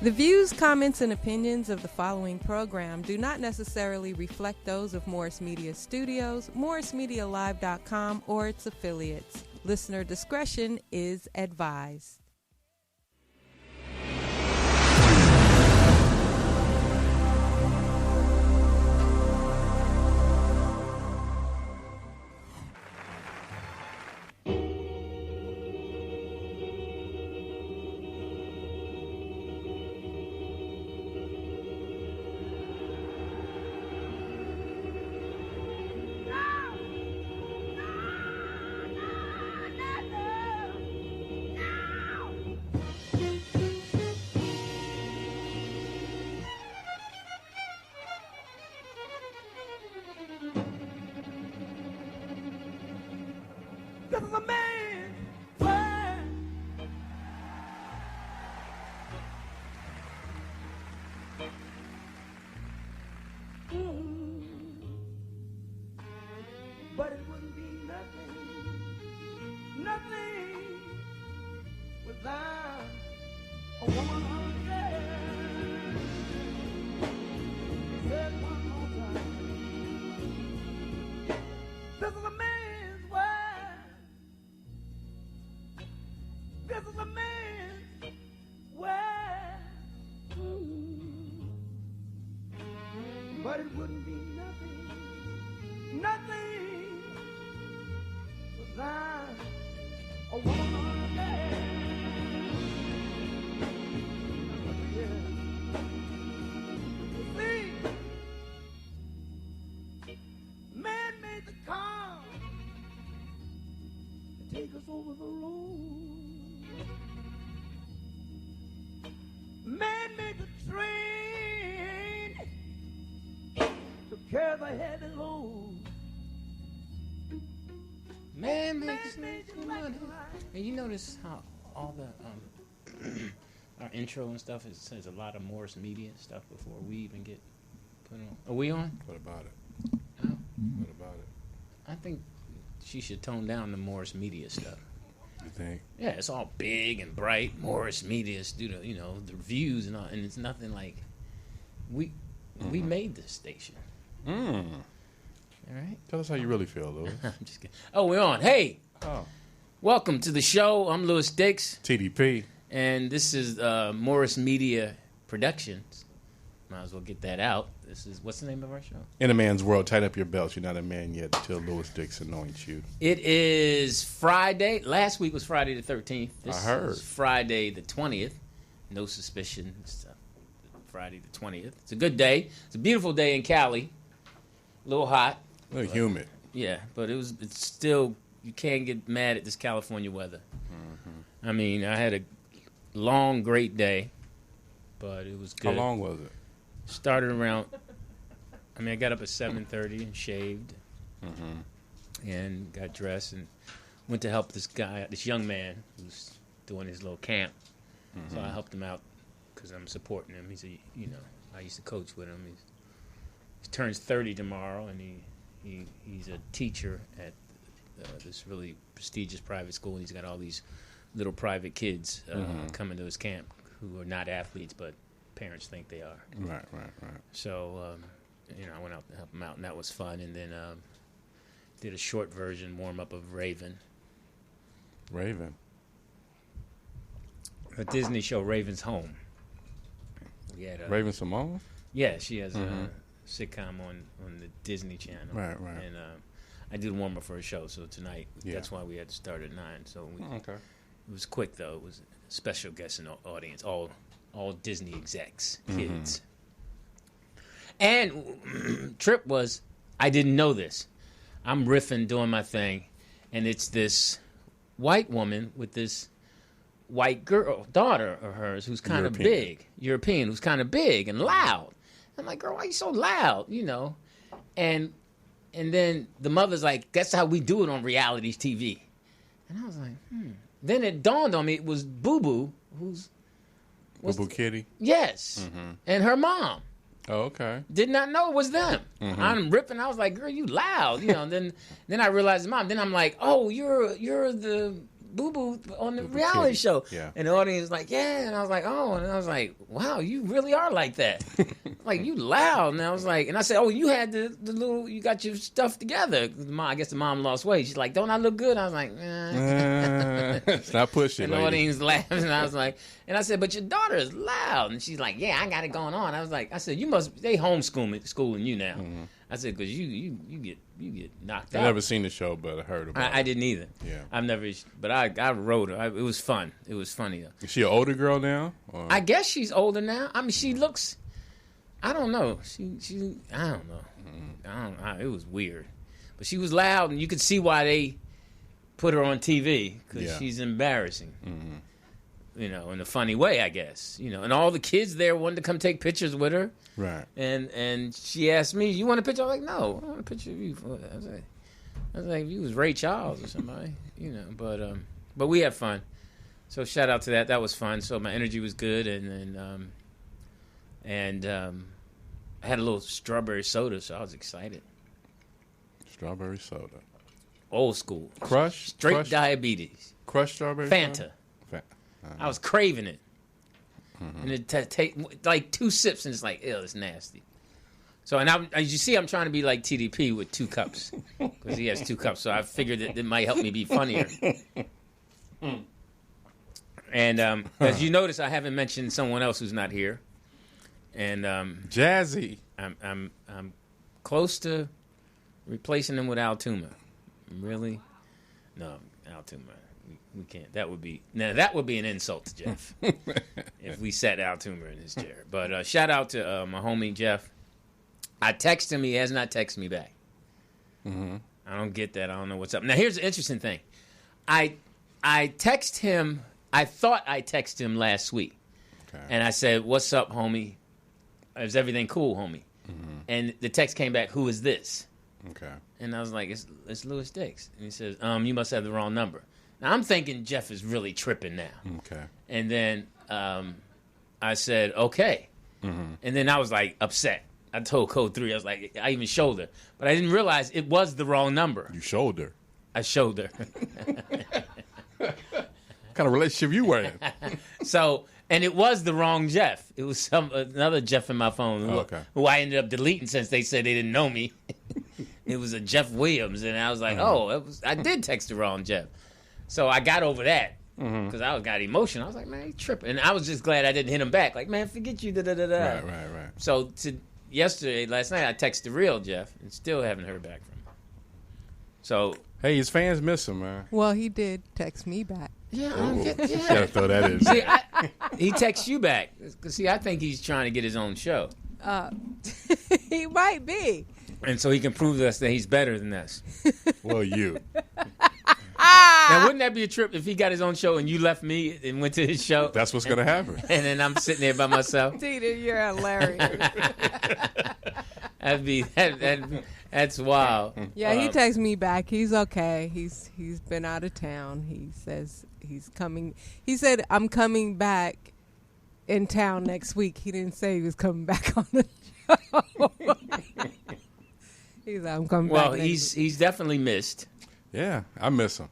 The views, comments, and opinions of the following program do not necessarily reflect those of Morris Media Studios, MorrisMediaLive.com, or its affiliates. Listener discretion is advised. This is a man's world. But it wouldn't be nothing without a woman. Yeah. Said one more time. This is a man's world. This is a man's world. But it wouldn't be nothing without a woman. Yeah. See, man made the car to take us over the road. Man made the train to carry the heavy load. Man makes money. And you notice how all the our intro and stuff, it says a lot of Morris Media stuff before we even get put on. Are we on? What about it? Oh. What about it? I think she should tone down the Morris Media stuff. You think? Yeah, it's all big and bright. Morris Media studio, you know, the reviews and all, and it's nothing like we made this station. All right. Tell us how you really feel, Louis. I'm just kidding. Oh, we're on. Hey, Oh. welcome to the show. I'm Louis Dix, TDP. and this is Morris Media Productions. Might as well get that out. This is, what's the name of our show? In a man's world, tighten up your belts. You're not a man yet until Louis Dix anoints you. It is Friday. Last week was Friday the 13th. This I heard. is Friday the 20th. No suspicion. It's Friday the 20th. It's a good day. It's a beautiful day in Cali. A little hot. A little humid. Yeah, but it's still, you can't get mad at this California weather. I mean, I had a long, great day, but it was good. How long was it? Started around, I got up at 7:30 and shaved and got dressed and went to help this young man who's doing his little camp. So I helped him out because I'm supporting him. He's I used to coach with him. He turns 30 tomorrow, and he's a teacher at this really prestigious private school. And he's got all these little private kids coming to his camp who are not athletes, but parents think they are. Right. So, I went out to help him out, and that was fun. And then did a short version warm-up of Raven. A Disney show, Raven's Home. We had Raven Simone? Yeah, she has a sitcom on the Disney Channel. Right. And I did a warm-up for a show, so tonight, that's why we had to start at 9. So Okay. It was quick, though. It was a special guest in the audience, all Disney execs, kids. And trip was, I didn't know this. I'm riffing, doing my thing, and it's this white woman with this white girl, daughter of hers, who's kind of big, European, who's kind of big and loud. I'm like, girl, why are you so loud? And then the mother's like, that's how we do it on reality TV. And I was like, Then it dawned on me it was Boo Boo, who's Boo Boo Kitty? Yes. And her mom. Oh, okay. Did not know it was them. I'm ripping. I was like, girl, you loud. And then I realized mom. Then I'm like, oh, you're the Boo Boo on the reality show. Yeah. And the audience was like, yeah. And I was like, oh. And I was like, wow, you really are like that. Like, you loud. And I was like, and I said, oh, you had the little, you got your stuff together. I guess the mom lost weight. She's like, don't I look good? I was like, Stop pushing. And the audience laughed. And I was like, and I said, but your daughter is loud. And she's like, yeah, I got it going on. I was like, I said, they schooling you now. Mm-hmm. I said, because you get knocked out. I've never seen the show, but I heard about it. I didn't either. Yeah. I've never, but I wrote her. It was fun. It was funny though. Is she an older girl now? Or? I guess she's older now. I mean, she looks. I don't know. She. I don't know. It was weird, but she was loud, and you could see why they put her on TV because she's embarrassing. Mm-hmm. You know, in a funny way, I guess. You know, and all the kids there wanted to come take pictures with her. Right. And she asked me, "You want a picture?" I was like, "No, I want a picture of you." I was like, if you was Ray Charles or somebody, you know. But we had fun. So shout out to that. That was fun. So my energy was good, and then I had a little strawberry soda, so I was excited. Strawberry soda. Old school. Crush? Straight diabetes. Crushed strawberry Fanta. soda? I was craving it. Mm-hmm. And it take like 2 sips, and it's like, ew, it's nasty. So, and as you see, I'm trying to be like TDP with 2 cups. Because he has 2 cups, so I figured that it might help me be funnier. And as you notice, I haven't mentioned someone else who's not here. And Jazzy. I'm close to replacing him with Al Tuma. Really? No, Al Tuma. We can't. That would be an insult to Jeff if we sat Al Tuma in his chair. But shout out to my homie Jeff. I text him. He has not texted me back. Mm-hmm. I don't get that. I don't know what's up. Now here's the interesting thing. I text him. I thought I texted him last week, and I said, "What's up, homie? Is everything cool, homie?" Mm-hmm. And the text came back, "Who is this?" Okay. And I was like, "It's Louis Dix." And he says, "You must have the wrong number." Now, I'm thinking Jeff is really tripping now. Okay. And then I said, okay. Mm-hmm. And then I was like upset. I told Code 3, I was like, I even showed her. But I didn't realize it was the wrong number. You showed her. I showed her. What kind of relationship you were in? So, and it was the wrong Jeff. It was another Jeff in my phone who I ended up deleting since they said they didn't know me. It was a Jeff Williams. And I was like, I did text the wrong Jeff. So I got over that because I got emotional. I was like, man, he tripping. And I was just glad I didn't hit him back. Like, man, forget you. Right. So last night, I texted the real Jeff and still haven't heard back from him. So hey, his fans miss him, man. Well, he did text me back. Yeah, gotta throw that in. See, he texts you back. See, I think he's trying to get his own show. He might be. And so he can prove to us that he's better than us. Well, you. Now, wouldn't that be a trip if he got his own show and you left me and went to his show? That's what's going to happen. And then I'm sitting there by myself. Tina, you're hilarious. That's wild. Yeah, he texts me back. He's okay. He's been out of town. He says he's coming. He said, I'm coming back in town next week. He didn't say he was coming back on the show. He's like, I'm coming back. Well, he's definitely missed. Yeah, I miss him.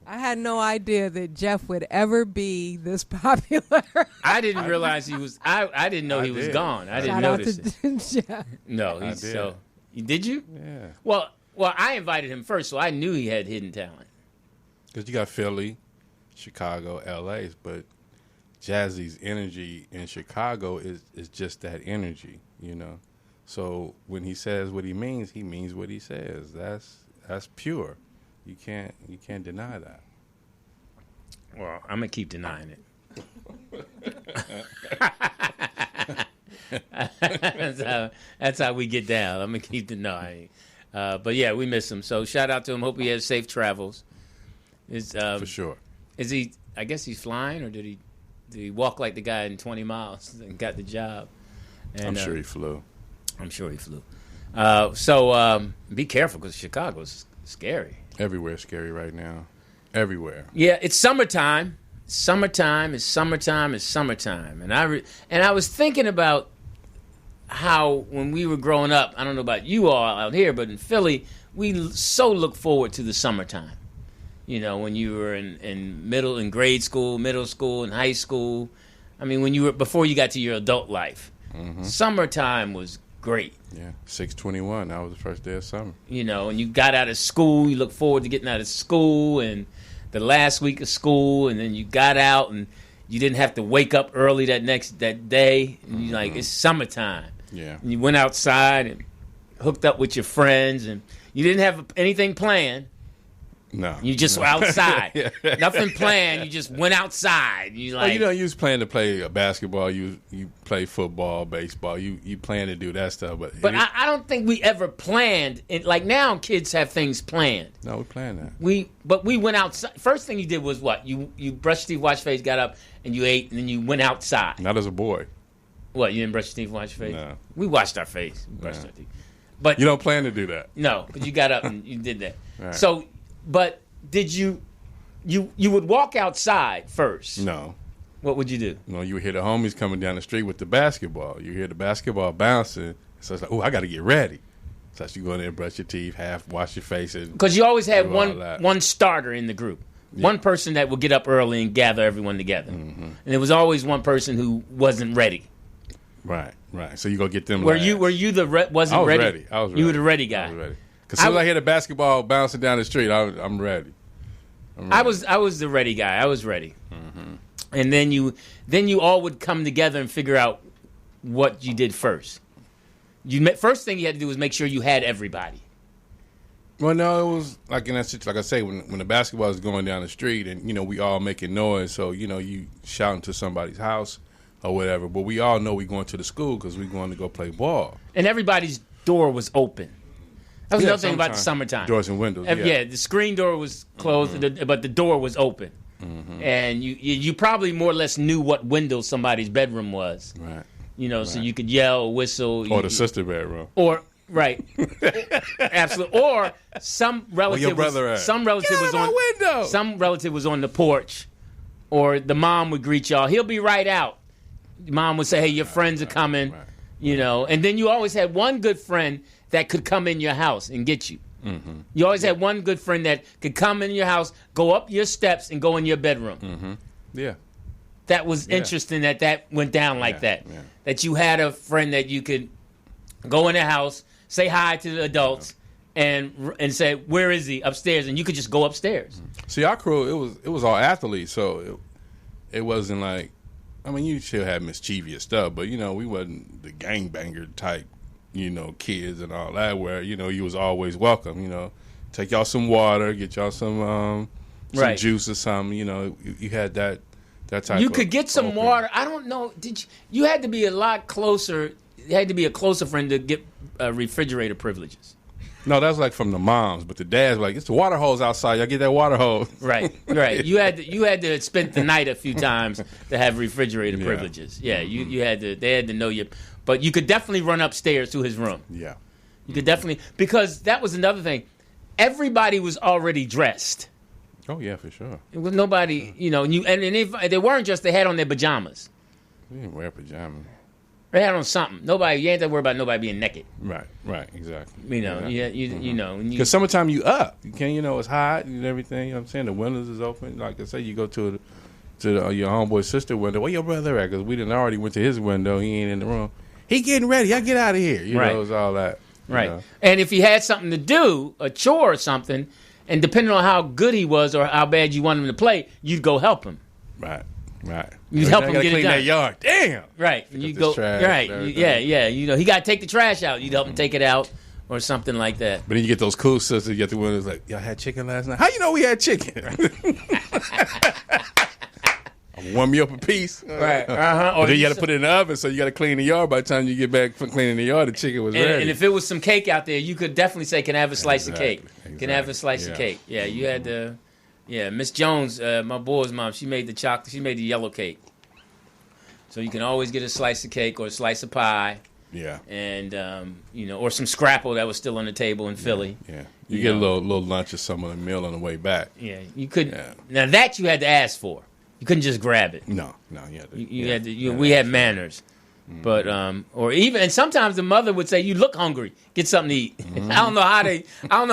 I had no idea that Jeff would ever be this popular. I didn't realize he was. I didn't know he was gone. I didn't notice it. Jeff. No, he's so. Did you? Yeah. Well, I invited him first, so I knew he had hidden talent. Because you got Philly, Chicago, L.A., but Jazzy's energy in Chicago is just that energy, you know. So when he says what he means what he says. That's pure. You can't deny that. Well, I'm gonna keep denying it. That's how we get down. I'm gonna keep denying. But yeah, we miss him. So shout out to him. Hope he has safe travels. For sure. Is he? I guess he's flying, or did he walk like the guy in 20 miles and got the job? And, I'm sure he flew. So be careful because Chicago's scary. Everywhere's scary right now. Everywhere. Yeah, it's summertime. Summertime. And I was thinking about how when we were growing up, I don't know about you all out here, but in Philly, we so look forward to the summertime. You know, when you were in grade school, middle school, and high school. I mean, before you got to your adult life. Summertime was great. Yeah, 6/21. That was the first day of summer. You know, and you got out of school. You look forward to getting out of school and the last week of school, and then you got out and you didn't have to wake up early that day. And you're like, it's summertime. Yeah. And you went outside and hooked up with your friends, and you didn't have anything planned. No. You just were outside. Yeah. Nothing planned. You just went outside. You like, you was planning to play basketball. You play football, baseball. You plan to do that stuff. But I don't think we ever planned. Like now, kids have things planned. No, we planned that. We went outside. First thing you did was what? You brushed your teeth, washed your face, got up, and you ate, and then you went outside. Not as a boy. What? You didn't brush your teeth, wash your face? No. We washed our face. We brushed our teeth. But you don't plan to do that. No, but you got up and you did that. Right. So, but did you would walk outside first? No. What would you do? You would hear the homies coming down the street with the basketball. You hear the basketball bouncing. So it's like, I got to get ready. So you go in there, brush your teeth, wash your face. Because you always had one starter in the group. Yeah. One person that would get up early and gather everyone together. Mm-hmm. And there was always one person who wasn't ready. Right. So you go get them. Were you the wasn't I was ready? Ready. I was ready. You were the ready guy. I was ready. Because as soon as I hear the basketball bouncing down the street, I'm ready. I was the ready guy. I was ready. Mm-hmm. And then you all would come together and figure out what you did first. First thing you had to do was make sure you had everybody. Well, no, it was like in that situation. Like I say, when the basketball is going down the street, and we all making noise, so you shouting to somebody's house or whatever. But we all know we going to the school because we going to go play ball. And everybody's door was open. That was another thing about the summertime. Doors and windows. Yeah, the screen door was closed, but the door was open. Mm-hmm. And you probably more or less knew what window somebody's bedroom was. Right. So you could yell, whistle. Or the sister bedroom. Right. Absolutely. Or some relative some relative was on the porch, or the mom would greet y'all. He'll be right out. Mom would say, "Hey, your friends are coming." Right. And then you always had one good friend that could come in your house and get you. Mm-hmm. You always had one good friend that could come in your house, go up your steps, and go in your bedroom. Mm-hmm. Yeah. That was interesting that went down like that. Yeah. That you had a friend that you could go in the house, say hi to the adults, and say, "Where is he?" Upstairs, and you could just go upstairs. See, our crew, it was all athletes, so it wasn't like, I mean, you still had mischievous stuff, but we wasn't the gangbanger type, kids and all that. Where you was always welcome. Take y'all some water, get y'all some juice or something. You had that type. You could get some water. I don't know. You had to be a lot closer. You had to be a closer friend to get refrigerator privileges. No, that's like from the moms, but the dads were like, it's the water hose outside. Y'all get that water hose. Right. You had to spend the night a few times to have refrigerator privileges. Yeah, you had to. They had to know you, but you could definitely run upstairs to his room. Yeah, you could definitely, because that was another thing. Everybody was already dressed. Oh yeah, for sure. It was nobody, and if they weren't dressed, they had on their pajamas. We didn't wear pajamas. They had on something. You ain't have to worry about nobody being naked. Right, exactly. Because summertime you up. You can't, it's hot and everything. You know what I'm saying? The windows is open. Like I say, you go to your homeboy's sister window. Where your brother at? Because we didn't already went to his window. He ain't in the room. He getting ready. I get out of here. You know, it's all that. Right. And if he had something to do, a chore or something, and depending on how good he was or how bad you wanted him to play, you'd go help him. Right. You help him get clean it done. That yard. Damn. Right. And you go. Right. Yeah. He got to take the trash out. You'd help him take it out, or something like that. But then you get those cool sisters. You get the one that's like, y'all had chicken last night. How you know we had chicken? I'm warm you up a piece. Right. Or then you got to put it in the oven, so you got to clean the yard. By the time you get back from cleaning the yard, the chicken was ready. And if it was some cake out there, you could definitely say, "Can I have a slice of cake? Can I have a slice of cake?" Yeah. You had to. Yeah, Miss Jones, my boy's mom, she made the chocolate. She made the yellow cake. So you can always get a slice of cake or a slice of pie. Yeah. And or some scrapple that was still on the table in Philly. Yeah. You get a little lunch or some of the meal on the way back. Yeah. You could. Yeah. Now that you had to ask for. You couldn't just grab it. No. We had manners. But or even, and sometimes the mother would say, "You look hungry. Get something to eat." I don't know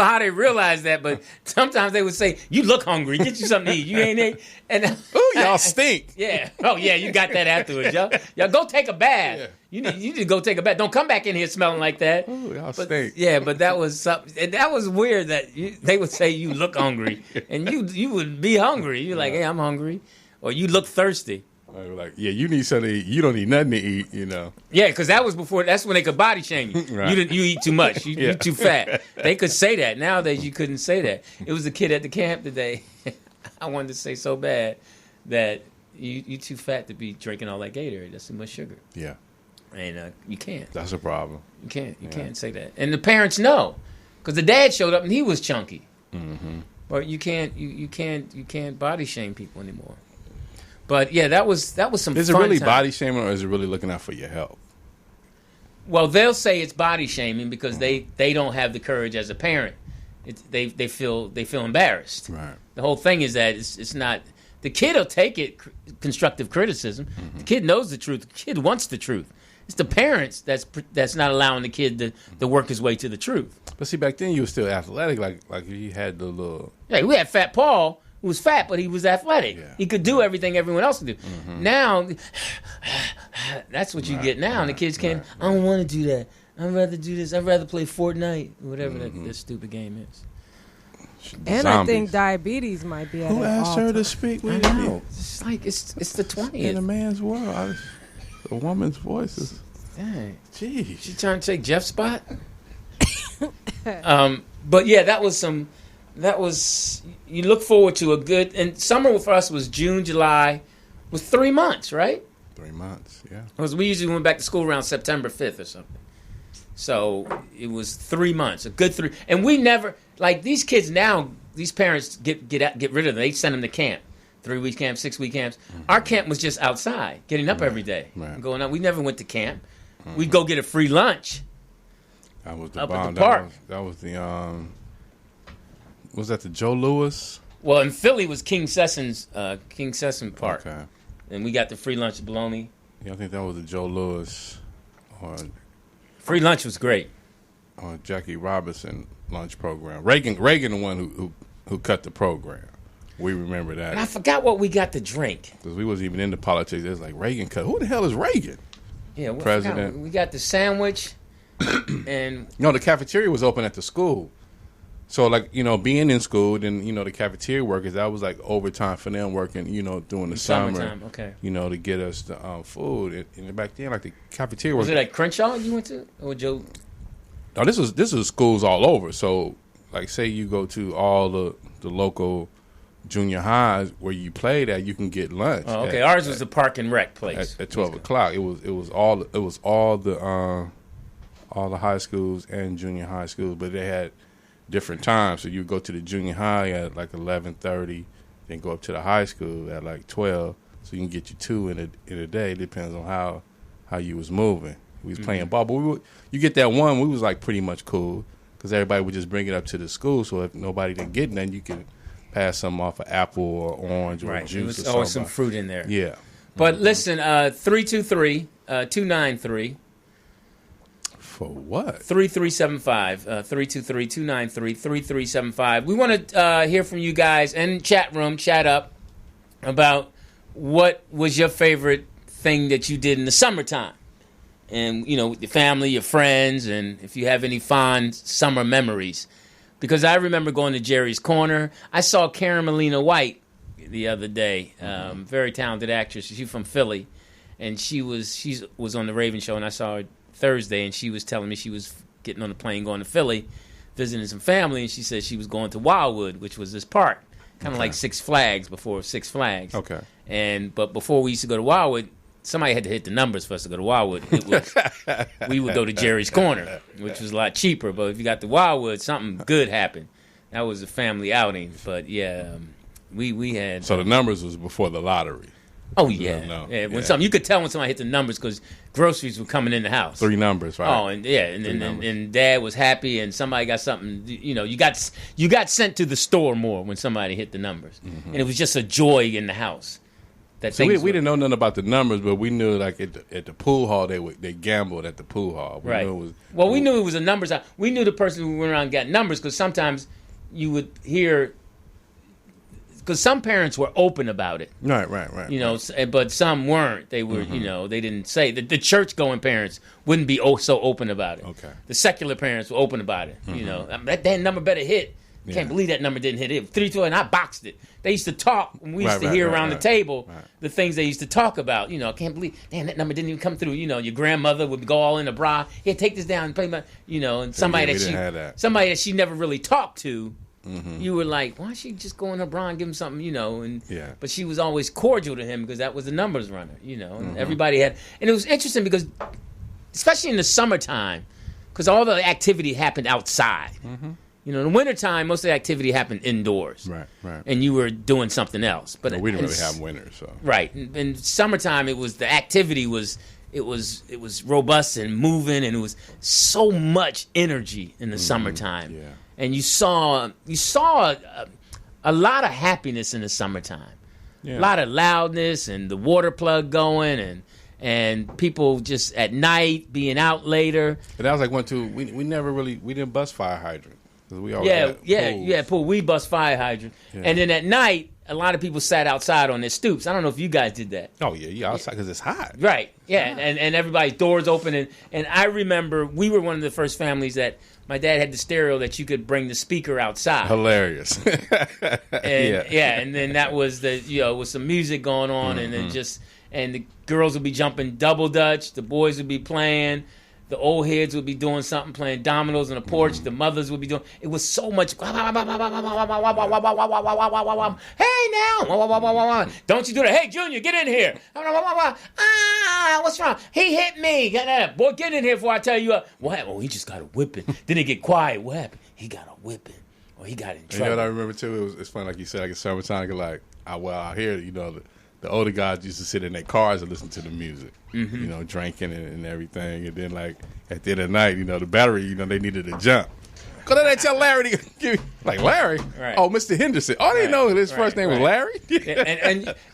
how they realize that, but sometimes they would say, "You look hungry. Get you something to eat. You ain't ate." And Ooh, y'all stink. Yeah. Oh yeah, you got that afterwards, y'all go take a bath. Yeah. You need to go take a bath. Don't come back in here smelling like that. Ooh, y'all But, stink. yeah, but that was something, and that was weird that they would say you look hungry, and you would be hungry. You're like, "Hey, I'm hungry," or you look thirsty. Like, yeah, you need something to eat. You don't need nothing to eat, you know. Yeah, because that was before. That's when they could body shame you. Right. You eat too much. You too fat. They could say that. Nowadays, you couldn't say that. It was a kid at the camp today. I wanted to say so bad that you too fat to be drinking all that Gatorade. That's too much sugar. Yeah, And you can't. that's a problem. You can't say that. And the parents know, because the dad showed up and he was chunky. Mm-hmm. But you can't body shame people anymore. But yeah, that was some. Is it fun really time. body shaming, or is it really looking out for your health? Well, they'll say it's body shaming because they don't have the courage as a parent. They feel embarrassed. Right. The whole thing is that it's not. The kid will take it constructive criticism. Mm-hmm. The kid knows the truth. The kid wants the truth. It's the parents that's not allowing the kid to work his way to the truth. But see, back then you were still athletic, like you had the little. Yeah, we had Fat Paul, who was fat, but he was athletic. Yeah. He could do everything everyone else could do. Mm-hmm. Now, that's what you get now, and the kids can't. I don't want to do that. I'd rather do this. I'd rather play Fortnite, whatever that stupid game is. And Zombies. I think diabetes might be at Who an asked her all-time. to speak I with know. me? It's like it's the In a 20th. man's world, a woman's voice is. Dang. Jeez. She trying to take Jeff's spot? But yeah, that was you look forward to a good, and summer for us was June, July, was 3 months, right? 3 months, yeah. Because we usually went back to school around September 5th or something. So it was 3 months, a good 3. And we never, like these kids now, these parents get rid of them. They send them to camp. 3-week camps, 6-week camps. Our camp was just outside, getting up every day. Right. Going out. We never went to camp. We'd go get a free lunch. That was the Up at bomb. the park. That was the was that the Joe Louis? Well, in Philly was King Sesson Park. Okay. And we got the free lunch bologna. Yeah, I think that was the Joe Louis or Free lunch was great. Jackie Robinson lunch program. Reagan the one who cut the program. We remember And I that forgot what we got to drink. because we wasn't even into politics. It was like Reagan cut. Who the hell is Reagan? Yeah, we President. forgot. We got the sandwich, and No, the cafeteria was open at the school. So, like, being in school, then, the cafeteria workers, that was like overtime for them working, during the summer. summertime. Okay. To get us the food. And back then, like, the cafeteria Was it at Crenshaw you went to, or Joe? No, this was schools all over. So, like, say you go to all the local junior highs where you played at, you can get lunch. Oh, okay. Ours was the Park and Rec place. At 12 o'clock. It was all the high schools and junior high schools, but they had different times. So you go to the junior high at like 11:30, then go up to the high school at like 12. So you can get you two in a day. It depends on how you was moving. We was playing ball, but you get that one. We was like pretty much cool because everybody would just bring it up to the school. So if nobody didn't get none, you could pass something off, an apple or orange or Right. juice. There was or always some something. fruit in there. Yeah. But listen, 323-293. For what? 3375, 323-293-3375. We want to hear from you guys and chat up about what was your favorite thing that you did in the summertime. And, with your family, your friends, and if you have any fond summer memories. Because I remember going to Jerry's Corner. I saw Karen Molina White the other day, very talented actress. She's from Philly. And she was on the Raven Show, and I saw her Thursday, and she was telling me she was getting on the plane going to Philly, visiting some family, and she said she was going to Wildwood, which was this park, kind of like Six Flags before Six Flags. Okay. But before we used to go to Wildwood, somebody had to hit the numbers for us to go to Wildwood. We would go to Jerry's Corner, which was a lot cheaper. But if you got to Wildwood, something good happened. That was a family outing. But yeah, we had. So the numbers was before the lottery. Oh yeah, No. yeah. When Yeah. you could tell when somebody hit the numbers because groceries were coming in the house. 3 numbers, right? Oh, and yeah, and Dad was happy, and somebody got something. You got sent to the store more when somebody hit the numbers, and it was just a joy in the house. that So we things didn't know nothing about the numbers, but we knew like at the pool hall they gambled at the pool hall. We right. knew it was, we knew it was a numbers. We knew the person who went around and got numbers because sometimes you would hear. Because some parents were open about it. Right. You know, but some weren't. They were, you know, they didn't say. The church-going parents wouldn't be so open about it. Okay. The secular parents were open about it. You know, that damn number better hit. Yeah. Can't believe that number didn't hit it. 3-2, and I boxed it. They used to talk. We used to hear around the table the things they used to talk about. You know, I can't believe, damn, that number didn't even come through. You know, your grandmother would go all in a bra. Here, take this down and play my, you know, and somebody that she never really talked to. You were like, why don't she just go in her bra and give him something, you know? And but she was always cordial to him because that was the numbers runner, you know. And everybody had, and it was interesting because, especially in the summertime, because all the activity happened outside. You know, in the wintertime, most of the activity happened indoors. Right. And you were doing something else. But we didn't really have winters, so. Right. In summertime, it was the activity was. It was robust and moving, and it was so much energy in the summertime. Yeah. And you saw a lot of happiness in the summertime. Yeah. A lot of loudness and the water plug going and people just at night being out later. But that was like we never really didn't bust fire hydrant because we always had pool. We bust fire hydrant, and then at night a lot of people sat outside on their stoops. I don't know if you guys did that. Oh yeah, outside because it's hot. Right, yeah, and everybody's doors open, and I remember we were one of the first families that my dad had the stereo that you could bring the speaker outside. Hilarious. And then that was with some music going on, and then and the girls would be jumping double dutch, the boys would be playing. The old heads would be doing something, playing dominoes on the porch. The mothers would be doing. It was so much. Hey now, don't you do that? Hey Junior, get in here. What's wrong? He hit me. Boy, get in here before I tell you. What happened? Oh, he just got a whipping. Then it get quiet. What happened? He got a whipping. Or he got in trouble. You know what I remember too? It's funny, like you said, like in summertime, like out here, you know, the older guys used to sit in their cars and listen to the music, you know, drinking and everything. And then, like, at the end of the night, you know, the battery, you know, they needed to jump. Go down there and tell Larry to give me. Like, Larry? Right. Oh, Mr. Henderson. Oh, I didn't know his first name was Larry?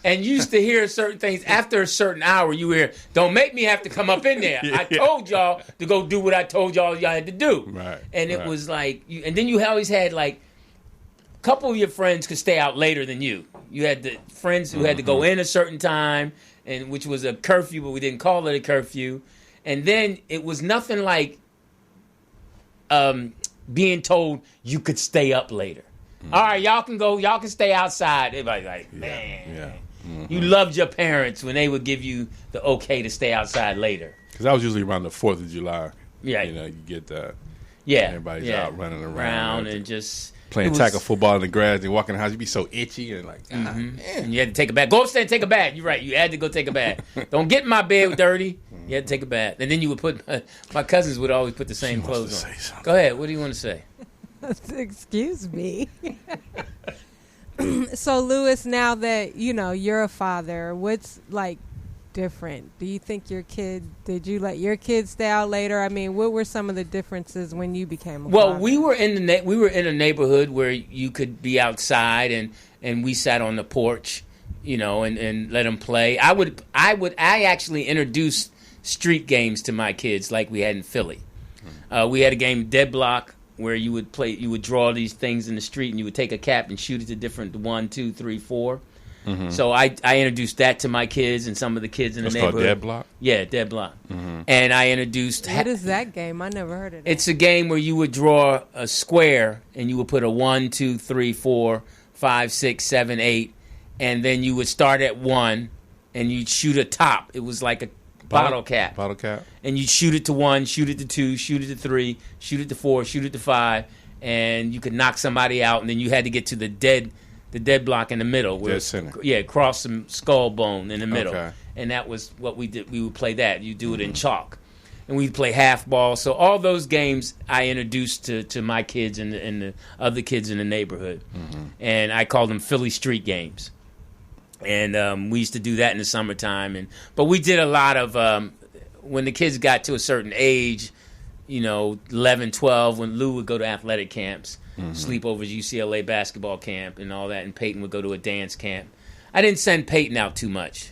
and you used to hear certain things. After a certain hour, you hear, don't make me have to come up in there. I told y'all to go do what I told y'all had to do. Right. And it was like, and then you always had, like, a couple of your friends could stay out later than you. You had the friends who had to go in a certain time, and which was a curfew, but we didn't call it a curfew. And then it was nothing like being told you could stay up later. All right, y'all can go. Y'all can stay outside. Everybody's like, man, you loved your parents when they would give you the okay to stay outside later. Because that was usually around the 4th of July. Yeah. You know, you get that. Yeah. Everybody's out running around. And just... Playing tackle football in the grass and walking in the house, you'd be so itchy and like, man. And you had to take a bath. Go upstairs and take a bath. You're right. You had to go take a bath. Don't get in my bed dirty. You had to take a bath. And then you would put, my cousins would always put the same clothes on. Go ahead. What do you want to say? Excuse me. So, Lewis, now that, you know, you're a father, what's like different? Do you think did you let your kids stay out later? I mean, what were some of the differences when you became a father? We were in a neighborhood where you could be outside and we sat on the porch, you know, and let them play. I actually introduced street games to my kids like we had in Philly. We had a game, Dead Block, where you would draw these things in the street and you would take a cap and shoot it to different 1, 2, 3, 4. So I introduced that to my kids and some of the kids in the neighborhood. It's called Dead Block? Yeah, Dead Block. And I introduced... What is that game? I never heard of it. It's a game where you would draw a square and you would put a 1, 2, 3, 4, 5, 6, 7, 8, and then you would start at 1 and you'd shoot a top. It was like a bottle cap. Bottle cap. And you'd shoot it to 1, shoot it to 2, shoot it to 3, shoot it to 4, shoot it to 5, and you could knock somebody out, and then you had to get to the dead block in the middle. Dead center. Yeah, cross some skull bone in the middle. Okay. And that was what we did. We would play that. You do it in chalk. And we'd play half ball. So all those games I introduced to my kids and the other kids in the neighborhood. And I called them Philly street games. And we used to do that in the summertime. But we did a lot of, when the kids got to a certain age, you know, 11, 12, when Lou would go to athletic camps, sleepovers, UCLA basketball camp and all that, and Peyton would go to a dance camp. I didn't send Peyton out too much.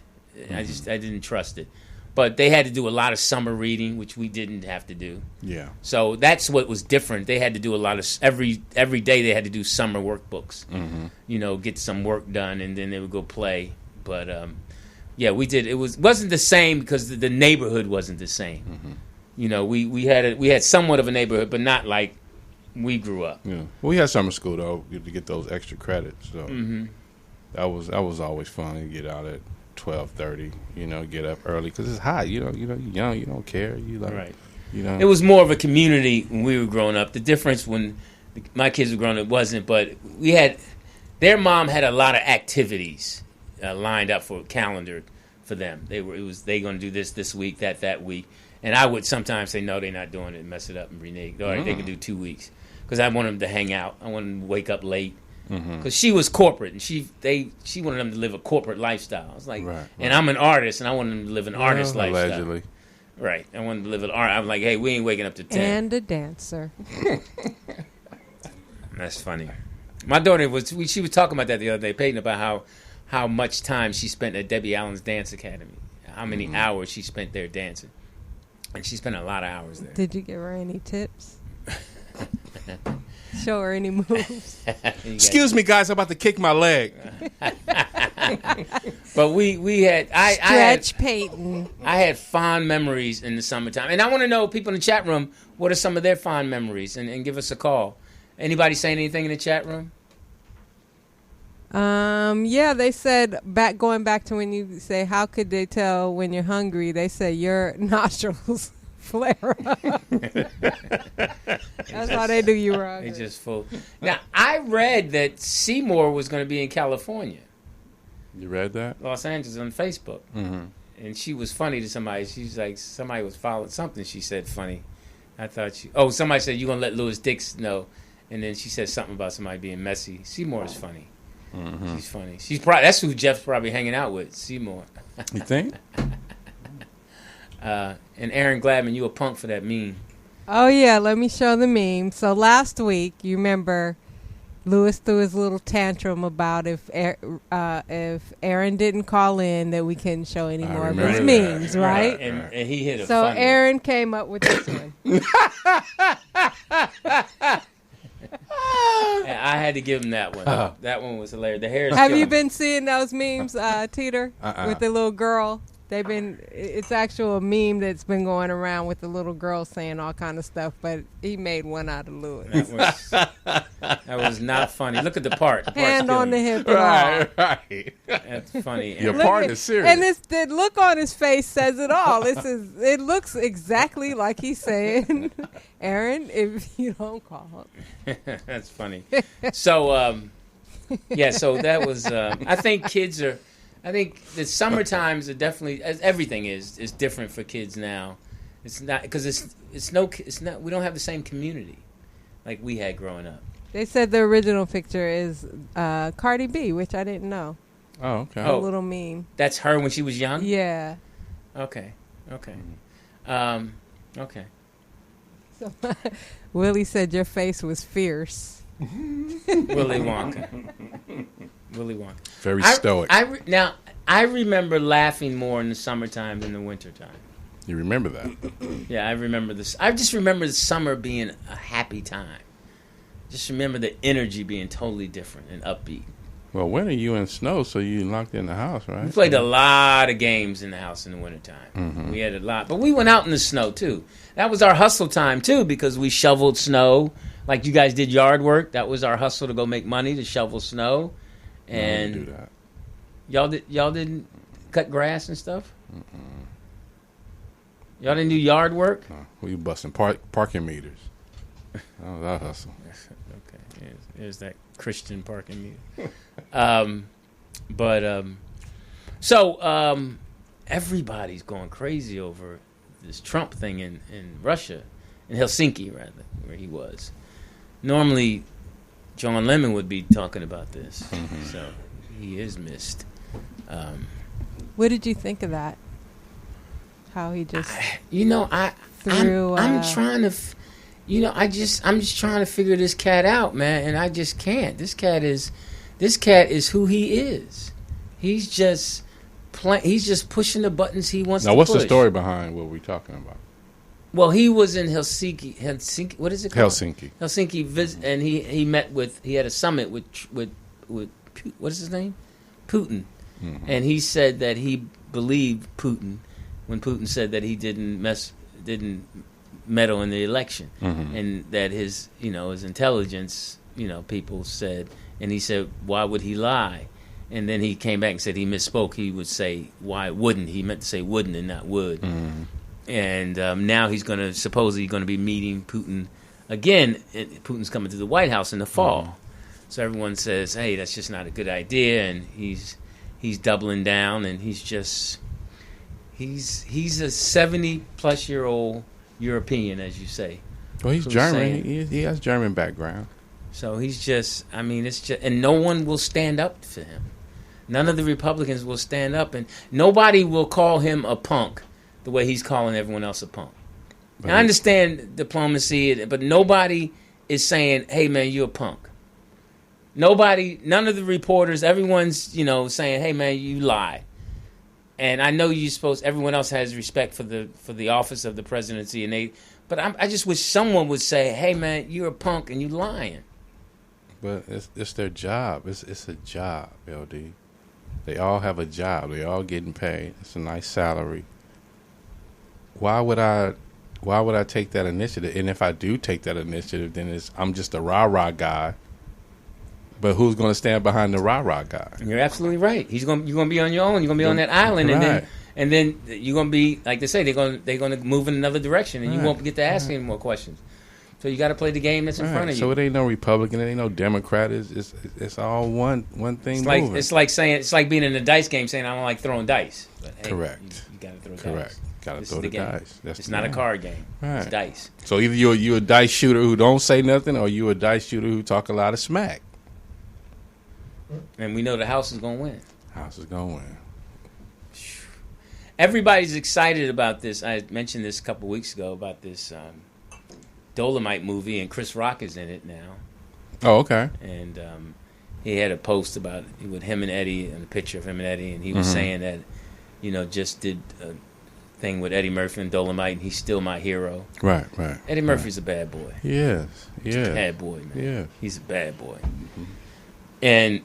I didn't trust it. But they had to do a lot of summer reading, which we didn't have to do. Yeah. So that's what was different. They had to do a lot of every day. They had to do summer workbooks. Get some work done, and then they would go play. But yeah, we did. It wasn't the same because the neighborhood wasn't the same. We had somewhat of a neighborhood, but not like we grew up. Yeah. Well, we had summer school though to get those extra credits. So that was always fun to get out at 12:30. Get up early because it's hot. You're young. You don't care. You like right. It was more of a community when we were growing up. The difference when my kids were growing up wasn't, but their mom had a lot of activities lined up for calendar for them. They going to do this week, that week, and I would sometimes say no, they're not doing it, mess it up and renege. All right, they can do 2 weeks because I want them to hang out. I want them to wake up late because she was corporate and she wanted them to live a corporate lifestyle. I was like, right. And I'm an artist and I want them to live an artist lifestyle. Allegedly. Right. I wanted to live an art. I'm like, hey, we ain't waking up to 10. And a dancer. That's funny. My daughter she was talking about that the other day, Peyton, about how much time she spent at Debbie Allen's Dance Academy, how many hours she spent there dancing, and she spent a lot of hours there. Did you give her any tips? Show her any moves? Excuse me, guys. I'm about to kick my leg. But we had Stretch Peyton. I had fond memories in the summertime, and I want to know, people in the chat room, what are some of their fond memories, and give us a call. Anybody saying anything in the chat room? Yeah, they said going back to when you say, how could they tell when you're hungry? They say your nostrils flare up. That's how they knew you were hungry. They just full. Now, I read that Seymour was going to be in California. You read that? Los Angeles on Facebook. And she was funny to somebody. She's like, somebody was following something she said funny. I thought somebody said, you going to let Louis Dix know. And then she said something about somebody being messy. Seymour is funny. She's funny. That's who Jeff's probably hanging out with, Seymour. You think? And Aaron Gladman, you a punk for that meme. Oh, yeah, let me show the meme. So last week, you remember Louis threw his little tantrum about if Aaron didn't call in, that we couldn't show any more of his memes, right? And he hit a So funny Aaron came up with this one. I had to give him that one. That one was hilarious. The hair is Have killing you me. been seeing those memes, Teeter, with the little girl? It's actual meme that's been going around with the little girl saying all kind of stuff, but he made one out of Louis. That was not funny. Look at the part. Hand on the hip. Right. That's funny. Your part is serious. And the look on his face says it all. It looks exactly like he's saying, Aaron, if you don't call. That's funny. So, so that was, I think the summer times are definitely, as everything is different for kids now. It's not, because we don't have the same community like we had growing up. They said the original picture is Cardi B, which I didn't know. Oh, okay. A little meme. That's her when she was young? Yeah. Okay. So, Willie said your face was fierce. Willy Wonka. Very stoic. I remember laughing more in the summertime than the wintertime. You remember that? Yeah, I remember this. I just remember the summer being a happy time. Just remember the energy being totally different and upbeat. Well, winter you in snow, so you locked in the house, right? We played a lot of games in the house in the wintertime. We had a lot. But we went out in the snow, too. That was our hustle time, too, because we shoveled snow. Like you guys did yard work. That was our hustle to go make money, to shovel snow. And do that. Y'all didn't cut grass and stuff? Y'all didn't do yard work? We busting parking meters. That was our hustle. Okay. There's that Christian parking meter. So everybody's going crazy over this Trump thing in Russia, in Helsinki, rather, where he was. Normally, John Lemon would be talking about this, so he is missed. What did you think of that? How he just I'm trying to, I'm just trying to figure this cat out, man, and I just can't. This cat is who he is. He's just he's just pushing the buttons he wants Now, to what's push. the story behind what we're talking about? Well, he was in Helsinki. What is it called? Helsinki. And he had a summit with what is his name? Putin. Mm-hmm. And he said that he believed Putin when Putin said that he didn't meddle in the election, Mm-hmm. and that his intelligence people said, and he said, why would he lie? And then he came back and said he misspoke. He would say, why wouldn't he? Meant to say wouldn't and not would. Mm-hmm. And now he's supposedly going to be meeting Putin again. Putin's coming to the White House in the fall. Mm-hmm. So everyone says, hey, that's just not a good idea. And he's doubling down, and he's a 70-plus-year-old European, as you say. Well, he's Who's German. saying- He has German background. So he's just, and no one will stand up for him. None of the Republicans will stand up, and nobody will call him a punk the way he's calling everyone else a punk. But I understand diplomacy, but nobody is saying, hey, man, you're a punk. None of the reporters, everyone's, saying, hey, man, you lie. And I know everyone else has respect for the office of the presidency, but I just wish someone would say, hey, man, you're a punk and you lying. But it's their job. It's a job, LD. They all have a job. They all getting paid. It's a nice salary. Why would I take that initiative? And if I do take that initiative, then I'm just a rah-rah guy. But who's going to stand behind the rah-rah guy? You're absolutely right. You're going to be on your own. You're going to be on that island, Right. and then you're going to be, like they say, they're going to move in another direction, and you Right. won't get to ask any more questions. So you got to play the game that's in front of you. So it ain't no Republican, it ain't no Democrat. It's all one thing. It's like being in a dice game saying I don't like throwing dice. But, hey, Correct. You got to throw Correct. dice. Got to This throw is the the game. dice. It's not a card game. Right. It's dice. So either you a dice shooter who don't say nothing, or you a dice shooter who talk a lot of smack. And we know the house is going to win. House is gonna win. Everybody's excited about this. I mentioned this a couple weeks ago about this Dolomite movie, and Chris Rock is in it now. Oh, okay. And he had a post about with him and Eddie, and a picture of him and Eddie, and he was saying that, just did a thing with Eddie Murphy and Dolomite, and he's still my hero. Right. Eddie Murphy's a bad boy. Yes. He's a bad boy, man. Yeah. He's a bad boy. And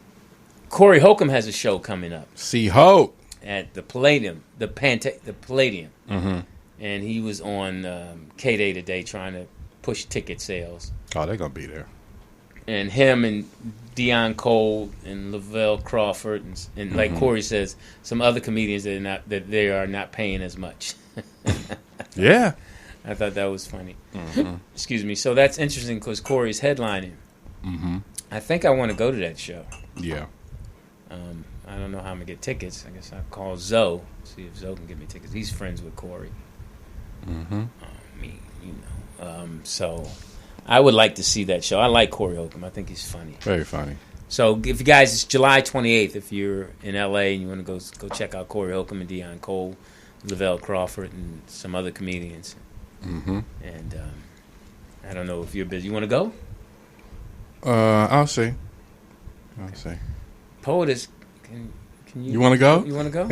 Corey Holcomb has a show coming up See hope. at the Palladium, the Palladium, Mm-hmm. and he was on K-Day today trying to push ticket sales. Oh, they're gonna be there. And him and Deion Cole and Lavelle Crawford and like Corey says, some other comedians that they are not paying as much. Yeah. I thought that was funny. Excuse me. So that's interesting because Corey's headlining. Mm-hmm. I think I want to go to that show. Yeah. I don't know how I'm gonna get tickets. I guess I'll call Zoe, see if Zoe can get me tickets. He's friends with Corey. Mm-hmm. So I would like to see that show. I like Corey Holcomb. I think he's funny. Very funny. So if you guys, it's July 28th. If you're in LA and you want to go check out Corey Holcomb and Deion Cole, Lavelle Crawford, and some other comedians. Mm-hmm. And I don't know if you're busy. You want to go? I'll see. Poetess, can you? You want to go? You want to go?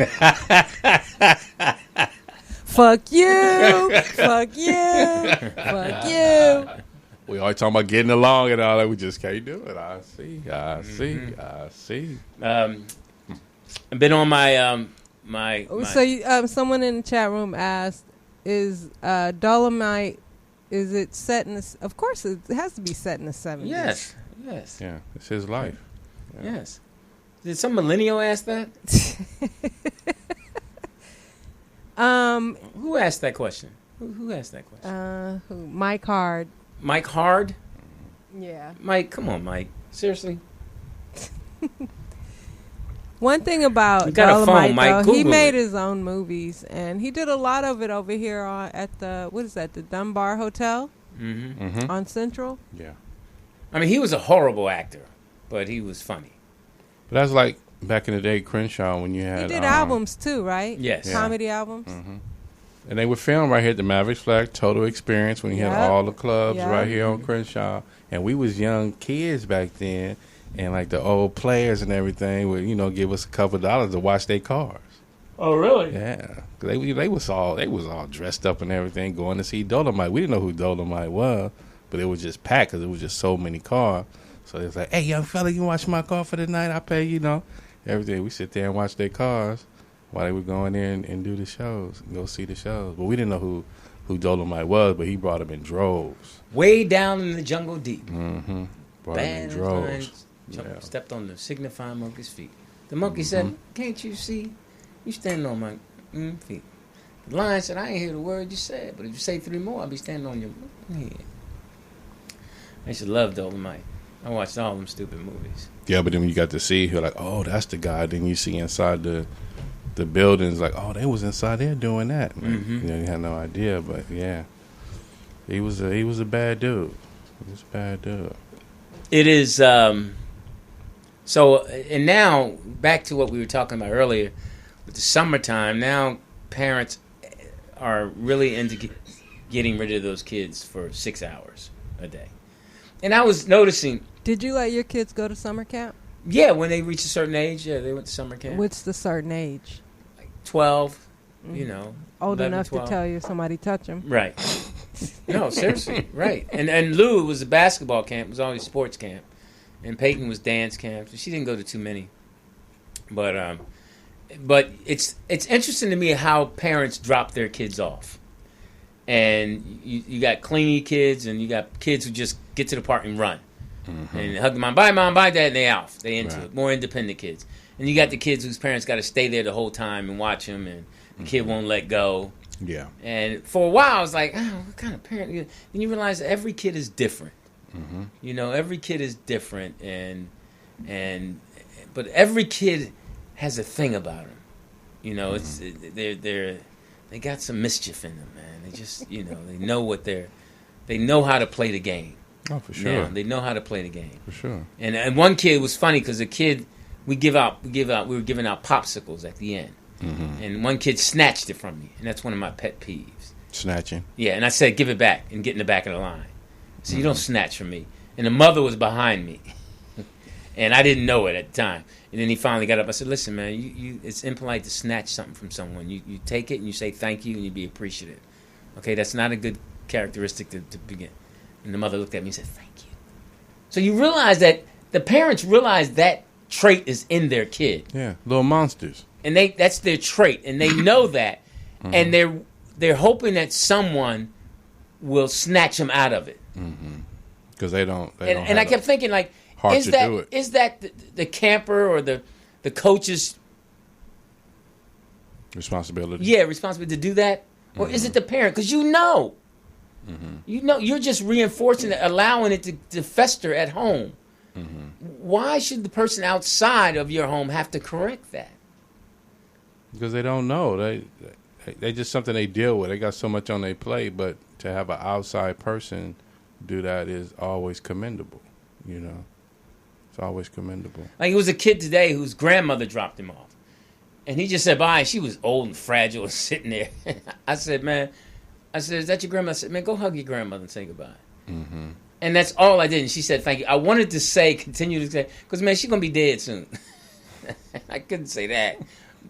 Fuck you. Fuck you. Fuck you. We always talking about getting along and all that. We just can't do it. I see. I've been on my my. So someone in the chat room asked, "Is Dolomite? Is it set in? Of course, it has to be set in the 70s." Yes. Yeah, it's his life. Yeah. Yes. Did some millennial ask that? Who asked that question? Who asked that question? Mike Hard. Mike Hard? Yeah. Mike, come on, Mike. Seriously? One thing about You got a Dolomite, phone, Mike. though, he Google made it. his own movies, and he did a lot of it over here at the the Dunbar Hotel Mm-hmm. on Central. Yeah. I mean, he was a horrible actor, but he was funny. But that's like back in the day, Crenshaw, when you had. He did albums too, right? Yes. Yeah. Comedy albums. Mm-hmm. And they would film right here at the Mavericks Flag, Total Experience, when you had Yep. all the clubs Yep. right here on Crenshaw. And we was young kids back then, And like the old players and everything would, give us a couple of dollars to wash their cars. Oh, really? Yeah, they was all dressed up and everything, going to see Dolomite. We didn't know who Dolomite was, but it was just packed because it was just so many cars. So it was like, hey, young fella, you wash my car for the night? I pay, everything. We sit there and watch their cars while they were going in and do the shows, and go see the shows. But we didn't know who Dolomite was, but he brought them in droves. Way down in the jungle deep. Mm-hmm. Brought them in droves. Stepped on the signifying monkey's feet. The monkey said, can't you see? You standing on my feet. The lion said, I ain't hear the word you said, but if you say 3 more, I'll be standing on your head. I used to love Dolomite. I watched all them stupid movies. Yeah, but then when you got to see, you're like, oh, that's the guy. Then you see inside the buildings, like, oh, they was inside there doing that. Mm-hmm. You had no idea, but yeah, he was a bad dude. He was a bad dude. It is. So, and now back to what we were talking about earlier with the summertime. Now parents are really into getting rid of those kids for 6 hours a day. And I was noticing. Did you let your kids go to summer camp? Yeah, when they reach a certain age, yeah, they went to summer camp. What's the certain age? Like 12, Old 11, enough 12. to tell you if somebody touch them. Right. No, seriously, right. And Lou was a basketball camp. It was always sports camp. And Peyton was dance camp. So she didn't go to too many. But it's interesting to me how parents drop their kids off. And you got clingy kids, and you got kids who just get to the park and run. Mm-hmm. And hug mom, bye, dad, and they off. They into it. More independent kids. And you got the kids whose parents got to stay there the whole time and watch them, and the kid won't let go. Yeah. And for a while, I was like, oh, what kind of parent? Then you realize that every kid is different. Mm-hmm. Every kid is different, but every kid has a thing about them. It's they got some mischief in them, man. They just, they know how to play the game. Oh, for sure. They know how to play the game. For sure. And one kid was funny because the kid we were giving out popsicles at the end, and one kid snatched it from me, and that's one of my pet peeves. Snatching. Yeah, and I said, give it back and get in the back of the line. So you don't snatch from me. And the mother was behind me. And I didn't know it at the time. And then he finally got up. I said, listen, man, you it's impolite to snatch something from someone. You take it and you say thank you and you be appreciative. Okay, that's not a good characteristic to begin. And the mother looked at me and said, thank you. So you realize that the parents realize that trait is in their kid. Yeah, little monsters. And that's their trait. And they know that. And they're hoping that someone will snatch them out of it. Because they don't. And I kept thinking, like, is that the camper or the coach's responsibility? Yeah, responsibility to do that, or is it the parent? Because you're just reinforcing it, allowing it to fester at home. Why should the person outside of your home have to correct that? Because they don't know. They just something they deal with. They got so much on their plate, but to have an outside person do that is always commendable. It's always commendable. Like, it was a kid today whose grandmother dropped him off, and he just said bye. And she was old and fragile and sitting there. I said, is that your grandma? I said, man, go hug your grandmother and say goodbye. And that's all I did. And she said, thank you. I wanted to continue to say, because, man, she's going to be dead soon. I couldn't say that.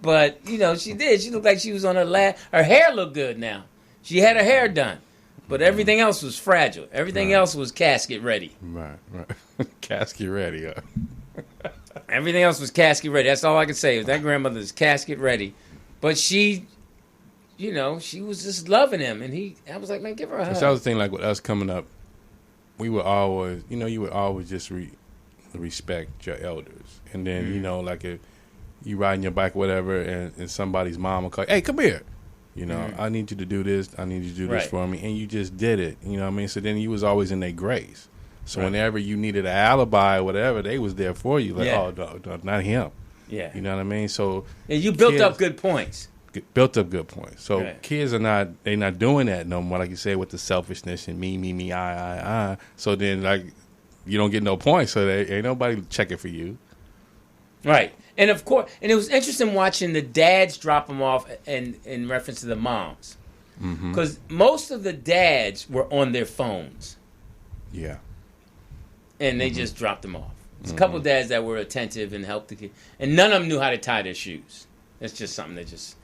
But, she did. She looked like she was on her last. Her hair looked good now. She had her hair done. But everything else was fragile. Everything else was casket ready. Right. Casket ready. Everything else was casket ready. That's all I could say. That grandmother's casket ready. But she, she was just loving him. And I was like, man, give her a hug. That's the other thing, like with us coming up, we would always, you would always just respect your elders. And then, like if you riding your bike or whatever, and somebody's mom will call, hey, come here. I need you to do this. I need you to do this for me. And you just did it. You know what I mean? So then you was always in their grace. So whenever you needed an alibi or whatever, they was there for you. Like, oh, no, not him. Yeah. You know what I mean? So you built up good points. So kids are not doing that no more, like you say, with the selfishness and me, I. So then, like, you don't get no points. So there ain't nobody checking for you. Right. And of course, and it was interesting watching the dads drop them off in reference to the moms. Because most of the dads were on their phones. Yeah. And they just dropped them off. There's a couple dads that were attentive and helped the kid, and none of them knew how to tie their shoes. That's just something that's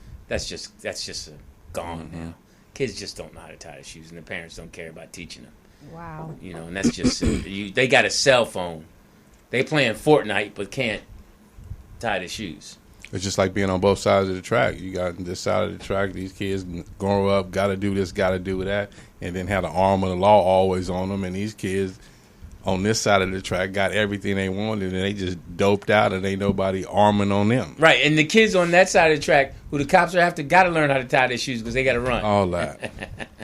just gone now. Kids just don't know how to tie their shoes, and the parents don't care about teaching them. Wow. You know, and that's just they got a cell phone. They playing Fortnite but can't tie their shoes. It's just like being on both sides of the track. You got this side of the track, these kids grow up, got to do this, got to do that, and then have the arm of the law always on them. And these kids on this side of the track got everything they wanted, and they just doped out, and ain't nobody arming on them. Right, and the kids on that side of the track, who the cops got to learn how to tie their shoes because they got to run. All that.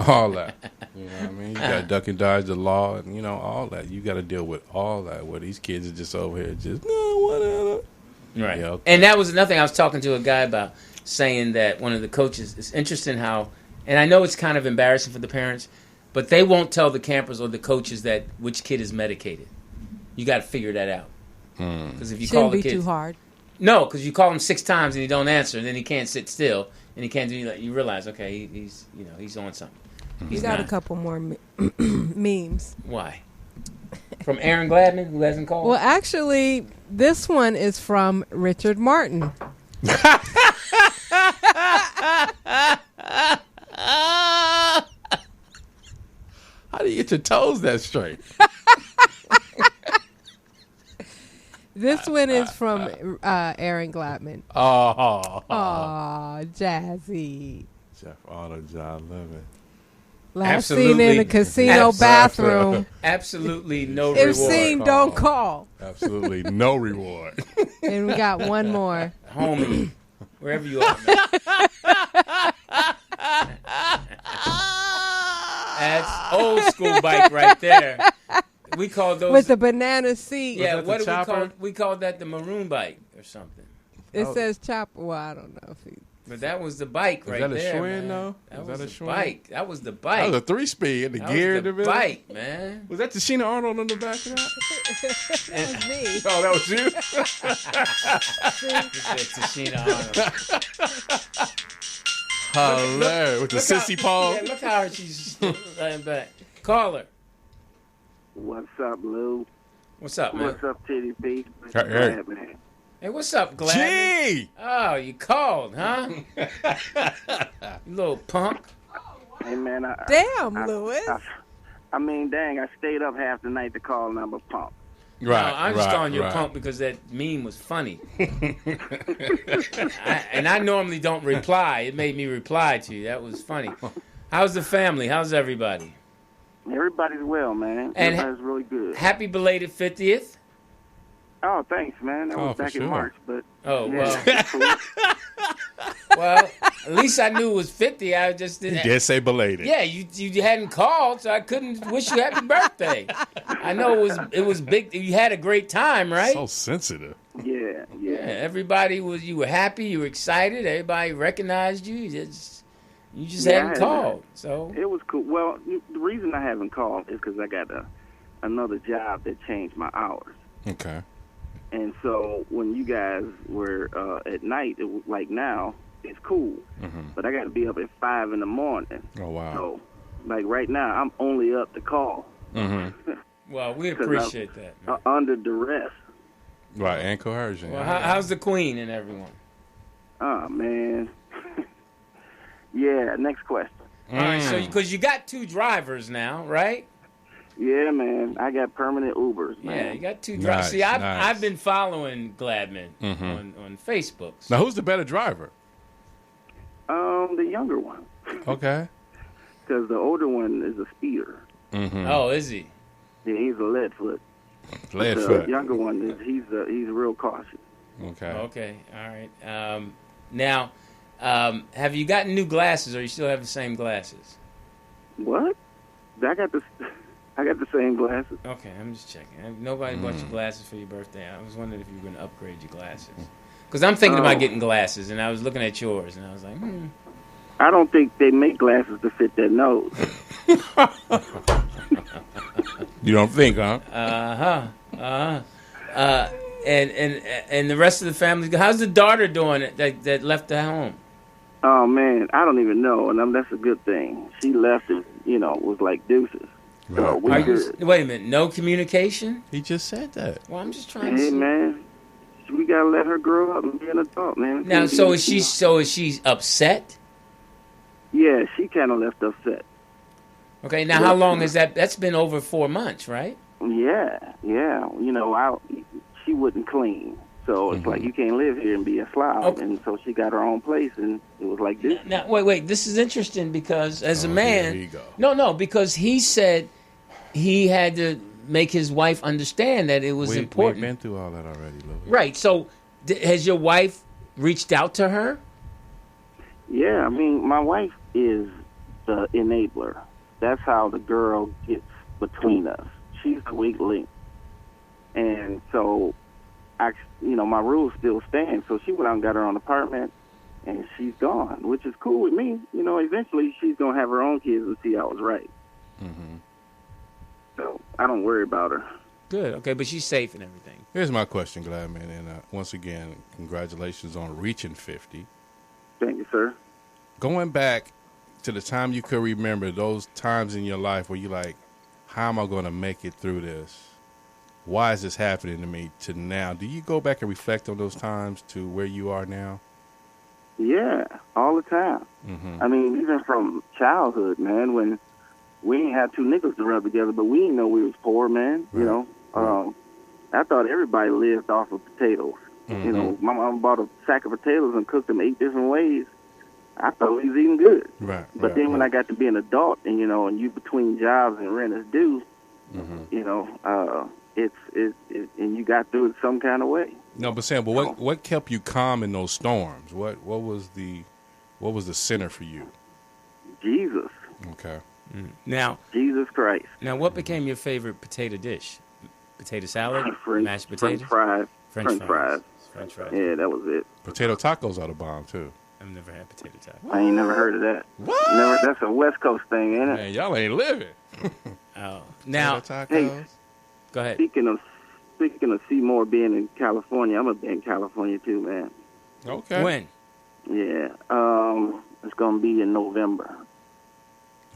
All that. You know what I mean? You got to duck and dodge the law, and, you know, all that. You got to deal with all that, where these kids are just over here just, no, whatever. Right. Yeah, okay. And that was another thing I was talking to a guy about, saying that one of the coaches, it's interesting how, and I know it's kind of embarrassing for the parents, but they won't tell the campers or the coaches that which kid is medicated. You got to figure that out. Because if you call the Shouldn't be kid, too hard. No, because you call him 6 times and he don't answer, and then he can't sit still, and he can't do anything. You realize, okay, he's on something. You got a couple more memes. Why? From Aaron Gladman, who hasn't called? Well, actually, this one is from Richard Martin. How do you get your toes that straight? This one is from Aaron Gladman. Oh. Jazzy. Jeff Arnold, John Levin. Last seen in a casino bathroom. Absolutely no If reward. seen, don't call. Absolutely no reward. And we got one more. Homie, wherever you are, man. That's old school bike right there. We called those With the banana seat. Yeah, Was that what the do we call? chopper? We called that the maroon bike or something. It says chopper. Well, I don't know if he. But that was the bike right that a there, Schwinn, man. though? That Was was that a the Schwinn? bike. That was the That bike. was a 3-speed. The That gear was in the the middle. bike, man. Was that the Sheena Arnold on the back of that? That was me. Oh, that was you? He said Tashina Arnold. Hilarious. With the sissy paw. Yeah, look how she's laying back. Call her. What's up, Lou? What's up, man? What's up, TDP? Hey. Man. Hey, what's up, Glad? Gee! Oh, you called, huh? You little punk. Hey, man. Damn, Louis. I mean, dang, I stayed up half the night to call number pump. Right, No, I'm just right, calling you a right. punk because that meme was funny. And I normally don't reply. It made me reply to you. That was funny. How's the family? How's everybody? Everybody's well, man. And Everybody's really good. Happy belated 50th. Oh, thanks, man. That was for back sure. in March, but Oh, yeah, well. Well, at least I knew it was 50. I just He didn't. did say belated. Yeah, you hadn't called, so I couldn't wish you happy birthday. I know it was big. You had a great time, right? So sensitive. yeah. Yeah, everybody you were happy, you were excited, everybody recognized you. You just Yeah, hadn't called. So It was cool. Well, the reason I haven't called is because I got another job that changed my hours. Okay. And so when you guys were at night, it was like now, it's cool. But I got to be up at 5 in the morning. Oh, wow. So, like right now, I'm only up to call. well, we 'Cause appreciate that. Man. Under duress. Right, and coercion. Well, how's the queen and everyone? Oh, man. Yeah, next question. All right, so because you got 2 drivers now, right? Yeah, man. I got permanent Ubers, Yeah, man. you got 2 drivers. Nice, See, I've nice. been following Gladman on Facebook. Now, who's the better driver? The younger one. Okay. Because the older one is a speeder. Oh, is he? Yeah, he's a lead foot. Lead The foot. younger one, he's real cautious. Oh, Okay. okay, all right. Now, have you gotten new glasses, or you still have the same glasses? What? I got the same glasses. Okay, I'm just checking. Nobody bought you glasses for your birthday. I was wondering if you were going to upgrade your glasses. Because I'm thinking about getting glasses, and I was looking at yours, and I was like, I don't think they make glasses to fit their nose. You don't think, huh? And the rest of the family. How's the daughter doing that left the home? Oh, man, I don't even know, and that's a good thing. She left it, was like deuces. So we Are you, good. wait a minute, no communication? He just said that. Well, I'm just trying to Hey see. man, we gotta let her grow up and be an adult, man. Now, so is she upset? Yeah, she kind of left upset. Okay, now how long is that? That's been over 4 months, right? Yeah. You know, she wouldn't clean, so it's like you can't live here and be a slob. Okay. And so she got her own place, and it was like this. Now, wait. This is interesting because as a Here man, you go. no, because he said he had to make his wife understand that it was important. We've been through all that already, Louis. Right. So, has your wife reached out to her? Yeah, I mean, my wife is the enabler. That's how the girl gets between us. She's the weak link. And so, my rules still stand. So she went out and got her own apartment, and she's gone, which is cool with me. You know, eventually she's going to have her own kids and see I was right. Mm-hmm. So I don't worry about her. Good. Okay, but she's safe and everything. Here's my question, Gladman, and once again, congratulations on reaching 50. Thank you, sir. Going back to the time you could remember, those times in your life where you're like, how am I going to make it through this? Why is this happening to me to now? Do you go back and reflect on those times to where you are now? Yeah, all the time. Mm-hmm. I mean, even from childhood, man, when we ain't had two nickels to rub together, but we didn't know we was poor, man. Right. You know, I thought everybody lived off of potatoes. Mm-hmm. You know, my mom bought a sack of potatoes and cooked them 8 different ways. I thought we was eating good. Right. But then when I got to be an adult, and you know, and you between jobs and rent is due, you know, it's and you got through it some kind of way. No, but Sam, but what kept you calm in those storms? What was the center for you? Jesus, Okay. Now, Jesus Christ. what became your favorite potato dish? Potato salad, mashed potatoes, French fries. French fries. Yeah, that was it. Potato tacos are the bomb too. I've never had potato tacos. I ain't never heard of that. What? That's a West Coast thing, ain't it? Man, y'all ain't living. Oh, now Potato tacos. Hey. go ahead. Speaking of Seymour being in California, I'm gonna be in California too, man. Okay. When? Yeah, it's gonna be in November.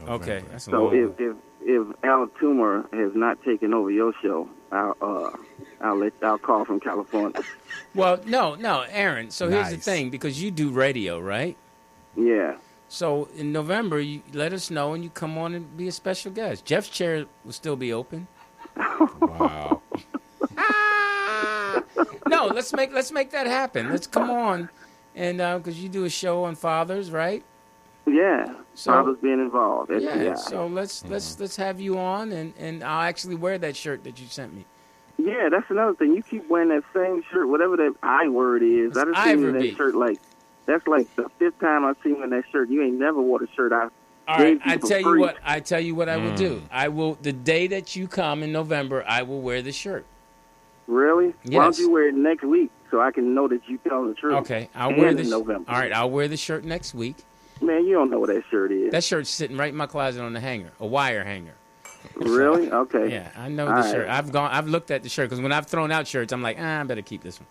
Okay, that's a So long if Al Toomer has not taken over your show, I'll call from California. Well, no, Aaron. So here's the Nice. thing, because you do radio, right? Yeah. So in November, you let us know and you come on and be a special guest. Jeff's chair will still be open. Wow. No, let's make that happen. Let's come on, and because you do a show on fathers, right? Yeah. So- Father's being involved. Yeah. Yeah. So let's have you on, and I'll actually wear that shirt that you sent me. Yeah, that's another thing. You keep wearing that same shirt, whatever that I word is. It's I just seen you in Ivory. that shirt that's like the 5th time I've seen you in that shirt. You ain't never wore the shirt I All gave right, I for tell you free. what. I tell you what I will do. I will the day that you come in November. I will wear the shirt. Really? Yes. Why don't you wear it next week so I can know that you telling the truth? Okay, I'll And wear in the November. All right, I'll wear the shirt next week. Man, you don't know what that shirt is. That shirt's sitting right in my closet on the hanger, a wire hanger. Really? Okay. Yeah, I know All the right. shirt. I've looked at the shirt because when I've thrown out shirts, I'm like, I better keep this one.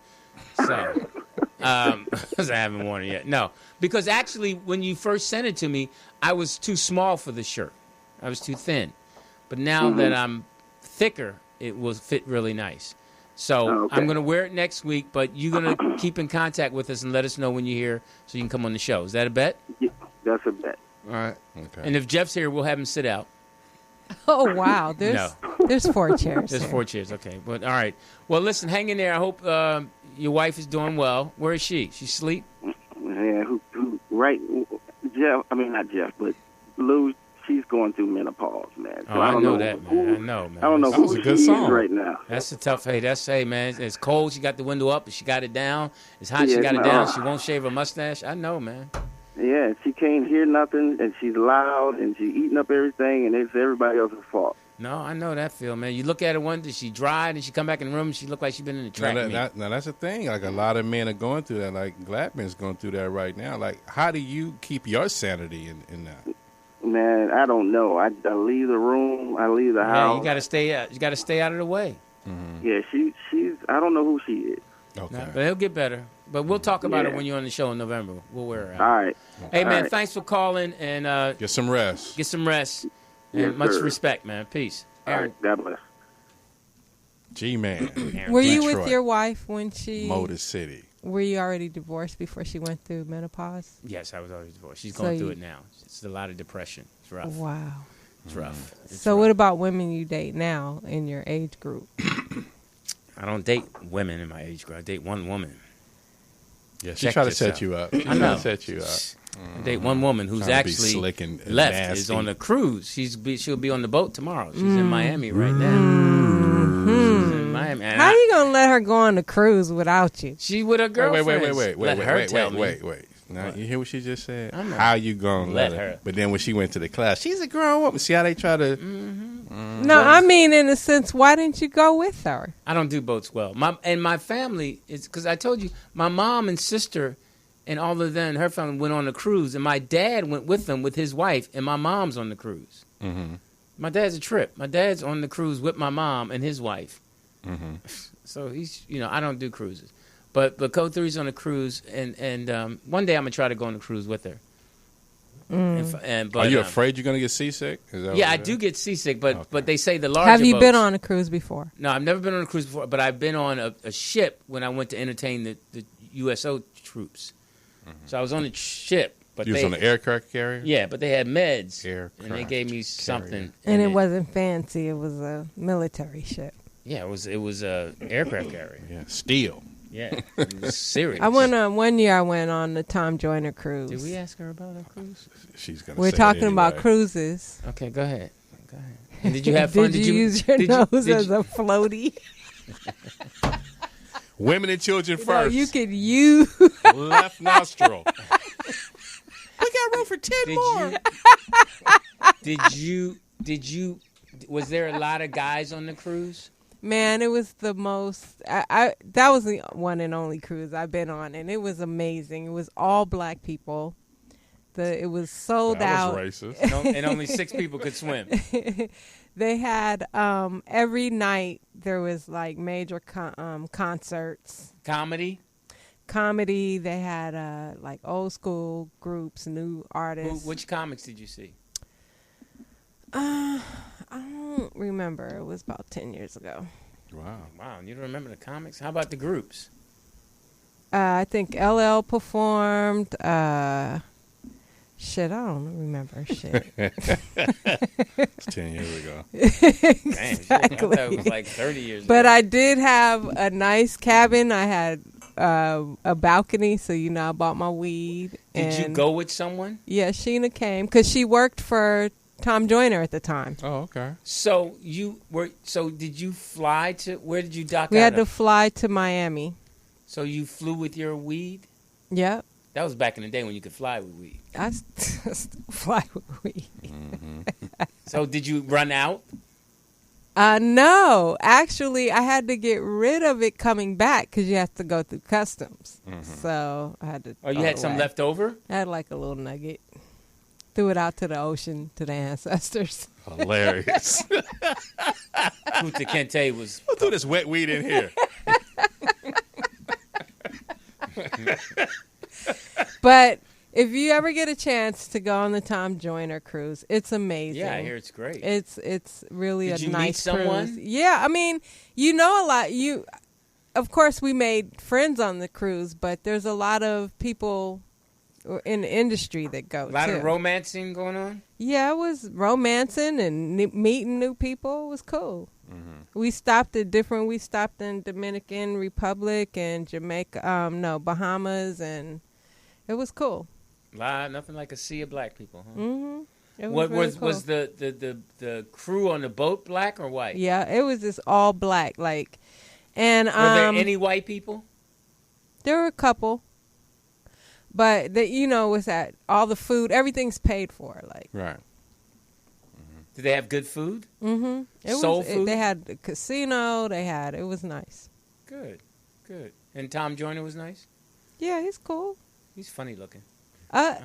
So, because I haven't worn it yet. No, because actually, when you first sent it to me, I was too small for the shirt. I was too thin. But now that I'm thicker, it will fit really nice. So Oh, okay. I'm going to wear it next week, but you're going to keep in contact with us and let us know when you're here so you can come on the show. Is that a bet? Yeah, that's a bet. All right. Okay. And if Jeff's here, we'll have him sit out. Oh wow, there's No. there's 4 chairs. There's here. 4 chairs. Okay. But all right. Well, listen, hang in there. I hope your wife is doing well. Where is she? She asleep? Yeah, right? Jeff, I mean not Jeff, but Lou. She's going through menopause, man. So Oh, I don't know that, man. who- I know, man. I don't know That was who a good she song. is right now. That's a tough. Hey, man. It's cold. She got the window up, but she got it down. It's hot. She Yeah, got it no. down. She won't shave her mustache. I know, man. Yeah, she can't hear nothing, and she's loud, and she's eating up everything, and it's everybody else's fault. No, I know that feel, man. You look at her one day, she dried, and she come back in the room, and she look like she been in the track meet. Now that's the thing. Like a lot of men are going through that. Like Gladman's going through that right now. Like, how do you keep your sanity in that? Man, I don't know. I leave the room. I leave the Yeah, house. you got to stay out. You got to stay out of the way. Yeah, she's. I don't know who she is. Okay. No, but he'll get better. But we'll talk about it Yeah. when you're on the show in November. We'll wear her out. All right. Hey, All man, right. thanks for calling, and Get some rest. get some rest. Yes, much sir. respect, man. Peace. All right. God bless. G-Man. Aaron. Were you Detroit. with your wife when she? Motor City. Were you already divorced before she went through menopause? Yes, I was already divorced. She's So going through you- it now. It's a lot of depression. It's rough. Wow. It's rough. It's So rough. what about women you date now in your age group? I don't date women in my age group. I date one woman. Yeah, she Check tried to this set out. you up. She I tried know. to set you up. I date one woman who's Trying to be actually slick and left. nasty. Is on a cruise. She'll be on the boat tomorrow. She's in Miami right now. She's in Miami. And How you gonna let her go on the cruise without you? She with her girlfriend. Wait. Let her tell me. Now, you hear what she just said? I know. How you gonna Let let her? her. But then when she went to the class, she's a grown woman. See how they try to... No, I mean in a sense, why didn't you go with her? I don't do boats well. My family is because I told you my mom and sister and all of them, her family went on a cruise, and my dad went with them with his wife, and my mom's on the cruise. Mm-hmm. My dad's a trip. My dad's on the cruise with my mom and his wife. Mm-hmm. So he's, I don't do cruises, but Code 3's on a cruise, and one day I'm gonna try to go on a cruise with her. But, Are you afraid you're gonna get seasick? Is that Yeah, what I it do is? get seasick, Okay. but they say the larger Have you been boats- on a cruise before? No, I've never been on a cruise before, but I've been on a ship when I went to entertain the USO troops. So I was on a ship, but You was they, on the aircraft carrier? yeah, but they had meds, Aircraft and they gave me something, carrier. And it wasn't fancy. It was a military ship. yeah, it was a aircraft carrier. Yeah, steel. Yeah, it was serious. I went on one year. I went on the Tom Joyner cruise. Did we ask her about our cruise? She's gonna. We're say it talking about anyway. cruises. Okay, go ahead. And did you have fun? Did you use your did nose did as a floaty? Women and children No, first. you could use. Left nostril. We got room for 10 Did more. Did you? Was there a lot of guys on the cruise? Man, it was the most. That was the one and only cruise I've been on, and it was amazing. It was all black people. It was sold That out. was racist. And only 6 people could swim. They had every night there was like major concerts, Comedy. comedy. They had like old school groups, new artists. Which comics did you see? I don't remember. It was about 10 years ago. Wow. Wow, you don't remember the comics? How about the groups? I think LL performed. Shit, I don't remember shit. It's 10 years ago. Damn, shit, I thought it was like 30 years But ago. I did have a nice cabin. I had a balcony, so I bought my weed. Did you and- go with someone? Yeah, Sheena came because she worked for Tom Joyner at the time. Oh, okay. So did you fly to, where did you dock We out had to of? fly to Miami. So you flew with your weed? Yep. That was back in the day when you could fly with weed. I still fly with weed. So did you run out? No, actually, I had to get rid of it coming back because you have to go through customs. So I had to. Or you throw had it some away. left over? I had like a little nugget. Threw it out to the ocean to the ancestors. Hilarious. Kunta Kinte was. Let's do this wet weed in here. But if you ever get a chance to go on the Tom Joyner cruise, it's amazing. Yeah, I hear it's great. It's really Did a you meet nice someone? cruise. Yeah, I mean, a lot. Of course, we made friends on the cruise, but there's a lot of people in the industry that go A lot too. of romancing going on? Yeah, it was romancing and meeting new people. It was cool. We stopped at different. We stopped in Dominican Republic and Jamaica. Bahamas, and it was cool. Nothing like a sea of black people, huh? Mm-hmm. It What really was cool. was the crew on the boat black or white? Yeah, it was just all black. Like, and Were there any white people? there were a couple, but was that all the food, everything's paid for. Like, Right. Did they have good food? mm-hmm. Soul food? They had a casino. It was nice. Good. And Tom Joyner was nice? Yeah, he's cool. He's funny looking.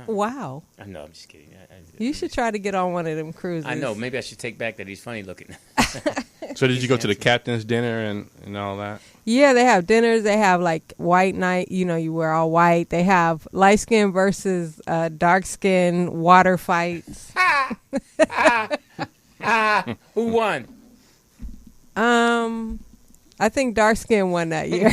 Wow. I know, I'm just kidding. You should try to get on one of them cruises. I know. Maybe I should take back that he's funny looking. So did you go to the captain's dinner and all that? Yeah, they have dinners. They have like white night. You wear all white. They have light skin versus dark skin water fights. Who won? I think dark skin won that year.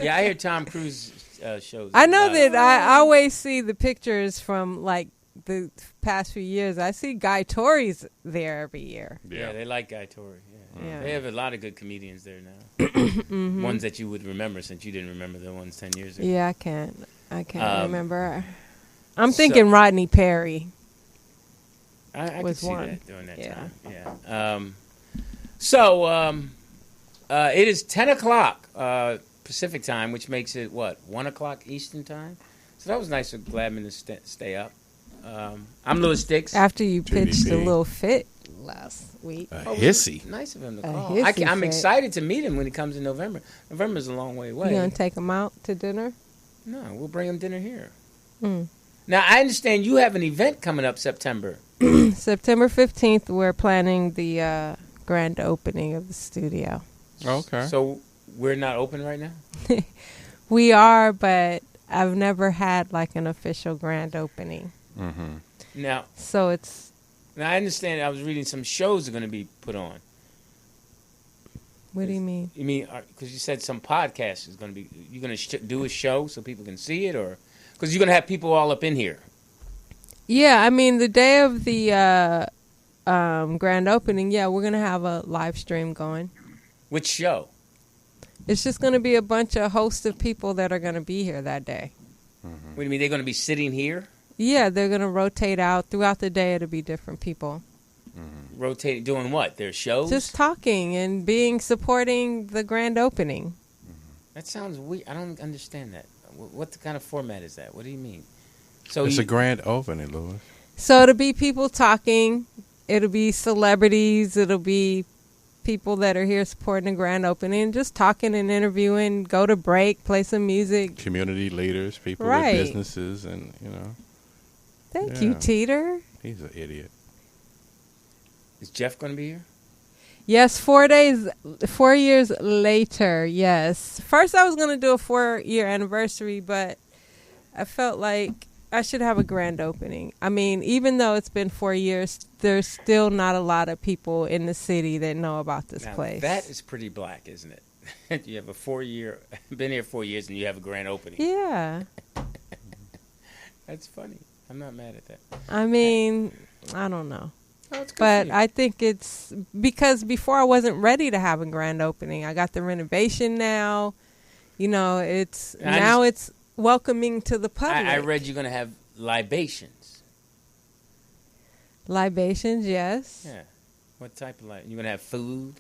Yeah, I hear Tom Cruise shows. I know that I always see the pictures from like the past few years. I see Guy Tori's there every year. Yeah, they like Guy Tori. Yeah. They have a lot of good comedians there now. Mm-hmm. Ones that you would remember since you didn't remember the ones 10 years ago. Yeah, I can't remember. I'm thinking Rodney Perry. I could was see one. that during that time. Yeah. It is 10 o'clock Pacific time, which makes it, 1 o'clock Eastern time? So that was nice of Gladman to stay up. I'm Louis Dix. After you TDP. pitched a little fit last week. Hissy. Nice of him to A call. hissy I'm fit. excited to meet him when he comes in November. November's a long way away. You gonna take him out to dinner? No, we'll bring him dinner here. Mm. Now, I understand you have an event coming up September. September 15th, we're planning the grand opening of the studio. Okay. So we're not open right now? We are, but I've never had like an official grand opening. Mm-hmm. Now, So it's, I understand I was reading some shows are going to be put on. what do you mean? You mean, because you said some podcast is going to be, you're going to do a show so people can see it, or because you're going to have people all up in here? Yeah, I mean, the day of the grand opening, yeah, we're going to have a live stream going. Which show? It's just going to be a bunch of hosts of people that are going to be here that day. What do you mean, they're going to be sitting here? Yeah, they're going to rotate out. Throughout the day, it'll be different people. Rotating, doing what? Their shows? Just talking and supporting the grand opening. That sounds weird. I don't understand that. What kind of format is that? What do you mean? So It's a grand opening, Louis. So it'll be people talking. It'll be celebrities. It'll be people that are here supporting the grand opening, just talking and interviewing, go to break, play some music. Community leaders, people Right. with businesses, and, Thank you, Yeah. Teeter. he's an idiot. Is Jeff going to be here? Yes, 4 years later, yes. First I was going to do a 4-year anniversary, but I felt like I should have a grand opening. I mean, even though it's been 4 years, there's still not a lot of people in the city that know about this Now, place. that is pretty black, isn't it? You have a 4-year, been here 4 years, and you have a grand opening. Yeah. That's funny. I'm not mad at that. I mean, I don't know. Oh, it's good But for you. I think it's because before I wasn't ready to have a grand opening. I got the renovation now. It's I now it's welcoming to the public. I read you're going to have libations. Libations, yes. Yeah. What type of You're going to have food?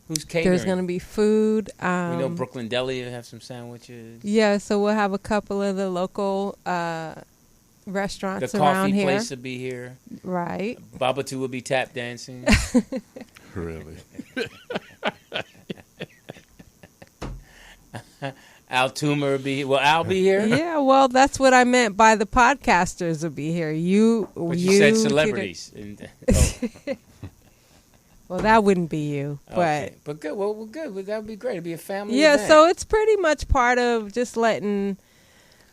Who's catering? There's going to be food. We know Brooklyn Deli will have some sandwiches. Yeah, so we'll have a couple of the local restaurants The around coffee here. place will be here. Right. Babatu will be tap dancing. Really? Al Toomer will be. Will Al be here? Yeah, well, that's what I meant by the podcasters will be here. But you said celebrities. Well, that wouldn't be you, but Okay. But good. Well, good. Well, that would be great. It'd be a family yeah. event. So it's pretty much part of just letting.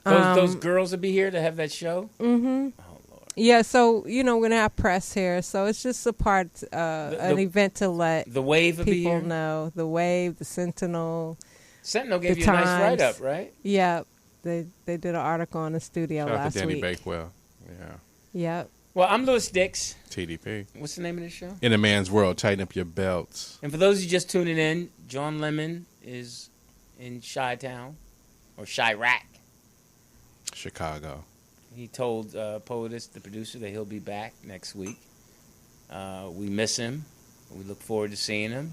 Those girls will be here to have that show. Mm-hmm. Oh Lord. Yeah, so we're gonna have press here, so it's just a part, an event to let The Wave will be people here. know. The Wave, the Sentinel. Sentinel gave The you a nice Times. write up, right? Yeah, they did an article on the studio Shout out last to Danny week. Bakewell. Yeah. Yep. Well, I'm Louis Dix. TDP. What's the name of this show? In a man's world, tighten up your belts. And for those of you just tuning in, John Lemon is in Chi-Town or Chirac. Chicago. He told Poetis, the producer, that he'll be back next week. We miss him. We look forward to seeing him.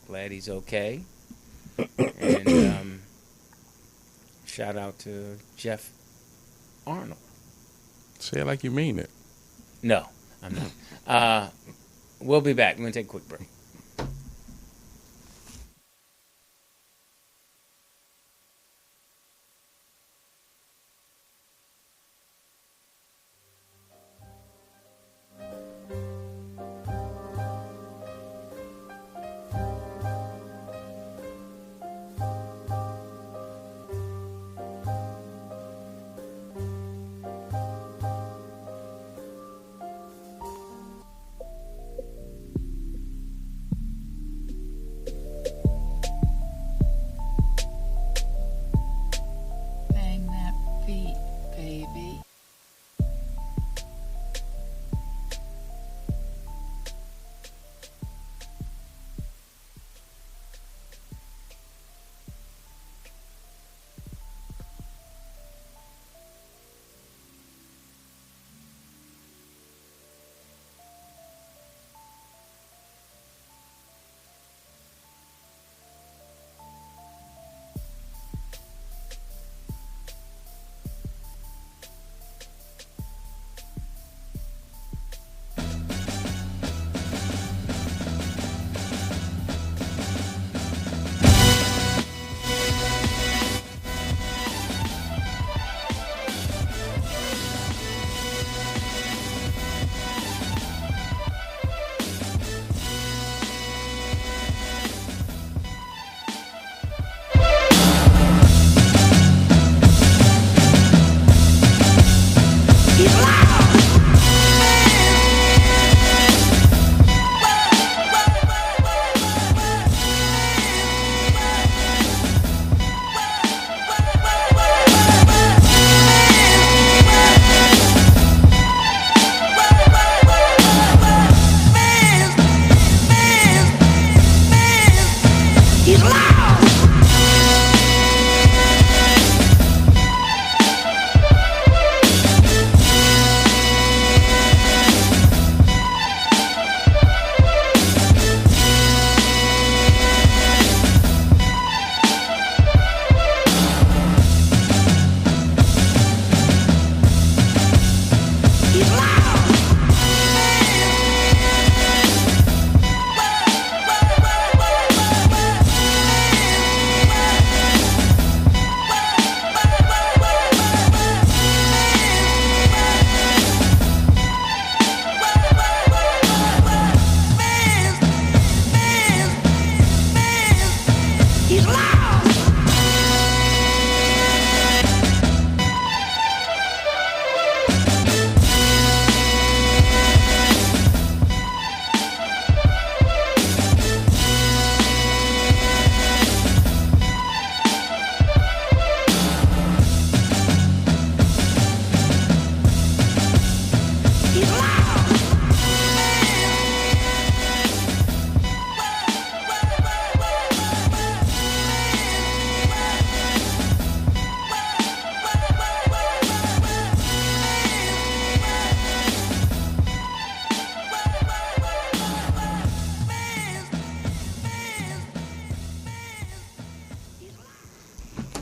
Glad he's okay. And shout out to Jeff Arnold. Say it like you mean it. No, I'm not. We'll be back. We're going to take a quick break.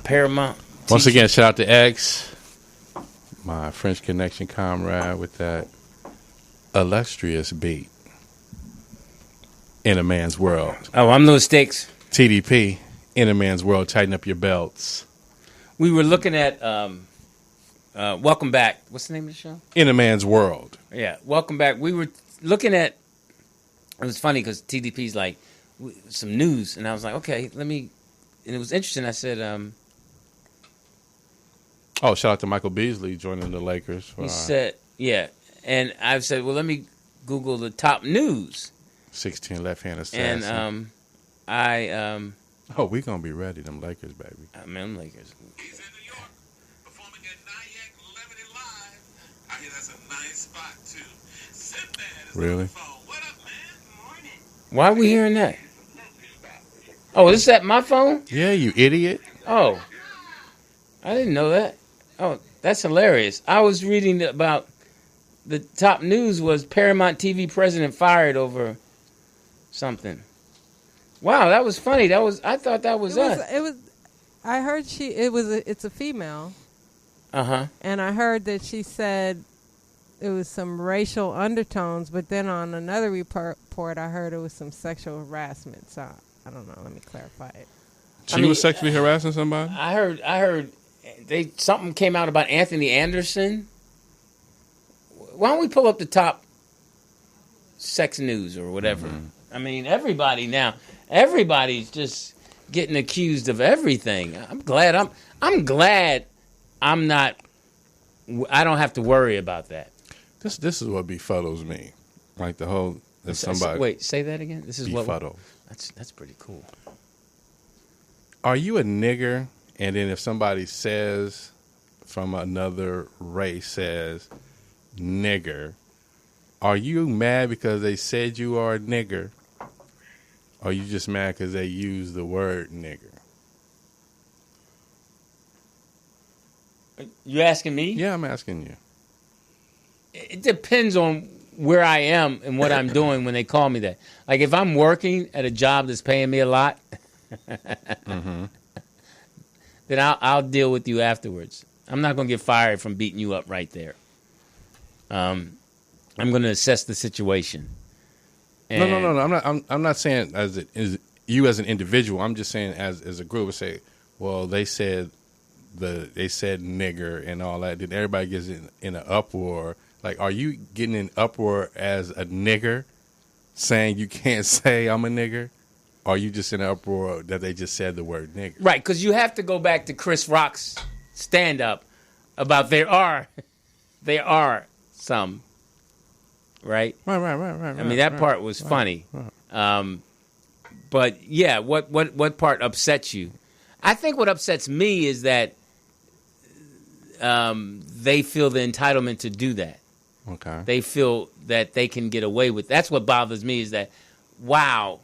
Paramount. Once again, shout out to X, my French Connection comrade, with that illustrious beat. In a Man's World. Oh, I'm Louis Sticks. TDP, In a Man's World, tighten up your belts. We were looking at Welcome Back. What's the name of the show? In a Man's World. Yeah, Welcome Back. We were looking at, it was funny because TDP's like, some news. And I was like, okay, let me, and it was interesting. I said, oh, shout out to Michael Beasley joining the Lakers. He said, yeah. And I said, well, let me Google the top news. 16 left-hand assassin. And oh, we going to be ready, them Lakers, baby. I mean, them Lakers. He's in New York, performing at Nyack Liberty Live. I hear that's a nice spot, too. Sinbad is Really? on the phone. What up, man? Morning. Why are we hearing that? Oh, is that my phone? Yeah, you idiot. Oh, I didn't know that. Oh, that's hilarious. I was reading about the top news was Paramount TV president fired over something. Wow, that was funny. I thought that was us. It was. I heard it's a female. Uh-huh. And I heard that she said it was some racial undertones, but then on another report I heard it was some sexual harassment. So I don't know. Let me clarify it. She was sexually harassing somebody? I heard something came out about Anthony Anderson. Why don't we pull up the top sex news or whatever? Mm-hmm. I mean, everybody's just getting accused of everything. I'm glad I don't have to worry about that. This is what befuddles me. Like the whole somebody. Wait, say that again. This is befuddle. That's pretty cool. Are you a nigger? And then if somebody says from another race says nigger, are you mad because they said you are a nigger? Or are you just mad because they use the word nigger? You asking me? Yeah, I'm asking you. It depends on where I am and what I'm doing when they call me that. Like if I'm working at a job that's paying me a lot, mm-hmm. then I'll deal with you afterwards. I'm not going to get fired from beating you up right there. I'm going to assess the situation. And No. I'm not saying as you as an individual. I'm just saying as a group. I say, well, they said nigger and all that. Then everybody gets in an uproar. Like, are you getting in uproar as a nigger, saying you can't say I'm a nigger? Or are you just in an uproar that they just said the word nigger? Right, because you have to go back to Chris Rock's stand-up about there are some, right? Right. I mean, that part was funny. Right. But, yeah, what part upsets you? I think what upsets me is that they feel the entitlement to do that. Okay. They feel that they can get away with. That's what bothers me is that, wow,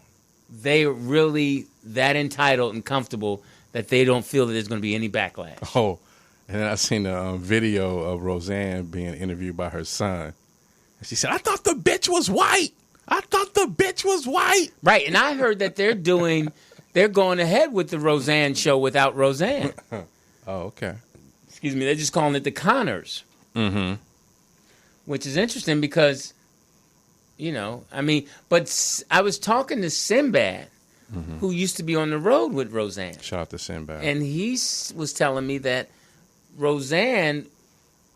they're really that entitled and comfortable that they don't feel that there's going to be any backlash. Oh, and then I seen a video of Roseanne being interviewed by her son. And she said, I thought the bitch was white. I thought the bitch was white. Right, and I heard that they're going ahead with the Roseanne show without Roseanne. Oh, okay. Excuse me, they're just calling it the Connors. Mm-hmm. Which is interesting because, but I was talking to Sinbad, who used to be on the road with Roseanne. Shout out to Sinbad. And he was telling me that Roseanne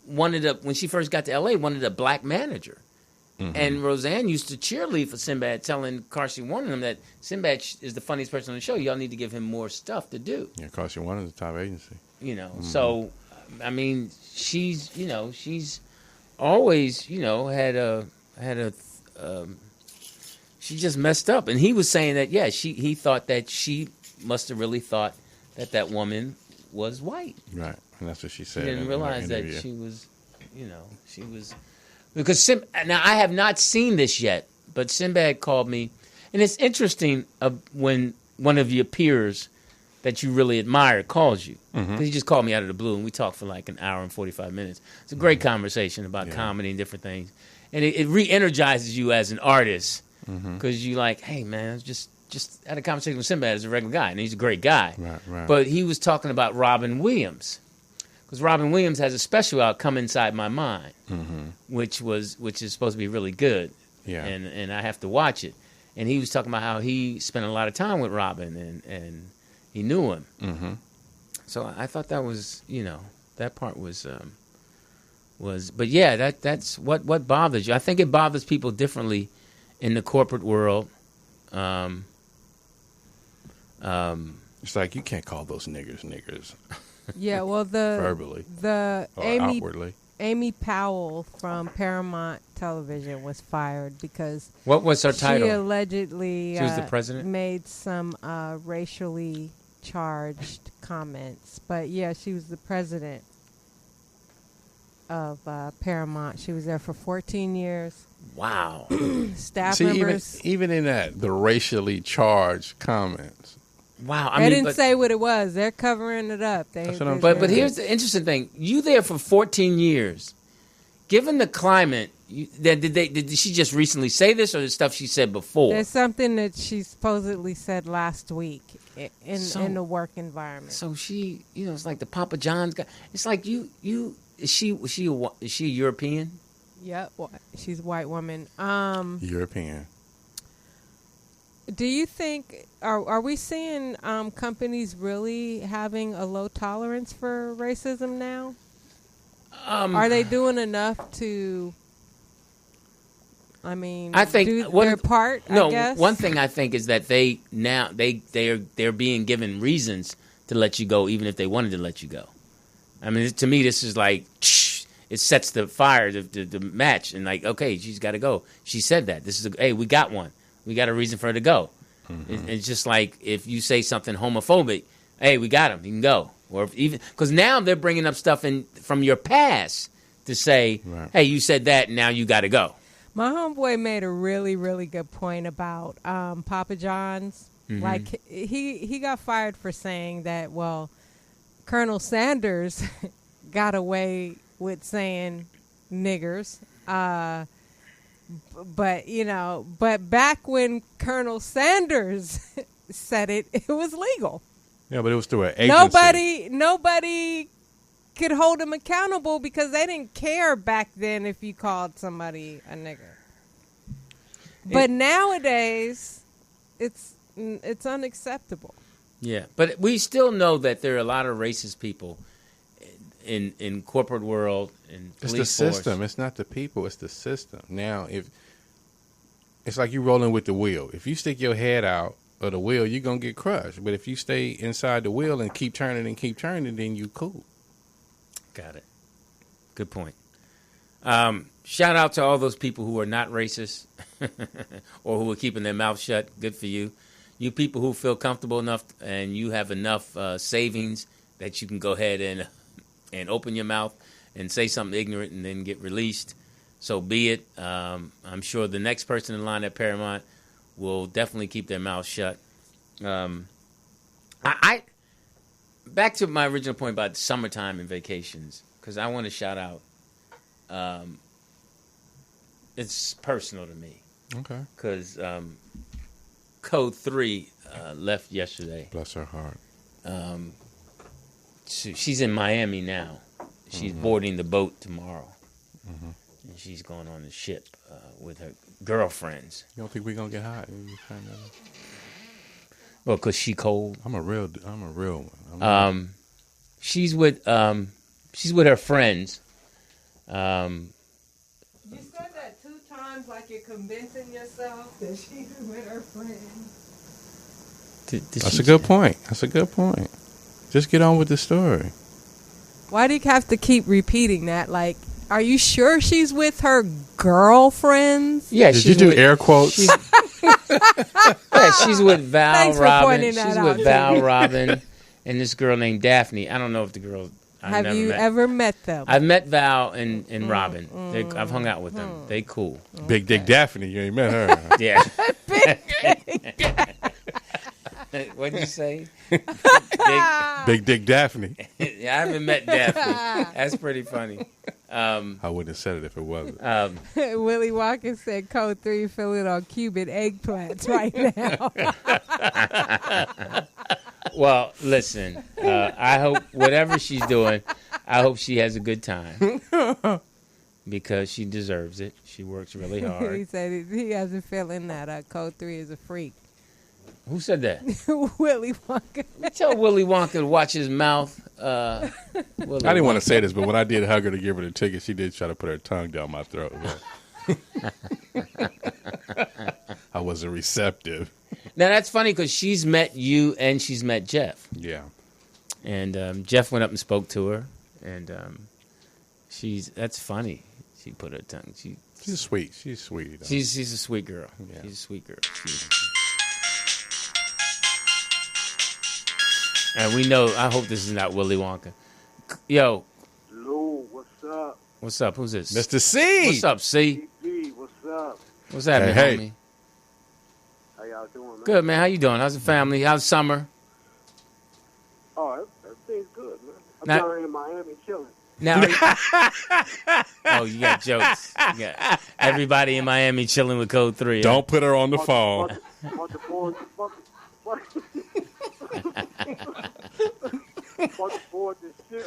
when she first got to L.A., wanted a black manager. Mm-hmm. And Roseanne used to cheerlead for Sinbad, telling Carsey Warner him that Sinbad is the funniest person on the show. Y'all need to give him more stuff to do. Yeah, Carsey Warner is the top agency. So, she's always, had a she just messed up. And he was saying that, he thought that she must have really thought that woman was white. Right. And that's what she said. She didn't realize that she was, she was, because now I have not seen this yet, but Sinbad called me, and it's interesting when one of your peers that you really admire calls you. Mm-hmm. He just called me out of the blue, and we talked for like an hour and 45 minutes. It's a great conversation about comedy and different things, and it re-energizes you as an artist because you like, hey man, I just had a conversation with Sinbad as a regular guy, and he's a great guy. Right. But he was talking about Robin Williams. Because Robin Williams has a special out, Come Inside My Mind, which is supposed to be really good. Yeah. And I have to watch it. And he was talking about how he spent a lot of time with Robin and he knew him. Mm-hmm. So I thought that was, that part was but yeah, that's what bothers you. I think it bothers people differently in the corporate world. It's like you can't call those niggers. Yeah, well, verbally, outwardly. Amy Powell from Paramount Television was fired because what was her title? She allegedly she was the president? Made some racially charged comments. But yeah, she was the president of Paramount. She was there for 14 years. Wow. Staff members. Even in that, the racially charged comments. Wow, they didn't say what it was. They're covering it up. But here's the interesting thing: you there for 14 years. Given the climate, did she just recently say this, or the stuff she said before? There's something that she supposedly said last week in the work environment. So she, it's like the Papa John's guy. It's like is she European? Yep, she's a white woman. European. Do you think are we seeing companies really having a low tolerance for racism now? Are they doing enough to? I think do their part. No, I guess? One thing I think is that they're being given reasons to let you go, even if they wanted to let you go. To me, this is like it sets the fire, the match, and like, okay, she's got to go. She said that. Hey, we got one. We got a reason for her to go. Mm-hmm. It's just like if you say something homophobic, hey, we got him. You can go. Or even because now they're bringing up stuff from your past to say, hey, you said that, and now you got to go. My homeboy made a really, really good point about Papa John's. Mm-hmm. Like he got fired for saying that. Well, Colonel Sanders got away with saying niggers. But back when Colonel Sanders said it was legal. Yeah, but it was through an agency. Nobody could hold him accountable because they didn't care back then if you called somebody a nigger. But nowadays, it's unacceptable. Yeah, but we still know that there are a lot of racist people in corporate world and police force. It's the system. It's not the people. It's the system. Now, if it's like you rolling with the wheel. If you stick your head out of the wheel, you're gonna get crushed. But if you stay inside the wheel and keep turning, then you cool. Got it. Good point. Shout out to all those people who are not racist or who are keeping their mouth shut. Good for you. You people who feel comfortable enough and you have enough savings that you can go ahead and open your mouth and say something ignorant and then get released. So be it. I'm sure the next person in line at Paramount will definitely keep their mouths shut. I back to my original point about summertime and vacations, because I want to shout out. It's personal to me. Okay. Because Code 3 left yesterday. Bless her heart. She's in Miami now. She's boarding the boat tomorrow. And she's going on the ship with her girlfriends. You don't think we're gonna get hot? Well, because she cold. I'm a real one. She's with her friends. You said that 2 times like you're convincing yourself that she's with her friends. That's a good point. Just get on with the story. Why do you have to keep repeating that? Like, are you sure she's with her girlfriends? Yeah, Did you do air quotes? She's with Val Thanks for Robin. pointing that She's out with to Val me. Robin and this girl named Daphne. I don't know if the girl. Have you ever met them? I've met Val and Robin. I've hung out with them. They cool. Big Dick Daphne, you ain't met her. Yeah. What'd you say? Big Dick Daphne. Yeah, I haven't met Daphne. That's pretty funny. I wouldn't have said it if it wasn't. Willie Walker said Code 3 filling on Cuban eggplants right now. Well, listen, I hope whatever she's doing, I hope she has a good time. Because she deserves it. She works really He hard. said he has a feeling that Code 3 is a freak. Who said that? Willie Walker. Tell Willy Wonka to watch his mouth. I didn't want to say this, but when I did hug her to give her the ticket, she did try to put her tongue down my throat. I wasn't receptive. Now, that's funny because she's met you and she's met Jeff. Yeah. And Jeff went up and spoke to her. And that's funny. She put her tongue. She's sweet. She's sweet. She's a sweet girl. Yeah. She's a sweet girl. And we know, I hope this is not Willy Wonka. Yo. Lou, what's up? What's up? Who's this? Mr. C. What's up, C? TDP, what's up? What's happening, Hey. homie? How y'all doing, man? Good, man. How you doing? How's the family? How's summer? Oh, everything's good, man. I'm Now- down here in Miami chilling. Now, oh, you got jokes. You got everybody in Miami chilling with Code 3. Don't put her on the phone. Bunch of boys and shit.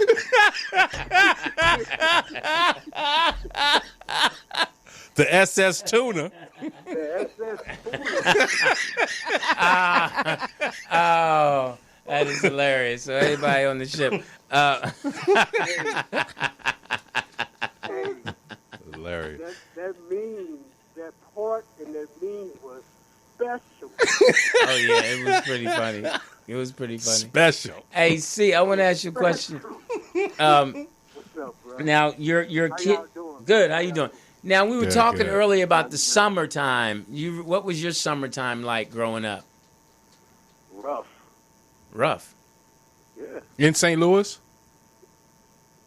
The SS Tuna. The SS Oh, that is hilarious. So everybody on the ship. Hilarious. that mean, that part and that mean was special. Oh, yeah, it was pretty funny. It was pretty funny. Special. Hey, C, I want to ask you a question. What's up, bro? Now, your How kid. y'all doing? Good. How you doing? Now, we were Good, talking good. earlier about the summertime. What was your summertime like growing up? Rough. Rough. Yeah. In St. Louis?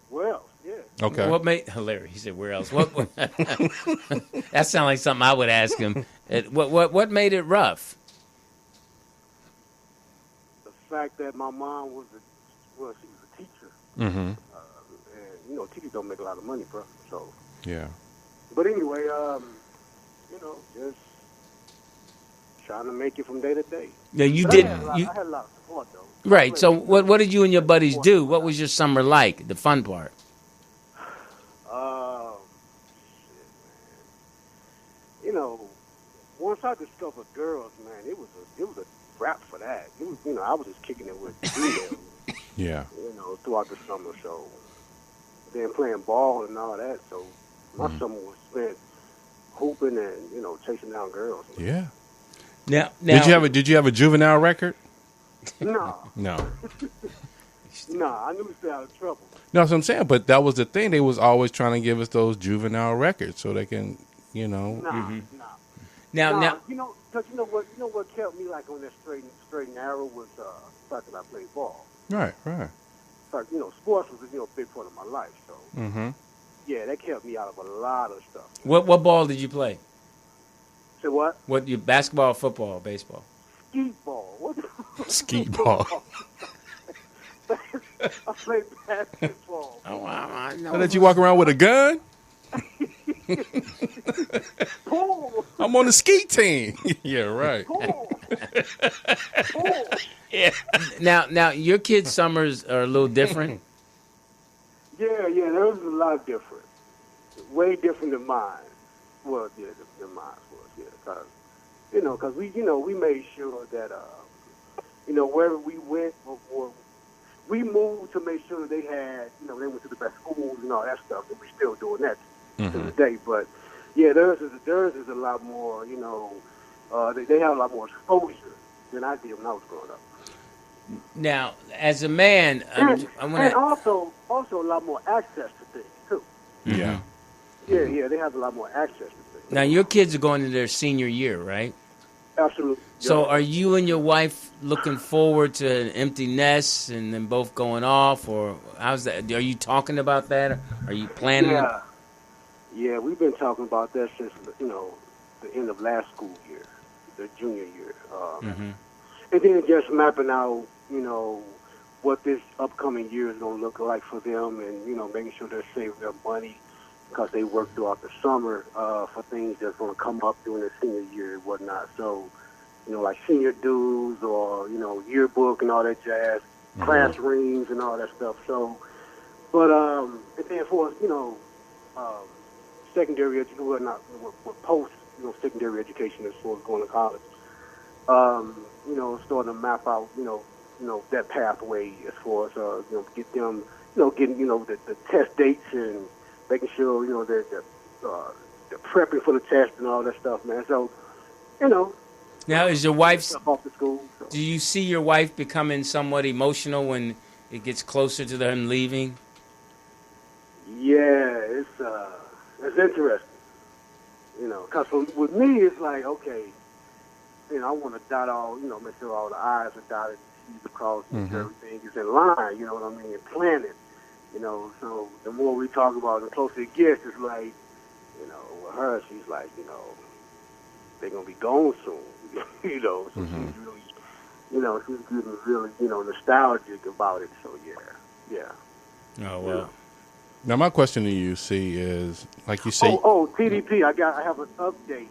Well, yeah. Okay. What made hilarious? He said, "Where else?" What? That sounds like something I would ask him. What made it rough? The fact that my mom she was a teacher. Mm-hmm. And, teachers don't make a lot of money, bro. So, Yeah. but anyway, just trying to make it from day to day. Yeah, you But did. I had a lot of support, though. Right. So, what did you and your buddies do? What was your summer like? The fun part. Shit, man. Once I discovered girls, man, it was a rap for that. It was, I was just kicking it with females, Yeah. throughout the summer. So then playing ball and all that. So my summer was spent hooping and chasing down girls. Yeah. Now, Did you have a juvenile record? No, No. I knew to stay out of trouble. No, that's what I'm saying. But that was the thing. They was always trying to give us those juvenile records so they can, Nah. now, Because what kept me like on that straight and narrow was the fact that I played ball. Right. Like, sports was a big part of my life. So Mm-hmm. yeah, that kept me out of a lot of stuff. what ball did you play? Say what? What, you basketball, football, baseball? Skeet ball. What the Skeet ball. I play basketball. Oh, I know. So that you walk around with a gun? Pull. I'm on the ski team. Yeah, right. Pull. Pull. Yeah. Now, your kids' summers are a little different. Yeah, theirs is a lot different. Way different than mine. Well, yeah, than mine was, yeah. Because we made sure that, wherever we went, or we moved to make sure that they had, they went to the best schools and all that stuff, and we still doing that to this day. But, yeah, theirs is a lot more, they have a lot more exposure than I did when I was growing up. Now, as a man, And also a lot more access to things, too. Yeah. Yeah, they have a lot more access to things. now your kids are going into their senior year, right? Absolutely. So Yeah. are you and your wife looking forward to an empty nest and then both going off, or how's that? Are you talking about that? Or are you planning? Yeah, we've been talking about that since, the end of last school year, the junior year. And then just mapping out, what this upcoming year is going to look like for them, and, making sure they're saving their money because they work throughout the summer for things that's going to come up during the senior year and whatnot. So, like senior dues or, yearbook and all that jazz, class rings and all that stuff. So, but, and then for, secondary education, well, not post, secondary education as far as going to college. Starting to map out, that pathway as far as, get them, getting, the test dates and making sure, they're prepping for the test and all that stuff, man. So, Now, is your wife's? off to school. So. Do you see your wife becoming somewhat emotional when it gets closer to them leaving? Yeah, it's interesting, because with me, it's like, okay, I want to dot all, make sure all the I's are dotted, T's are crossed, and everything is in line, you know what I mean, and planning, so the more we talk about it, the closer it gets, it's like, with her, she's like, they're going to be gone soon, so she's really, she's getting really, nostalgic about it, so yeah. Oh, well. Now, my question to you, C, is, like you say... TDP, I have an update.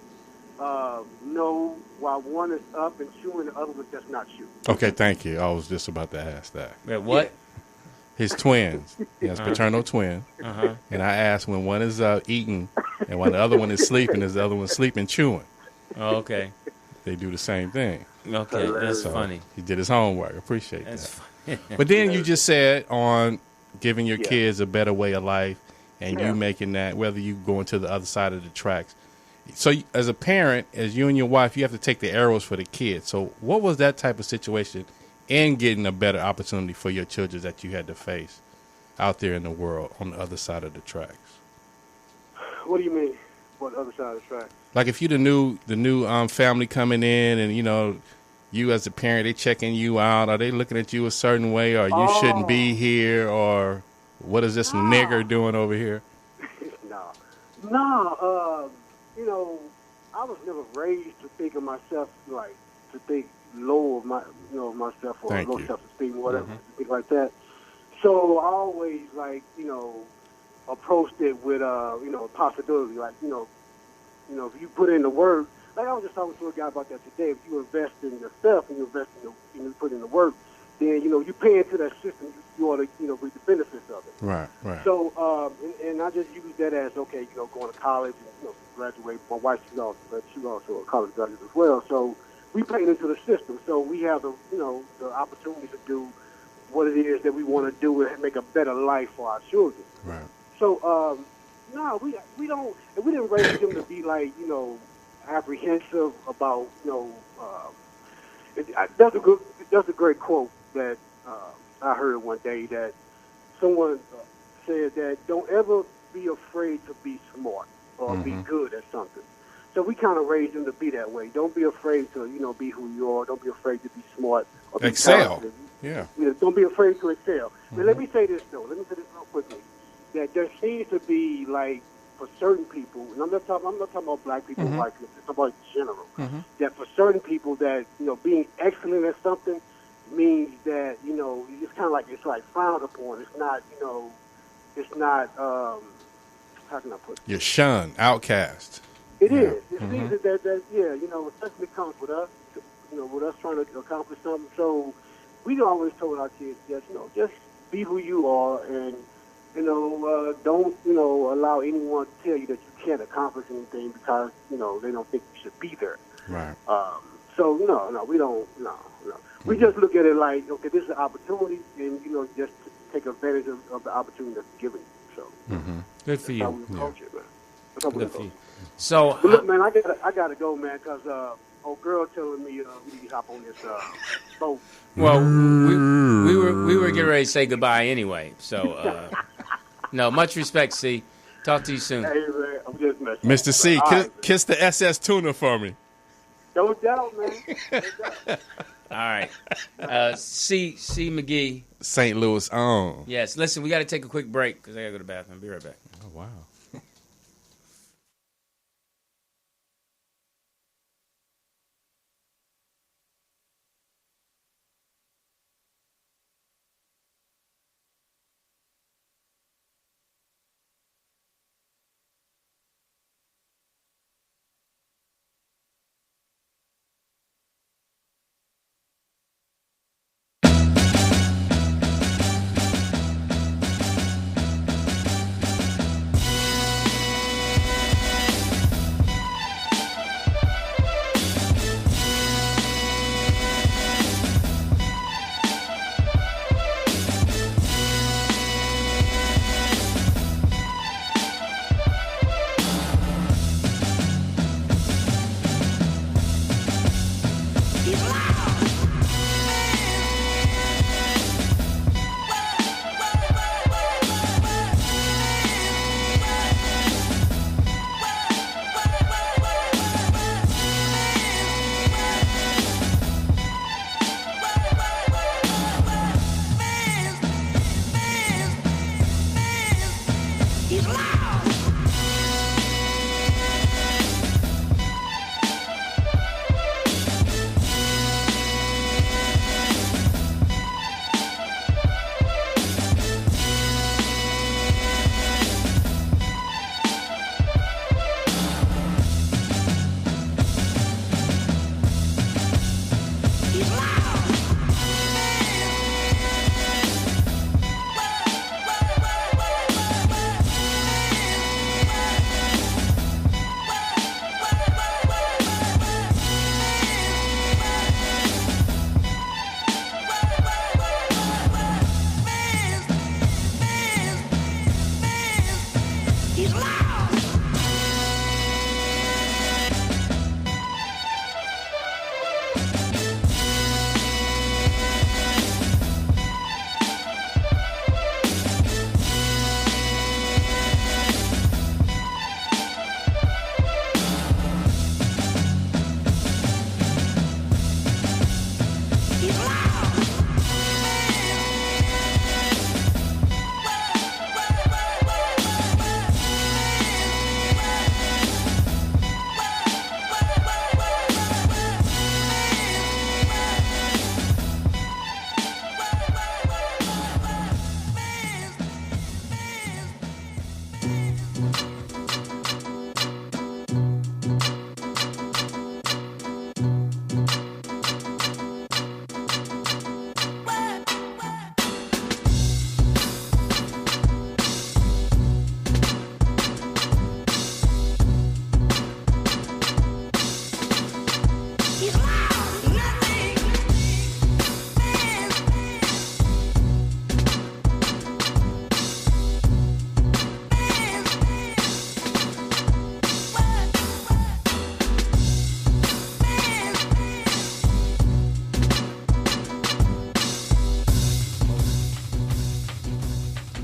No, while one is up and chewing, the other one does not chew. Okay, thank you. I was just about to ask that. Wait, what? His twins. He has paternal twin. And I asked when one is eating and when the other one is sleeping, is the other one sleeping chewing? Oh, okay. They do the same thing. Okay, that's So funny. he did his homework. Appreciate That's that. funny. But then you just said on giving your kids a better way of life and you making that, whether you going to the other side of the tracks. So as a parent, as you and your wife, you have to take the arrows for the kids. So what was that type of situation in getting a better opportunity for your children that you had to face out there in the world on the other side of the tracks? What do you mean? What other side of the track? Like if you the new family coming in and, you as a parent, they checking you out. Are they looking at you a certain way or you shouldn't be here or what is this nigger doing over here? No, I was never raised to think of myself to think low of myself or Thank low you. self-esteem or whatever, things like that. So I always approached it with possibility. Like if you put in the work, like I was just talking to a guy about that today. If you invest in yourself and you invest in you put in the work, then you pay into that system. You ought to reap the benefits of it. Right. So and I just use that as okay, going to college and graduate. My wife she's also a college graduate as well. So we pay into the system. So we have the the opportunity to do what it is that we want to do and make a better life for our children. Right. So no, we don't. And we didn't raise them to be apprehensive about That's a great quote that I heard one day that someone said that don't ever be afraid to be smart or be good at something. So we kind of raised them to be that way. Don't be afraid to be who you are. Don't be afraid to be smart or be Excel. talented. Yeah. Don't be afraid to excel. But let me say this though. Let me say this real quickly. That there seems to be for certain people, and I'm not talking about black people, white people, I'm talking about in general, that for certain people that, being excellent at something means that, it's kind of like, it's like frowned upon. It's not, how can I put it? You're shunned, outcast. It is. It seems especially comes with us, with us trying to accomplish something. So we always told our kids, just be who you are, and don't allow anyone to tell you that you can't accomplish anything because they don't think you should be there. Right. So no, we don't. No. We just look at it like, okay, this is an opportunity, and just take advantage of the opportunity that's given you. So Good for that's how you. we approach it, man. That's how we Good for approach you. it. So, But look, man, I gotta go, man, because old girl telling me we need to hop on this boat. well, we were getting ready to say goodbye anyway. So, no, much respect, C. Talk to you soon. Hey, man, I'm just messing. Mr. C, All right, kiss the SS tuna for me. no doubt, man. No doubt. All right. C. McGee. St. Louis on. Yes. Listen, we got to take a quick break because I got to go to the bathroom. Be right back. Oh, wow.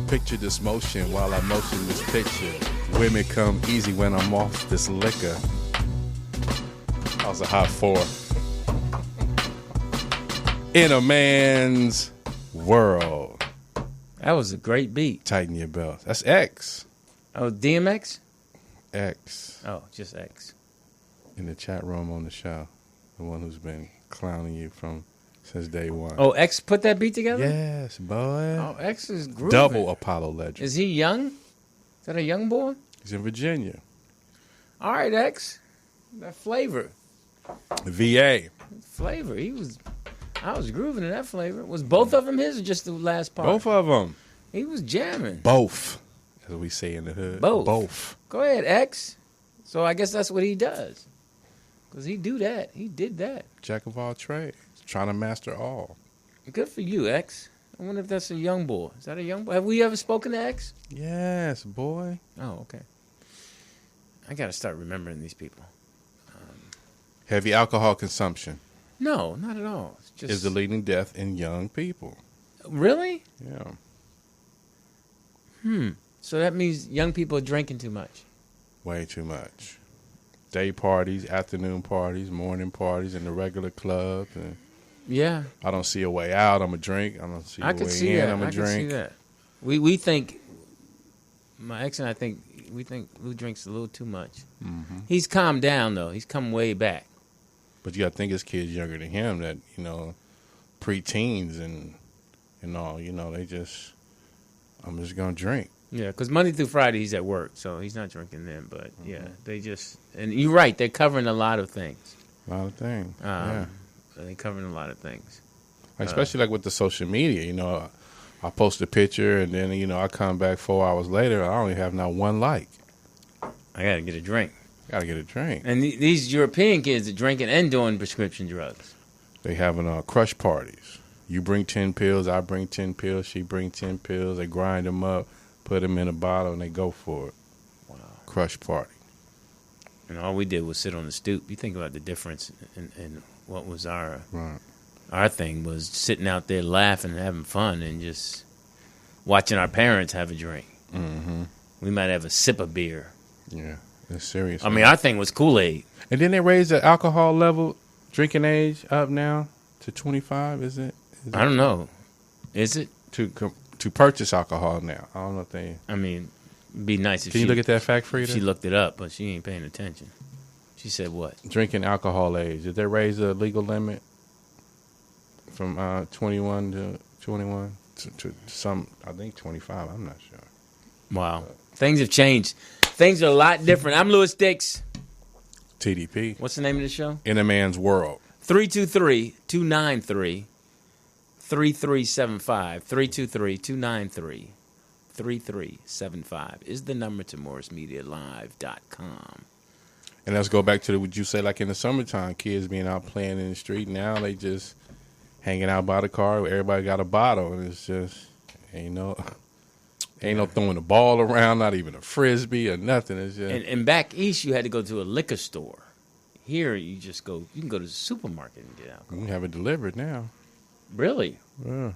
Picture this motion while I motion this picture. Women come easy when I'm off this liquor. That was a hot four. In a man's world. That was a great beat. Tighten your belt. That's X. Oh, DMX? X Oh, just X. in the chat room on the show. The one who's been clowning you since day one. Oh, X put that beat together? Yes, boy. Oh, X is grooving. Double Apollo legend. Is he young? Is that a young boy? He's in Virginia. All right, X. That flavor. VA. Flavor. I was grooving to that flavor. Was both of them his or just the last part? Both of them. He was jamming. Both, as we say in the hood. Both. Go ahead, X. So I guess that's what he does. Because he do that. He did that. Jack of all trades. Trying to master all. Good for you, X. I wonder if that's a young boy. Is that a young boy? Have we ever spoken to X? Yes, boy. Oh, okay. I got to start remembering these people. Heavy alcohol consumption No, not at all. It's just is the leading death in young people. Really? Yeah. So that means young people are drinking too much. Way too much. Day parties, afternoon parties, morning parties in the regular clubs. And Yeah. I don't see a way out. I'm a drink. I don't see a I can way see in. that. I'm a I drink. can see that. We think, my ex and I think, Lou drinks a little too much. Mm-hmm. He's calmed down, though. He's come way back. But you got to think it's kids younger than him that, preteens and all, they just, I'm just going to drink. Yeah, because Monday through Friday he's at work, so he's not drinking then. But, yeah, they just, and you're right, they're covering a lot of things. A lot of things. Yeah. They're covering a lot of things. Especially like with the social media, I post a picture and then, I come back 4 hours later, I only have not one like. I got to get a drink. Got to get a drink. And these European kids are drinking and doing prescription drugs. They having crush parties. You bring 10 pills, I bring 10 pills, she bring 10 pills. They grind them up, put them in a bottle, and they go for it. Wow. Crush party. And all we did was sit on the stoop. You think about the difference in what was our thing was sitting out there laughing and having fun and just watching our parents have a drink. Mm-hmm. We might have a sip of beer. Yeah, it's serious. I mean, our thing was Kool-Aid. And then they raised the alcohol level, drinking age up now to 25, is it? I don't know. Is it? To purchase alcohol now. I don't know if they... I mean, it'd be nice if Can you look at that fact, Frida? She looked it up, but she ain't paying attention. She said what? Drinking alcohol age. Did they raise the legal limit from 21 to 21 to some, I think 25. I'm not sure. Wow. Things have changed. Things are a lot different. I'm Louis Dix. TDP. What's the name of the show? In a Man's World. 323-293-3375. 323-293-3375 is the number to MorrisMediaLive.com. And let's go back to what you say, like in the summertime, kids being out playing in the street. Now they just hanging out by the car. Everybody got a bottle, and it's just ain't no throwing the ball around, not even a frisbee or nothing. It's just And back east, you had to go to a liquor store. Here, you can go to the supermarket and get alcohol. you can have it delivered now. Really? Yeah,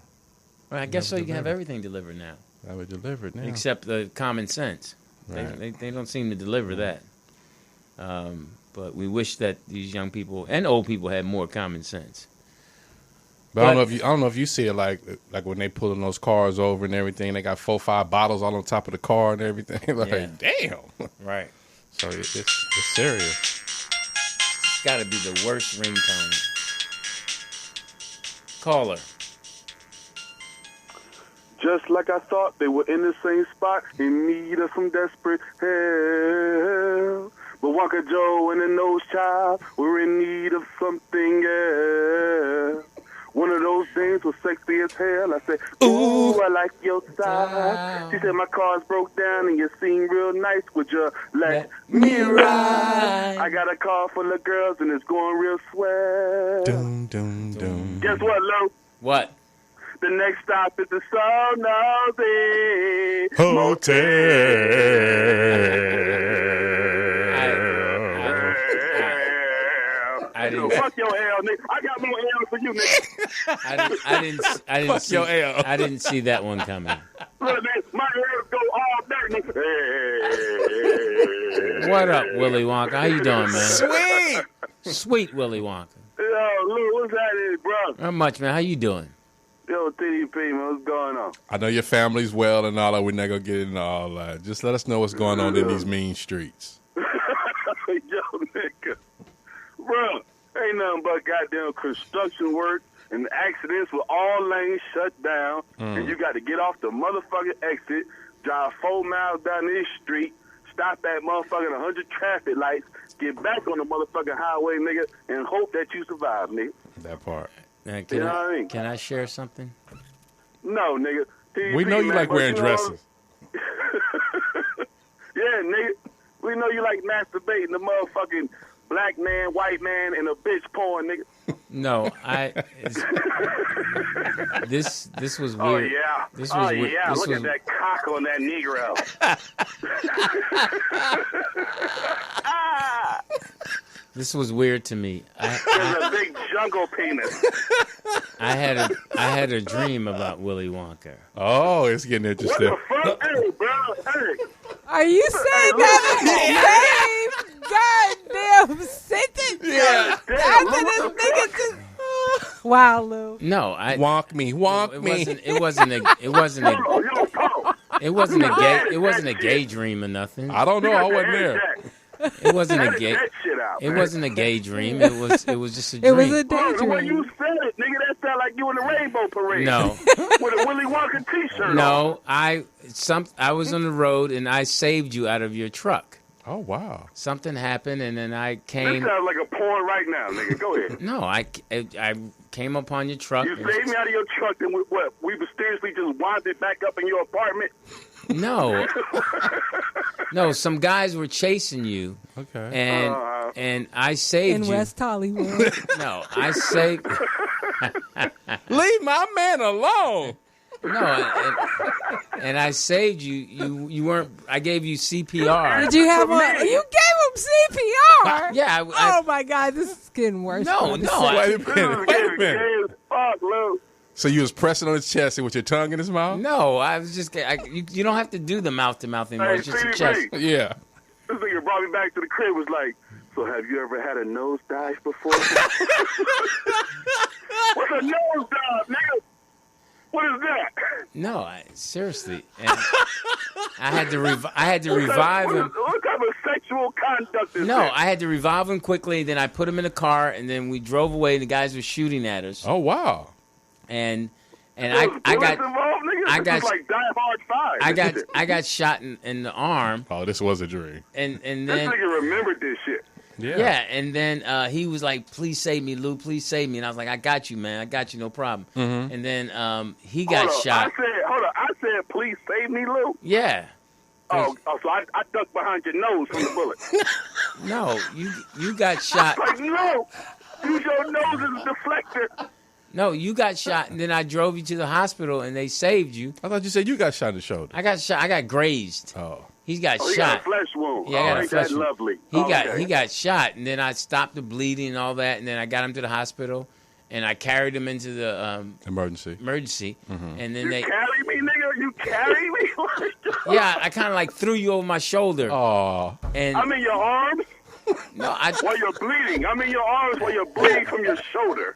Well, I guess so. You can have everything delivered now, have it delivered now. except the common sense. Right. They don't seem to deliver that. But we wish that these young people and old people had more common sense. But I don't know if you see it like when they pulling those cars over and everything. They got 4 or 5 bottles all on top of the car and everything. Like, Yeah. damn. Right. So it's serious. It's got to be the worst ringtone. Caller. Just like I thought, they were in the same spot, in need of some desperate help. But Wonka Joe and the Nose Child were in need of something else. One of those things was sexy as hell. I said, ooh, I like your style. She said, my car's broke down and you seem real nice. Would you let me ride? I got a car full of girls and it's going real swell. Dum, dum, dum. Guess what, Lo? What? The next stop is the So Nosy I didn't. Fuck your L, nigga. I got more L for you, nigga. I didn't Fuck see. your L. I didn't see that one coming. Look, man, my L's go all day, nigga. What up, Willy Wonka? How you doing, man? Sweet. Sweet Willy Wonka. Yo, Lou, what's happening, bro? Not much, man. How you doing? Yo, TDP, man, what's going on? I know your family's well and all that. We're not going to get into all that. Just let us know what's going on in these mean streets. Bro, ain't nothing but goddamn construction work and accidents with all lanes shut down, and you got to get off the motherfucking exit, drive 4 miles down this street, stop at motherfucking 100 traffic lights, get back on the motherfucking highway, nigga, and hope that you survive, nigga. That part. Can, You know what I mean? can I share something? No, nigga. TDP, We know you man, like but wearing know- dresses. Yeah, nigga. We know you like masturbating the motherfucking black man, white man, and a bitch porn, nigga. No, this was Oh, weird. yeah. This Oh, was weird. yeah. This Look was, at that cock on that Negro. this was weird to me. There's a big jungle penis. I had a dream about Willy Wonka. Oh, it's getting What interesting. the fuck? Hey, bro. Hey. Are you saying that in the same goddamn sentence? Yeah. After this nigga just... Wow, Lou. No, Wonk me. it wasn't a gay dream or nothing. I don't know. I wasn't there. It wasn't a Edit gay. that shit out, It man. wasn't a gay dream. It was just a dream. It was a Bro, the way daydream. you said it, nigga, that sound like you in the Rainbow Parade. No. With a Willy Wonka t-shirt on. No, I was on the road and I saved you out of your truck. Oh, wow. Something happened and then I This came. sounds like a porn right now, nigga. Go ahead. No, I came upon your truck. You saved me out of your truck, and we mysteriously just wandered back up in your apartment. No, no. Some guys were chasing you, Okay. and I saved In you. West Hollywood. No, I saved. Leave my man alone. No, and I saved you. You weren't. I gave you CPR. Did you have For me. You gave him CPR? Yeah. Oh my God, this is getting worse. No, by the no, second. Wait a This is minute. Wait a getting minute. gay as fuck, Lou. So you was pressing on his chest and with your tongue in his mouth? No, I was just. You don't have to do the mouth to mouth anymore. Hey, It's just a CDP, chest. Yeah. this nigga brought me back to the crib, was like, so have you ever had a nose dive before? What's a nose dive, nigga? What is that? No, seriously. And I had to revive him. What type of sexual conduct is No, that? I had to revive him quickly. Then I put him in a car, and then we drove away. And the guys were shooting at us, Oh, wow. and There was I bullets got involved, nigga? I This got- is like Die Hard 5. I got shot in the arm, Oh, this was a dream. and This then nigga remembered this shit. yeah, and then he was like, "Please save me, Lou. Please save me." And I was like, "I got you, man. I got you, no problem." And then he got Hold shot. I said, please save me, Lou. Yeah. Oh, so I ducked behind your nose from the bullet. No, you got shot. Like, no, use your nose as a deflector. No, you got shot, and then I drove you to the hospital, and they saved you. I thought you said you got shot in the shoulder. I got shot. I got grazed. Oh. He got Oh, he shot. got a flesh wound. Yeah, I got a ain't flesh that wound. lovely? He got shot, and then I stopped the bleeding and all that, and then I got him to the hospital, and I carried him into the Emergency. emergency, and then You they, carry me, nigga? You carry me? yeah, I kind of like threw you over my shoulder, Oh. and I'm in your arms no, I while you're bleeding. I'm in your arms while you're bleeding from your shoulder.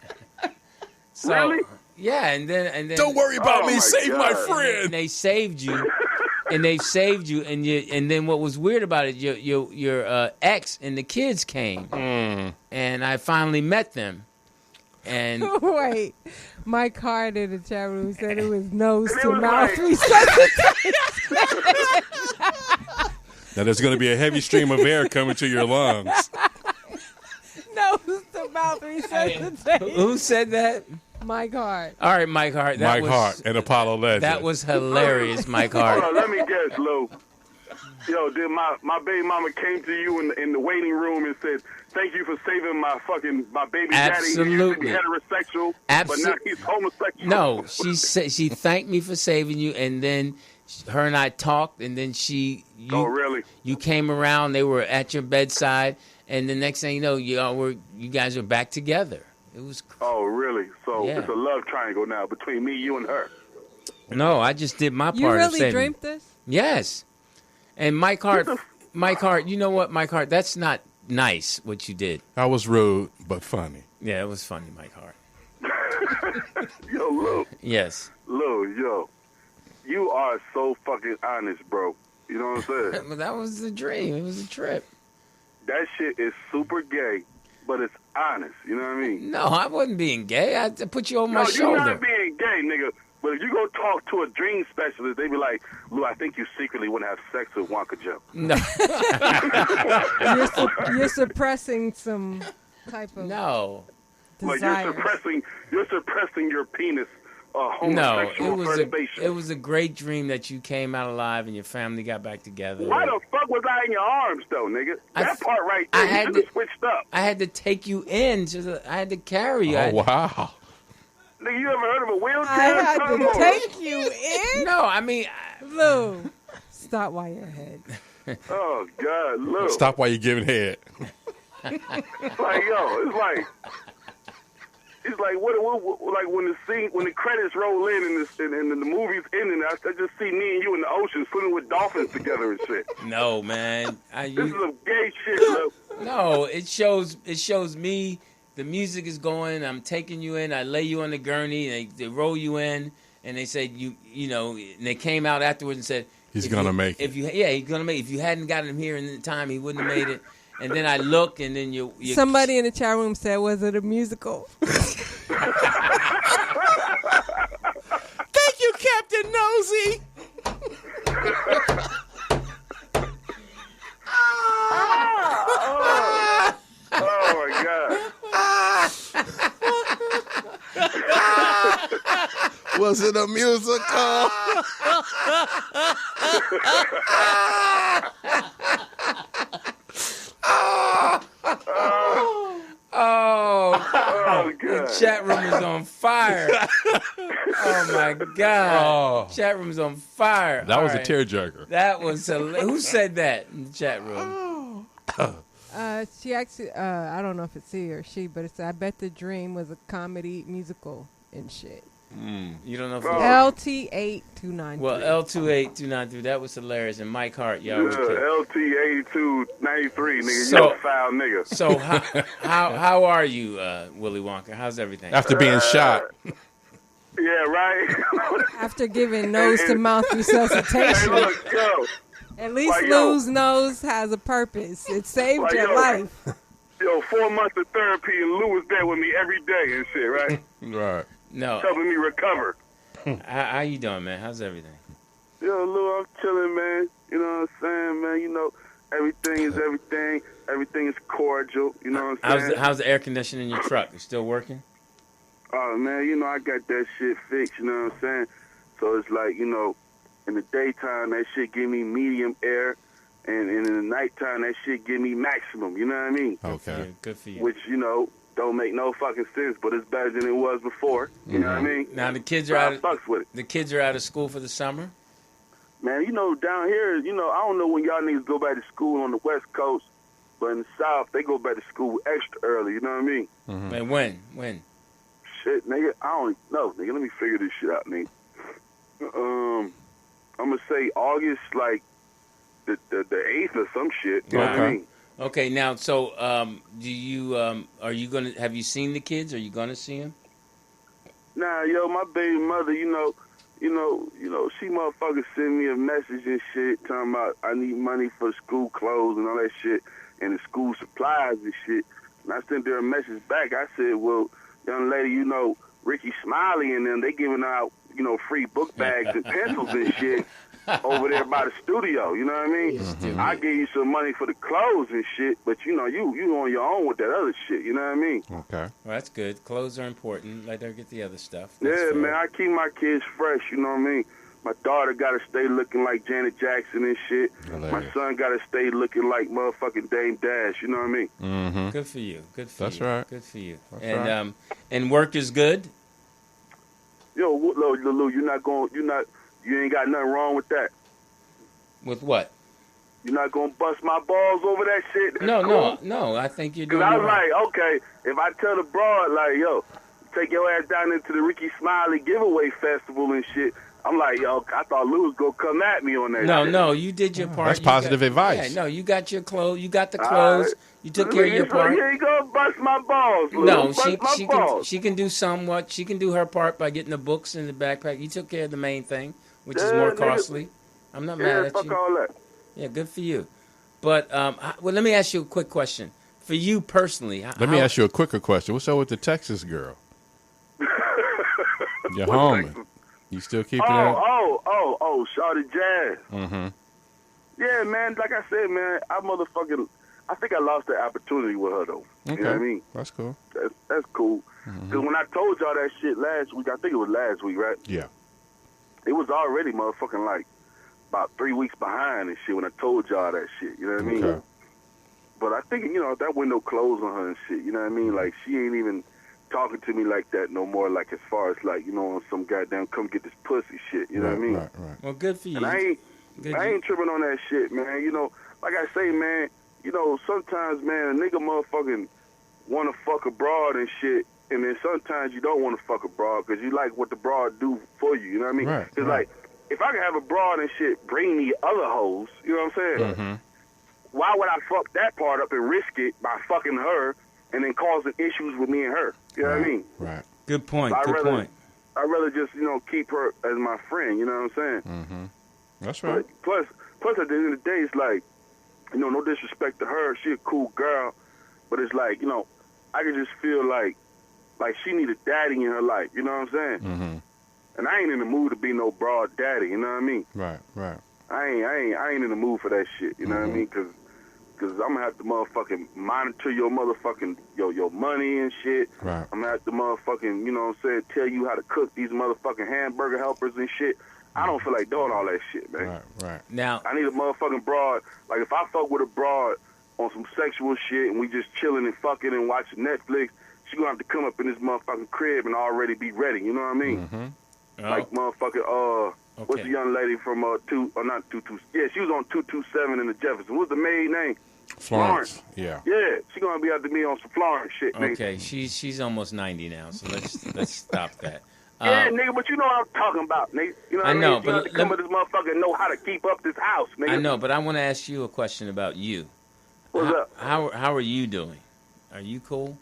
so Really? yeah, and then Don't worry about Oh, me. my Save my God. friend. and they saved you. And they saved you, and then what was weird about it, your ex and the kids came, and I finally met them, and Wait, Mike Hart in the chat room said it was nose And it to was mouth like- resuscitation. Now there's going to be a heavy stream of air coming to your lungs. Nose to mouth resuscitation. who said that? Mike Hart. All right, Mike Hart. That Mike was, Hart and Apollo Legend. That was hilarious, Mike Hold Hart. on, let me guess, Lou. Yo, did my baby mama came to you in the waiting room and said, "Thank you for saving my baby daddy. He used to Absolutely. be heterosexual, but now he's homosexual." No, she thanked me for saving you, and then her and I talked, and then Oh, really? you came around. They were at your bedside, and the next thing you know, you guys were back together. It was Oh, really? So Yeah. it's a love triangle now between me, you, and her. no. I just did my part. You of really saving. dreamed this? Yes. And Mike Hart, you know what, Mike Hart? That's not nice what you did. That was rude, but funny. Yeah, it was funny, Mike Hart. Yo, Lou, Yes. yo, you are so fucking honest, bro. You know what I'm saying? But that was the dream. It was a trip. That shit is super gay, but it's honest. You know what I mean? No, I wasn't being gay. I put you on my No, shoulder. you're not being gay, nigga. But if you go talk to a dream specialist, they be like, Lou, I think you secretly want to have sex with Wonka Joe. No. You're suppressing some type of No. Like desires. you're suppressing your penis No, homosexual it was a great dream that you came out alive and your family got back together. Why the fuck was I in your arms, though, nigga? That part right there, you should have switched up. I had to take you in. I had to carry you. Oh, wow. Nigga, you ever heard of a wheelchair? I had Come to on. take you in. No, I mean, Lou, stop while you're ahead. Oh, God, look. Stop while you're giving head. Like, yo, it's like what like when the credits roll in and the movie's ending, I just see me and you in the ocean swimming with dolphins together and shit. no, man. This is some gay shit, bro. No, it shows me. The music is going. I'm taking you in. I lay you on the gurney. They roll you in, and they said you know. And they came out afterwards and said He's gonna make it. He's gonna make it. If you hadn't gotten him here in the time, he wouldn't have made it. And then I look, and then you Somebody in the chat room said, "Was it a musical?" Thank you, Captain Nosy. Oh my God. Was it a musical? Oh, God. the chat room is on fire. Oh my God. Chat room's on fire. That All was right. a tearjerker. That was who said that in the chat room? She actually, I don't know if it's he or she, but it's, I bet the dream was a comedy musical and shit. You don't know if LT8293. Well, L28293, that was hilarious. And Mike Hart, y'all was kidding. LT8293, nigga. So- You a foul nigga. So how are you, Willy Wonka? How's everything? After being shot. Yeah, right? After giving nose-to-mouth resuscitation. Hey, look, yo. At least Like, yo. Lou's nose has a purpose. It saved Like, your yo. life. Yo, 4 months of therapy and Lou was there with me every day and shit, right? Right. No. Helping me recover. How you doing, man? How's everything? Yo, Lou, I'm chilling, man. You know what I'm saying, man? You know, everything is everything. Everything is cordial. You know what I'm saying? How's the air conditioning in your truck? It's still working? Oh, man, you know, I got that shit fixed, you know what I'm saying? So it's like, you know, in the daytime, that shit give me medium air, and in the nighttime, that shit give me maximum, you know what I mean? Okay. Good for you. Which, you know, don't make no fucking sense, but it's better than it was before, you know what I mean? Now the kids So are I out of fucks with it. the kids are out of school for the summer. Man, you know, down here, you know, I don't know when y'all niggas go back to school on the West Coast, but in the South, they go back to school extra early, you know what I mean? Man, when? Shit, nigga, I don't know, nigga. Let me figure this shit out, nigga. I'm gonna say August, like the 8th or some shit. You know what I mean? Okay, now so do you are you gonna have you seen the kids? Are you gonna see them? Nah, yo, my baby mother, you know, she motherfuckers send me a message and shit talking about I need money for school clothes and all that shit and the school supplies and shit. And I sent her a message back. I said, well, young lady, you know, Ricky Smiley and them, they giving out, you know, free book bags and pencils and shit over there by the studio, you know what I mean? I give you some money for the clothes and shit, but you know, you on your own with that other shit, you know what I mean? Okay. Well, that's good. Clothes are important. Let her get the other stuff. Yeah, That's fair. man, I keep my kids fresh, you know what I mean? My daughter got to stay looking like Janet Jackson and shit. Hilarious. My son got to stay looking like motherfucking Dame Dash, you know what I mean? Mm-hmm. Good for you. Good for That's you. right. Good for you. That's and right. And work is good. Yo, Lou, you ain't got nothing wrong with that. With what? You're not going to bust my balls over that shit? That's No, cool. I think you're Because doing I it was right. like, okay, if I tell the broad, like, yo, take your ass down into the Ricky Smiley giveaway festival and shit, I'm like, yo, I thought Lou was going to come at me on that shit. No, you did your part. That's You positive got- advice. Yeah, no, you got your clothes. You got the All clothes. right. You took care of your So part. here you go, bust my balls, Lou. No, bust my she balls. can do somewhat. She can do her part by getting the books in the backpack. You took care of the main thing, which is Yeah, more nigga. costly. I'm not Yeah, mad at fuck you. all that. Yeah, good for you. But well, let me ask you a quick question. for you personally. Let me ask you a quicker question. What's up with the Texas girl? Your homie. You still keeping that? Oh, Shawty Jazz. Mm-hmm. Yeah, man, like I said, man, I think I lost the opportunity with her, though. Okay. You know what I mean? That's cool. That's cool. Because when I told y'all that shit last week, I think it was last week, right? Yeah. It was already motherfucking like about 3 weeks behind and shit when I told y'all that shit. You know what I mean? Okay. But I think, that window closed on her and shit. You know what I mean? Like, she ain't even talking to me like that no more, like as far as like, on some goddamn come get this pussy shit. You know what I mean? Right. Well, good for you. And I ain't tripping on that shit, man. Like I say, man, sometimes, man, a nigga motherfucking want to fuck a broad and shit, and then sometimes you don't want to fuck a broad because you like what the broad do for you. You know what I mean? Right. It's like, if I can have a broad and shit bring me other hoes, you know what I'm saying? Mm-hmm. Why would I fuck that part up and risk it by fucking her and then causing issues with me and her? You know what I mean? Right. Good point. I'd rather just, keep her as my friend, you know what I'm saying? Mm-hmm. That's right. But plus at the end of the day, it's like, no disrespect to her, she a cool girl, but it's like, I can just feel like she need a daddy in her life, you know what I'm saying? Mm-hmm. And I ain't in the mood to be no broad daddy, you know what I mean? Right. I ain't in the mood for that shit, you know what I mean? Cause I'm gonna have to motherfucking monitor your motherfucking your money and shit. Right. I'm gonna have to motherfucking, tell you how to cook these motherfucking hamburger helpers and shit. I don't feel like doing all that shit, man. Right. Now, I need a motherfucking broad. Like, if I fuck with a broad on some sexual shit and we just chilling and fucking and watching Netflix, she gonna have to come up in this motherfucking crib and already be ready, you know what I mean? Mm-hmm. Like motherfucking, what's the young lady from, not 22, yeah, she was on 227 in the Jefferson. What's the maid name? Florence. Yeah. Yeah, she gonna be after me on some Florence shit, nigga. okay, she's almost 90 now, so let's stop that. Yeah, nigga, but you know what I'm talking about, nigga. You know what I know, mean? You have to come with this motherfucker and know how to keep up this house, nigga. I know, but I want to ask you a question about you. What's up? How are you doing? Are you cool?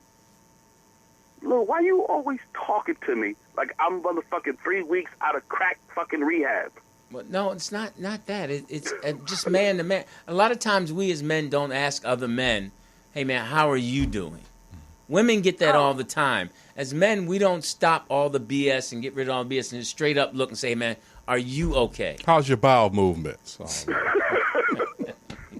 Look, why you always talking to me like I'm motherfucking 3 weeks out of crack fucking rehab? Well, no, it's not that. It's just man to man. A lot of times we as men don't ask other men, hey, man, how are you doing? Women get that all the time. As men, we don't stop all the BS and get rid of all the BS and just straight up look and say, man, are you okay? How's your bowel movements?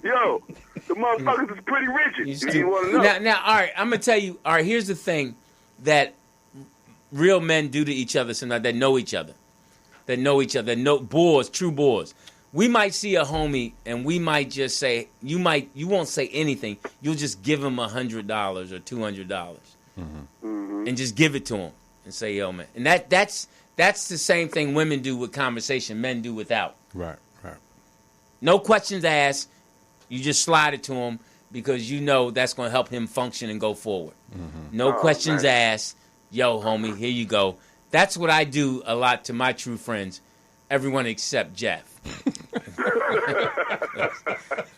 Yo, the motherfuckers is pretty rigid. You want to know? Now, all right, I'm going to tell you, all right, here's the thing that real men do to each other sometimes, that know each other, boys, true boys. We might see a homie and we might just say, you won't say anything. You'll just give him $100 or $200 and just give it to him and say, yo, man. And that's the same thing women do with conversation, men do without. Right. No questions asked. You just slide it to him because you know that's going to help him function and go forward. No questions asked. Yo, homie, here you go. That's what I do a lot to my true friends, everyone except Jeff.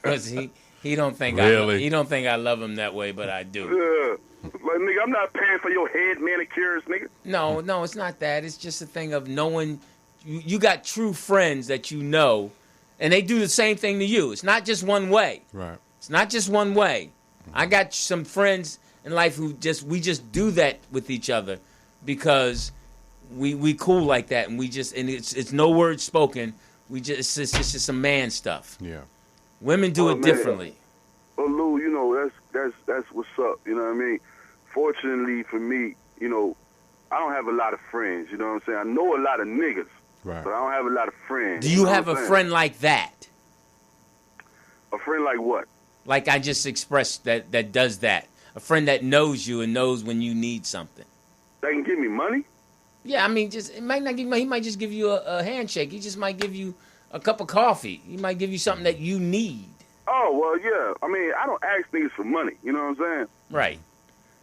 Because he don't think I love him that way, but I do. Like, nigga, I'm not paying for your head manicures, nigga. No, it's not that. It's just a thing of knowing you got true friends that you know, and they do the same thing to you. It's not just one way. Right. It's not just one way. I got some friends in life who we just do that with each other because we cool like that, and it's no words spoken. It's just some man stuff. Yeah. Women do it differently. Well, Lou, that's what's up. You know what I mean? Fortunately for me, I don't have a lot of friends. You know what I'm saying? I know a lot of niggas, right, but I don't have a lot of friends. Do you have a friend like that? A friend like what? Like I just expressed that does that. A friend that knows you and knows when you need something. They can give me money? Yeah, I mean, it might not give you money. He might just give you a handshake. He just might give you a cup of coffee. He might give you something that you need. Oh, well, yeah. I mean, I don't ask niggas for money. You know what I'm saying? Right.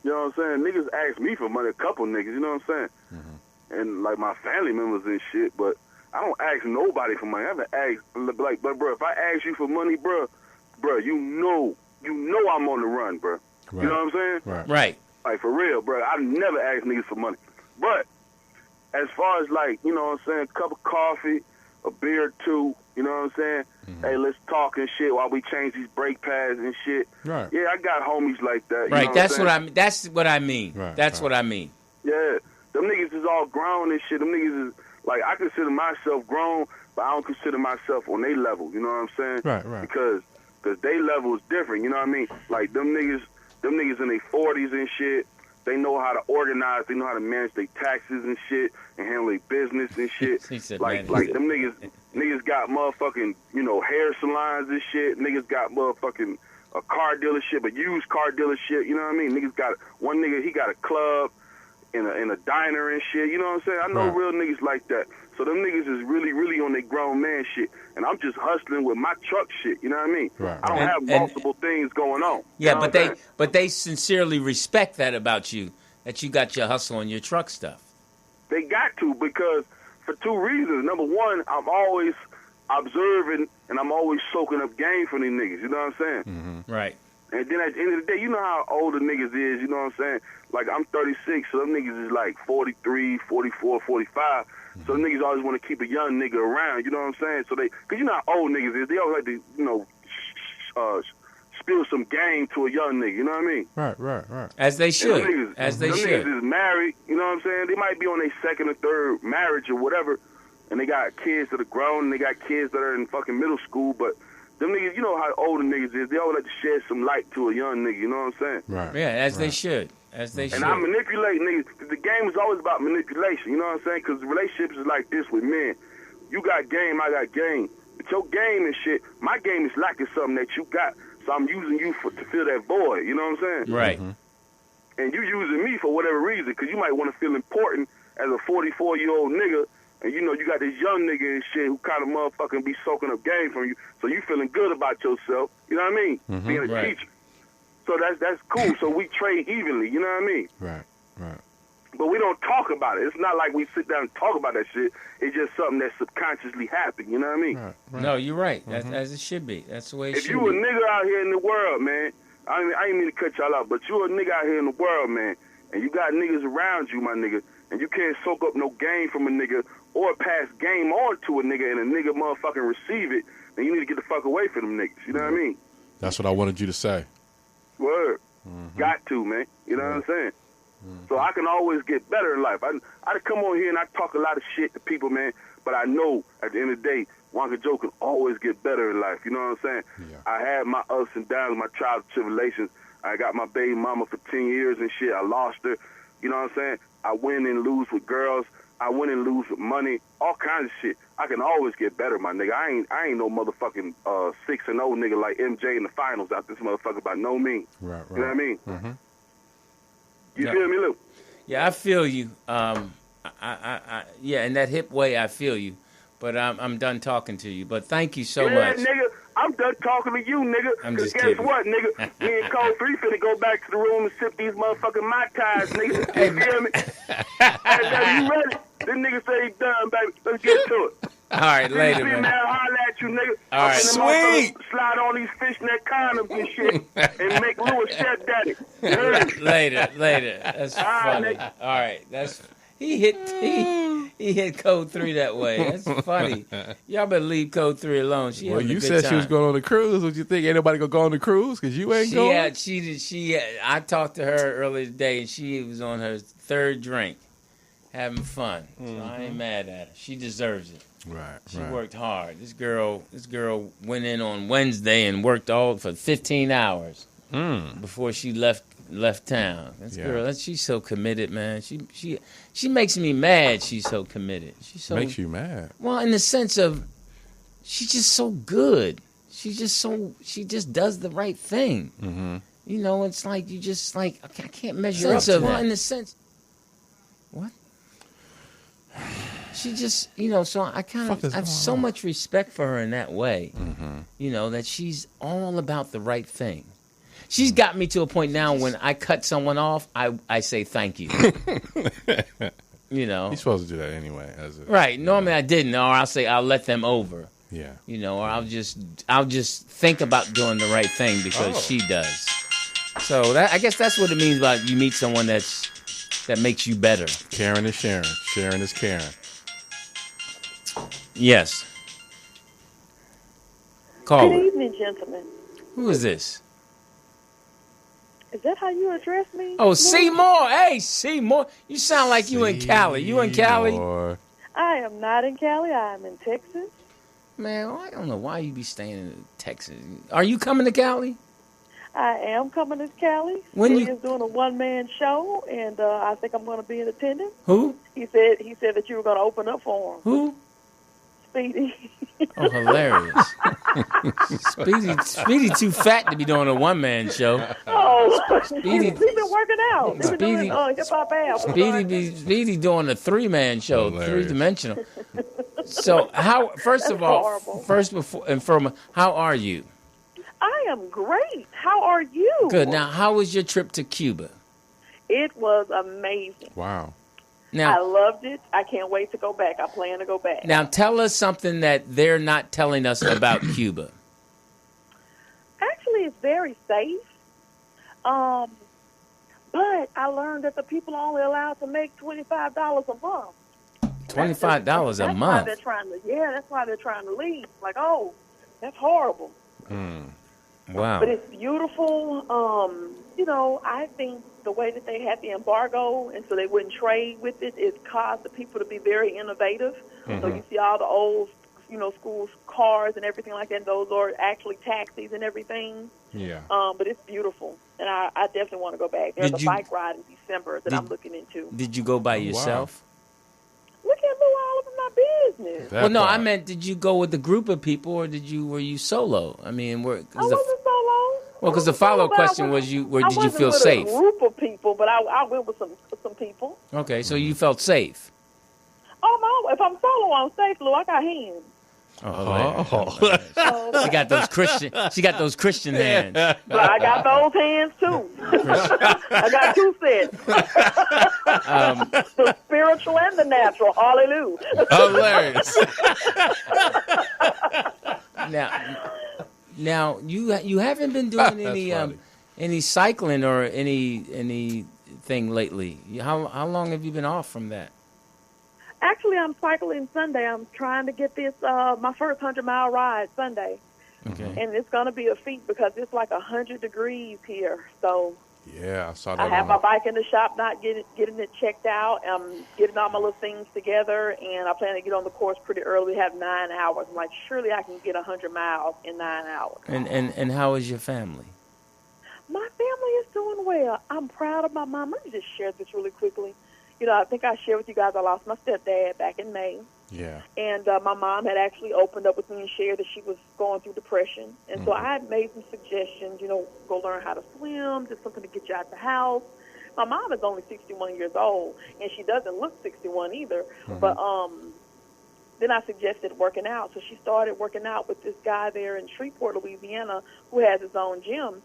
You know what I'm saying? Niggas ask me for money, a couple niggas. You know what I'm saying? Mm-hmm. And, like, my family members and shit. But I don't ask nobody for money. I haven't asked, like, but, bro, if I ask you for money, bro, you know I'm on the run, bro. Right. You know what I'm saying? Right. Like, for real, bro. I never ask niggas for money. But as far as, like, you know what I'm saying, a cup of coffee, a beer or two, You know what I'm saying? Hey, let's talk and shit while we change these brake pads and shit. Right. Yeah, I got homies like that. Right. Know That's what what I mean. That's what I mean. Right, That's right. what I mean. Yeah, them niggas is all grown and shit. Them niggas is like, I consider myself grown, but I don't consider myself on their level. You know what I'm saying? Right, right. Because they level is different. You know what I mean? Like them niggas in their 40s and shit. They know how to organize. They know how to manage their taxes and shit and handle their business and shit. He said like manage them niggas got motherfucking, you know, hair salons and shit. Niggas got motherfucking a car dealership, a used car dealership. You know what I mean? Niggas got one nigga. He got a club in a diner and shit. You know what I'm saying? I know Right. real niggas like that. So them niggas is really, really on their grown man shit. And I'm just hustling with my truck shit. You know what I mean? Right, I don't right. have And- multiple things going on. Yeah, You know but what I'm saying? they sincerely respect that about you, that you got your hustle on your truck stuff. They got to, because for two reasons. Number one, I'm always observing and I'm always soaking up game from these niggas. You know what I'm saying? Right. And then at the end of the day, you know how older niggas is. You know what I'm saying? Like, I'm 36, so them niggas is like 43, 44, 45. So them niggas always want to keep a young nigga around. You know what I'm saying? So because you know how old niggas is. They always like to, you know, spill some game to a young nigga. You know what I mean? Right. As they And should. them niggas, As they them should. niggas is married, you know what I'm saying? They might be on their second or third marriage or whatever, and they got kids that are grown, and they got kids that are in fucking middle school, but them niggas, you know how older niggas is, they always like to shed some light to a young nigga, you know what I'm saying? Right. Yeah, as they right. should. As they should. And I manipulate niggas, 'cause the game is always about manipulation, you know what I'm saying? Because relationships is like this with men. You got game, I got game. But your game and shit, my game is lacking something that you got, so I'm using you to fill that void, you know what I'm saying? Right. And you using me for whatever reason, because you might want to feel important as a 44-year-old nigga, and you know you got this young nigga and shit who kind of motherfucking be soaking up game from you, so you feeling good about yourself, you know what I mean? Being a Right. teacher. So that's cool, so we trade evenly, you know what I mean? Right. But we don't talk about it. It's not like we sit down and talk about that shit. It's just something that subconsciously happened, you know what I mean? Right. No, you're right. That's as it should be. That's the way it If should you a be. nigga out here in the world, man, I ain't mean to cut y'all out, but you a nigga out here in the world, man, and you got niggas around you, my nigga, and you can't soak up no game from a nigga or pass game on to a nigga and a nigga motherfucking receive it, then you need to get the fuck away from them niggas. You know what I mean? That's what I wanted you to say. Word. Got to, man. You know what I'm saying? So I can always get better in life. I come on here and I talk a lot of shit to people, man, but I know at the end of the day, Wonka Joe can always get better in life. You know what I'm saying? Yeah. I had my ups and downs, my trials and tribulations. I got my baby mama for 10 years and shit. I lost her. You know what I'm saying? I win and lose with girls. I win and lose with money. All kinds of shit. I can always get better, my nigga. I ain't no motherfucking 6-0 nigga like MJ in the finals out this motherfucker by no means. Right. You know what I mean? You Yeah. feel me, Lou? Yeah, I feel you. Yeah, in that hip way, I feel you. But I'm done talking to you. But thank you so Yeah, much. nigga, I'm done talking to you, nigga. I'm Because just guess kidding. what, nigga? Me and Code 3 finna go back to the room and sip these motherfucking Mai Tais, nigga. You feel me? Hey, baby, you ready? This nigga say he done, baby. Let's get to it. All right, See later, you, man. Holla at you, nigga. All right. I'm finna Sweet. motherfucker slide on these fishnet condoms and shit and make Lewis stepdaddy. You heard me? Later. That's funny. nigga. All right, that's he hit Code 3 that way. That's funny. Y'all better leave Code 3 alone. She Well, having a you good said time. she was going on the cruise. What you think? Ain't nobody gonna go on the cruise because you ain't going. I talked to her earlier today, and she was on her third drink, having fun. So I ain't mad at her. She deserves it. Right. She worked hard. This girl went in on Wednesday and worked all for 15 hours before she left town. This girl, she's so committed, man. She makes me mad. She's so committed. She's so Makes you mad. well in the sense of she's just so good. She just does the right thing. Mm-hmm. You know, it's like you just like I can't measure up to that. In the sense, what? She just, you know, so I have so much respect for her in that way. Mm-hmm. You know, that she's all about the right thing. She's got me to a point now when I cut someone off, I say thank you. You know. You're supposed to do that anyway. Right. Normally I didn't, or I'll say I'll let them over. Yeah. You know, or I'll just think about doing the right thing because she does. So I guess that's what it means about you meet someone that makes you better. Caring is sharing. Sharing is caring. Yes. Call Good it. evening, gentlemen. Who is this? Is that how you address me? Oh, Seymour. Hey, Seymour. You sound like you in Cali. You in Cali? Seymour. I am not in Cali. I am in Texas. Man, I don't know why you be staying in Texas. Are you coming to Cali? I am coming to Cali. When He you- is doing a one-man show, and I think I'm going to be in attendance. Who? He said that you were going to open up for him. Who? Speedy. Oh, hilarious. Speedy too fat to be doing a one-man show. Oh, Speedy- he's been working out. He's been Speedy- doing hip-hop albums. Speedy doing a three-man show, Hilarious. three-dimensional. So how? First of That's all, horrible. first before and from, how are you? I am great. How are you? Good. Now, how was your trip to Cuba? It was amazing. Wow. I Now, loved it. I can't wait to go back. I plan to go back. now tell us something that they're not telling us about Cuba. Actually, it's very safe. But I learned that the people are only allowed to make $25 a month. $25 a That's why month. they're trying to. Yeah, that's why they're trying to leave. Like, oh, that's horrible. Wow. But it's beautiful. I think the way that they had the embargo, and so they wouldn't trade with it, it caused the people to be very innovative. So you see all the old, school cars and everything like that. Those are actually taxis and everything. Yeah. But it's beautiful, and I definitely want to go back. There's Did a you- bike ride in December that did- I'm looking into. Did you go by yourself? Look at Lou all over my business. That Well, no, I part. meant, did you go with a group of people, or were you solo? I mean, I wasn't solo. well, because the follow-up question was, did you feel I wasn't safe? with a group of people, but I went with some people. Okay, so you felt safe. Oh no! If I'm solo, I'm safe, Lou. I got hands. Oh, she got those Christian hands. But I got those hands too. I got two sets. The spiritual and the natural. Hallelujah. Hilarious. Now you haven't been doing funny. any cycling or anything lately. How long have you been off from that? Actually, I'm cycling Sunday. I'm trying to get this my first 100-mile ride Sunday. Okay. And it's going to be a feat because it's like 100 degrees here. So Yeah, I saw I that. have my bike in the shop, not getting it checked out. I'm getting all my little things together, and I plan to get on the course pretty early. We have 9 hours. I'm like, surely I can get 100 miles in 9 hours. And how is your family? My family is doing well. I'm proud of my mom. Let me just share this really quickly. I think I shared with you guys I lost my stepdad back in May. Yeah. And my mom had actually opened up with me and shared that she was going through depression. And so I had made some suggestions, go learn how to swim, just something to get you out the house. My mom is only 61 years old, and she doesn't look 61 either. But then I suggested working out. So she started working out with this guy there in Shreveport, Louisiana, who has his own gym.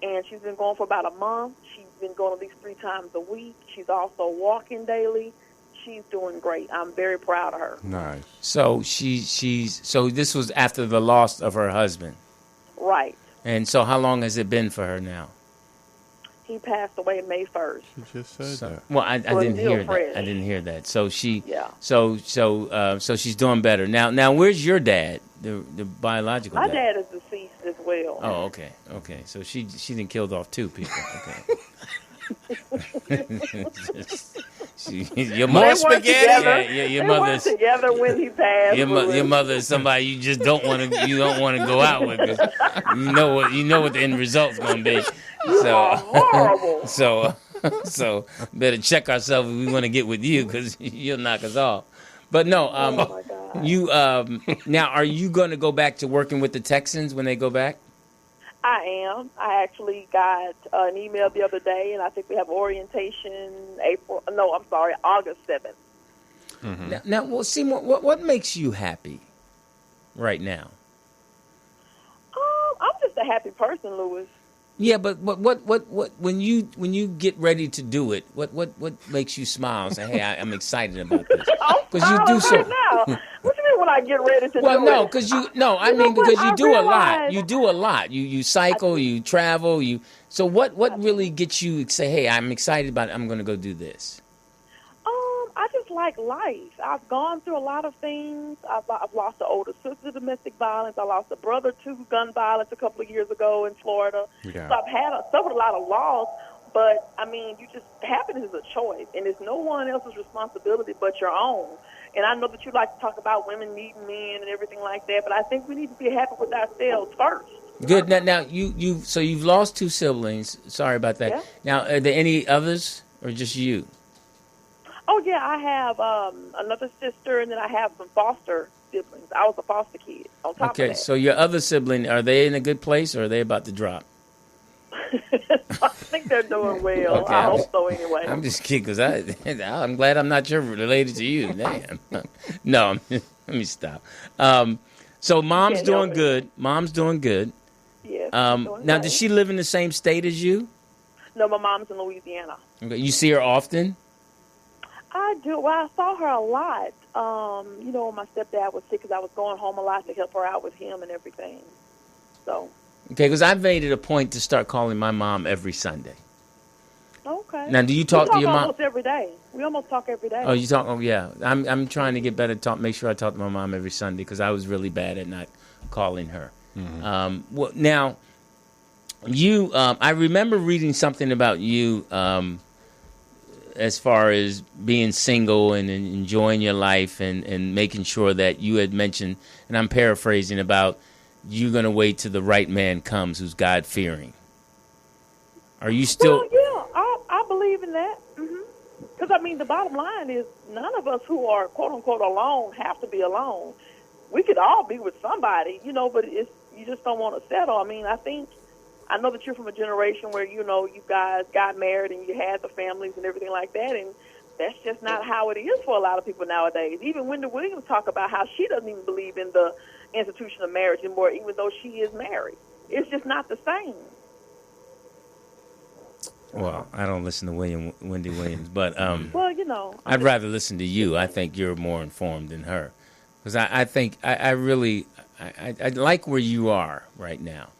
And she's been going for about a month. She's been going at least 3 times a week. She's also walking daily. She's doing great. I'm very proud of her. Nice. So so this was after the loss of her husband. Right. And so how long has it been for her now? He passed away May 1st. You just said that. Well, I So it's didn't still hear fresh. that. I didn't hear that. So Yeah. so she's doing better. Now where's your dad? The biological My dad. dad is deceased as well. Oh, okay. So she done killed off 2 people. Okay. Your They mother, weren't together. your They mother weren't together when he passed. your mother is somebody you just don't want to go out with, 'cause you know what the end result's gonna be. are horrible. So better check ourselves if we want to get with you, because you'll knock us off. But no, Oh my God. you now are you going to go back to working with the Texans when they go back? I am. I actually got an email the other day, and I think we have orientation August 7th. Now, well, Seymour, what makes you happy right now? I'm just a happy person, Louis. Yeah, but what when you get ready to do it, what makes you smile and say, "Hey, I'm excited about this"? Because you do so. Right now. What you mean when I get ready to Well, do no, it? because I You know mean what? because you I do a lot. realize- You do a lot. You cycle, you travel, you. So what really gets you to say, "Hey, I'm excited about it. I'm going to go do this"? I just like life. I've gone through a lot of things. I've lost an older sister to domestic violence. I lost a brother to gun violence a couple of years ago in Florida. Yeah. So suffered a lot of loss. But, I mean, happiness is a choice, and it's no one else's responsibility but your own. And I know that you like to talk about women needing men and everything like that, but I think we need to be happy with ourselves first. Good. Now you've lost 2 siblings. Sorry about that. Yeah. Now, are there any others or just you? Oh, yeah, I have another sister, and then I have some foster siblings. I was a foster kid on top of that. Okay, so your other sibling, are they in a good place or are they about to drop? I think they're doing well. Okay, I hope so anyway. I'm just kidding because I'm glad I'm not related to you. Damn. No, let me stop. So mom's doing good. Mom's doing good. Yes. Now, does she live in the same state as you? No, my mom's in Louisiana. Okay, you see her often? I do. Well, I saw her a lot. When my stepdad was sick, because I was going home a lot to help her out with him and everything. So. Okay, because I've made it a point to start calling my mom every Sunday. Okay. Now, do you talk to your mom? Almost every day. We almost talk every day. Oh, you talk? Oh, yeah. I'm trying to get better. Make sure I talk to my mom every Sunday because I was really bad at not calling her. Mm-hmm. Now, you. I remember reading something about you as far as being single and enjoying your life and making sure that you had mentioned, and I'm paraphrasing about. You're going to wait till the right man comes who's God-fearing. Are you still... Well, yeah, I believe in that. Because, I mean, the bottom line is none of us who are, quote-unquote, alone have to be alone. We could all be with somebody, but you just don't want to settle. I mean, I know that you're from a generation where, you guys got married and you had the families and everything like that, and that's just not how it is for a lot of people nowadays. Even Wendy Williams talk about how she doesn't even believe in the institution of marriage anymore, even though she is married. It's just not the same. Well, I don't listen to Wendy Williams, but well, I'd rather listen to you. I think you're more informed than her, because I think I really like where you are right now.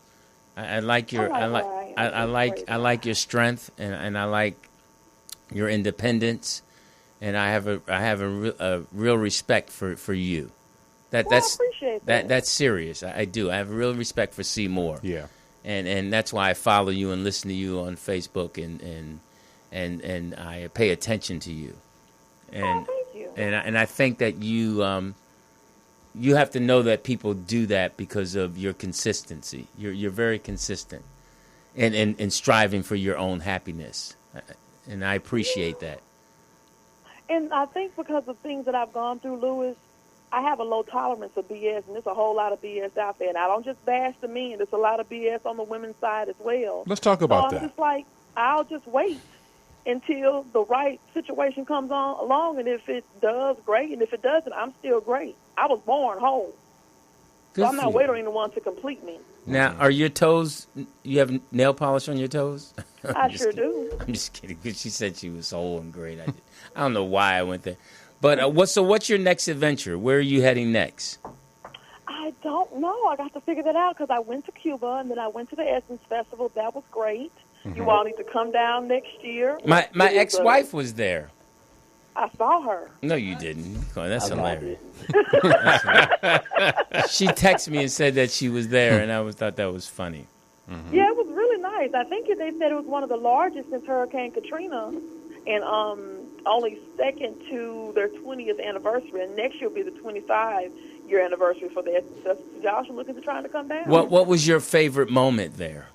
I like your I like your strength and I like your independence, and I have a real respect for you. I appreciate that. That's serious. I do. I have real respect for Seymour. Yeah. And that's why I follow you and listen to you on Facebook and I pay attention to you. And thank you. And I think that you have to know that people do that because of your consistency. You're very consistent in striving for your own happiness. And I appreciate that. And I think because of things that I've gone through, Louis, I have a low tolerance of BS, and there's a whole lot of BS out there. And I don't just bash the men. There's a lot of BS on the women's side as well. Let's talk about that. I'm just like, I'll just wait until the right situation comes along, and if it does, great. And if it doesn't, I'm still great. I was born whole. So I'm not waiting on anyone to complete me. Now, are your toes, you have nail polish on your toes? I sure do. I'm just kidding, because she said she was whole and great. I don't know why I went there. But what's your next adventure? Where are you heading next? I don't know. I got to figure that out because I went to Cuba, and then I went to the Essence Festival. That was great. Mm-hmm. You all need to come down next year. My ex-wife was there. I saw her. No, you didn't. Oh, that's hilarious. She texted me and said that she was there, and I thought that was funny. Mm-hmm. Yeah, it was really nice. I think they said it was one of the largest since Hurricane Katrina, and only second to their 20th anniversary. And next year will be the 25-year anniversary for the Essence Festival. Y'all should look into trying to come down. What was your favorite moment there?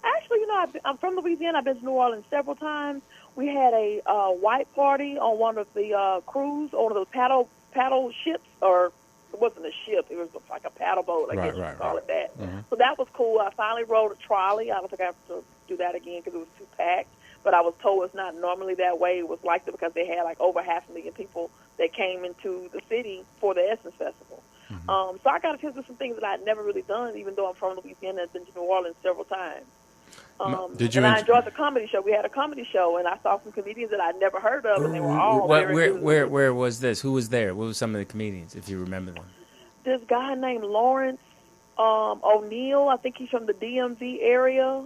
Actually, I'm from Louisiana. I've been to New Orleans several times. We had a white party on one of the cruise, on one of those paddle ships, or it wasn't a ship. It was like a paddle boat, I guess you could call it that. Mm-hmm. So that was cool. I finally rode a trolley. I don't think I have to do that again because it was too packed. But I was told it's not normally that way. It was like that because they had like over 500,000 people that came into the city for the Essence Festival. Mm-hmm. So I got a chance to do some things that I had never really done, even though I'm from Louisiana and been to New Orleans several times. I enjoyed the comedy show. We had a comedy show, and I saw some comedians that I'd never heard of, and they were all very good. Where was this? Who was there? What were some of the comedians, if you remember them? This guy named Lawrence O'Neill. I think he's from the DMV area.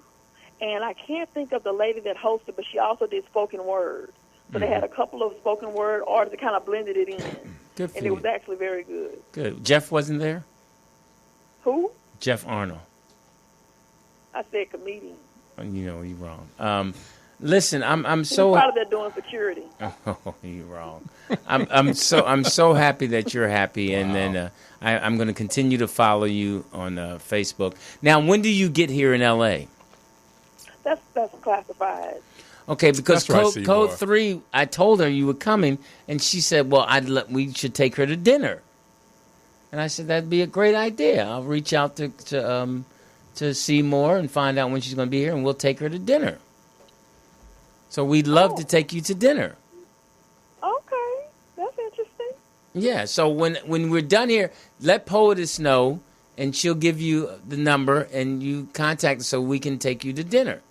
And I can't think of the lady that hosted, but she also did spoken word. So they had a couple of spoken word artists that kind of blended it in. Good for And you. it was actually very good. Good. Jeff wasn't there? Who? Jeff Arnold. I said comedian. You know, you're wrong. Listen, I'm He's so probably there doing security. Oh, you're wrong. I'm so happy that you're happy, and then I'm going to continue to follow you on Facebook. Now, when do you get here in L.A.? That's classified. Okay, because That's right, code Seymour. 3, I told her you were coming, and she said, "Well, we should take her to dinner." And I said that'd be a great idea. I'll reach out to Seymour and find out when she's going to be here, and we'll take her to dinner. So we'd love to take you to dinner. Okay, that's interesting. Yeah, so when we're done here, let Poetess know, and she'll give you the number, and you contact us so we can take you to dinner.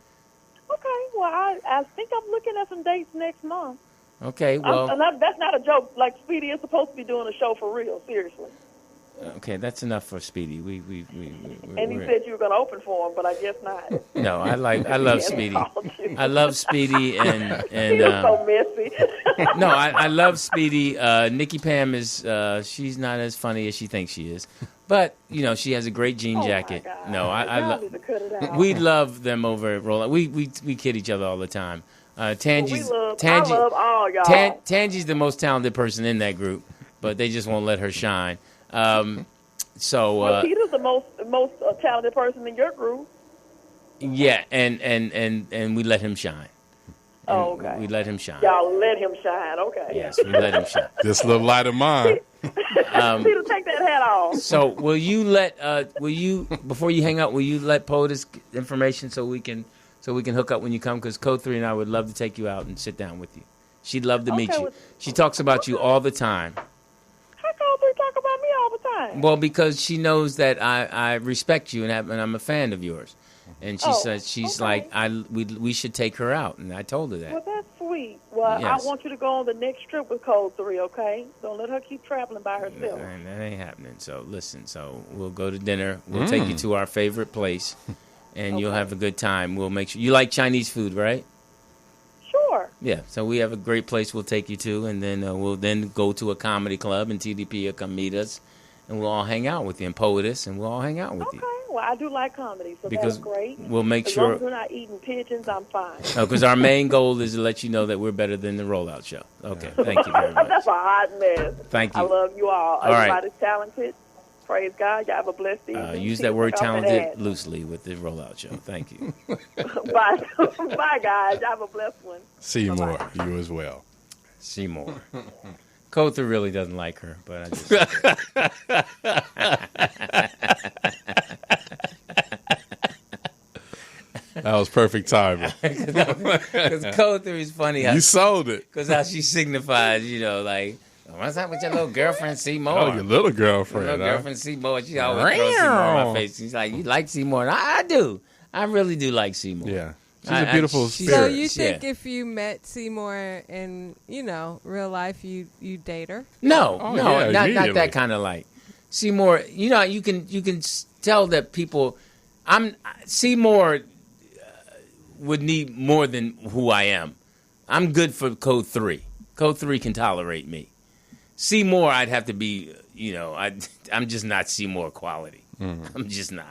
Okay, well, I think I'm looking at some dates next month. Okay, well, That's not a joke. Like, Speedy is supposed to be doing a show for real, seriously. okay, that's enough for Speedy. And he said you were going to open for him, but I guess not. No, I love Speedy. I love Speedy, and He was so messy. no, I love Speedy. Nikki Pam is she's not as funny as she thinks she is, but you know she has a great jean jacket. My God. No, Y'all need to cut it out. we love them over at Roll. We kid each other all the time. Tangi's I love all y'all. Tangi's the most talented person in that group, but they just won't let her shine. Well, Peter's the most talented person in your group. Yeah, and we let him shine. Oh, okay. We let him shine. Y'all let him shine. Okay. Yes, we let him shine. This little light of mine. Peter, take that hat off. So will you before you hang up, will you let POTUS information so we can hook up when you come? Because Code 3 and I would love to take you out and sit down with you. She'd love to meet you. She talks about you all the time. How Code 3 talk about me all the time? Well, because she knows that I respect you and I'm a fan of yours. And she says she's like we should take her out, and I told her that. Well, that's sweet. Well, Yes. I want you to go on the next trip with Code 3, okay? Don't let her keep traveling by herself. And that ain't happening. So listen, we'll go to dinner. We'll take you to our favorite place, and you'll have a good time. We'll make sure you like Chinese food, right? Sure. Yeah. So we have a great place we'll take you to, and then we'll then go to a comedy club, and TDP will come meet us, and we'll all hang out with you, and Poetess, and we'll all hang out with you. Okay. Well, I do like comedy, so Because that's great. we'll make as sure. long as we're not eating pigeons, I'm fine. Because our main goal is to let you know that we're better than the Rollout Show. Okay. Thank you very much. That's a hot mess. Thank you. I love you all. All right. Everybody's talented. Praise God. Y'all have a blessed evening. Use See that you word off that talented ad. loosely with the Rollout Show. Thank you. Bye. Bye, guys. Y'all have a blessed one. Seymour, you as well. Seymour. Cotha really doesn't like her, but I just. That was perfect timing. Because Cotha is funny. You sold it. Because how she signifies, like, what's up with your little girlfriend Seymour? Oh, your little girlfriend. Your little huh? girlfriend Seymour. She always throws Seymour in my face. She's like, you like Seymour? I do. I really do like Seymour. Yeah. She's a beautiful spirit. So you think if you met Seymour in, real life, you date her? No, yeah, not immediately. that kind of like. Seymour, you can tell that people. Seymour would need more than who I am. I'm good for Code 3. Code 3 can tolerate me. Seymour, I'd have to be. I'm just not Seymour quality. I'm just not.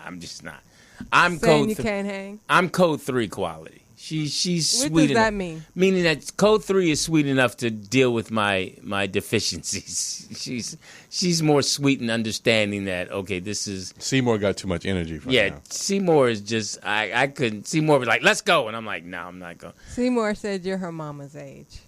I'm Saying Code. you can't hang. I'm Code 3 quality. She's sweet. What does that mean? Meaning that Code 3 is sweet enough to deal with my deficiencies. She's more sweet and understanding that this is Seymour got too much energy for now. Seymour is just I couldn't. Seymour was like, let's go, and I'm like, no, I'm not going. Seymour said you're her mama's age.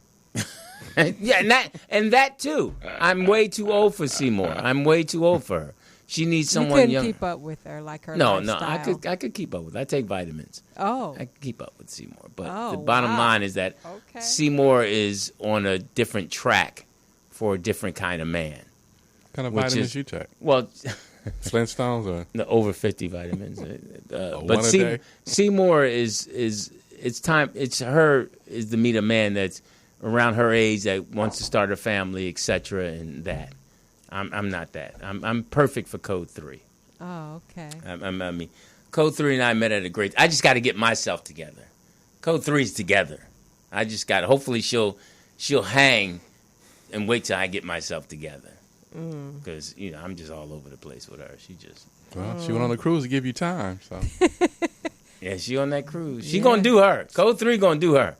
Yeah, and that too. I'm way too old for Seymour. I'm way too old for her. She needs someone you couldn't young. keep up with her like her No, lifestyle. I could keep up with her. I take vitamins. Oh. I could keep up with Seymour. But Oh, the bottom wow. line is that Seymour is on a different track for a different kind of man. What kind of vitamins you take? Well, Flintstones or the over 50 vitamins. one But a day? Seymour is it's time. It's her is to meet a man that's around her age that wants to start a family, etc. And that. I'm not that. I'm perfect for Code 3. Oh, okay. I mean, Code 3 and I met at a great. I just got to get myself together. Code 3's together. I just got. Hopefully, she'll she'll hang and wait till I get myself together. Because, I'm just all over the place with her. She just... Well, she went on a cruise to give you time, so... Yeah, she on that cruise. She gonna do her. Code 3 gonna do her.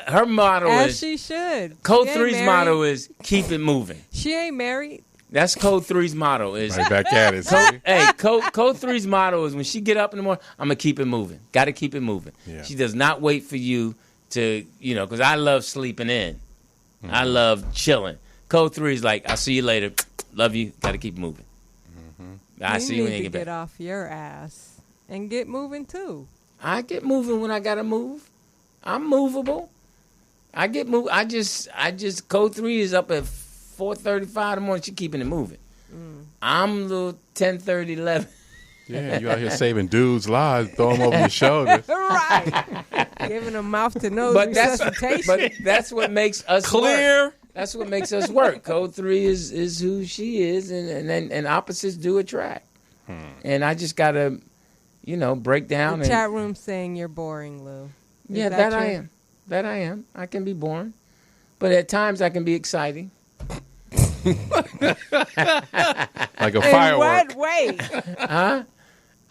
Her motto As is... she should. Code 3's motto is keep it moving. She ain't married. That's Code 3's motto is... Right back at it. Code 3's motto is when she get up in the morning, I'm going to keep it moving. Got to keep it moving. Yeah. She does not wait for you to, because I love sleeping in. I love chilling. Code 3 is like, I'll see you later. Love you. Got to keep moving. I see you when you get back. Get off your ass and get moving too. I get moving when I got to move. I'm movable. I get moved. I just Code 3 is up at 4:35 in the morning. She keeping it moving. I'm a little 10:30, 11. Yeah, you out here saving dudes' lives, throw them over your shoulder. Right. Giving them mouth to nose resuscitation. But that's what makes us Clear. work. That's what makes us work. Code 3 is who she is, and opposites do attract. And I just gotta, break down. The chat room saying you're boring, Lou. Yeah, that I am. That I am. I can be boring, but at times I can be exciting. Like a firework. In what way? Huh?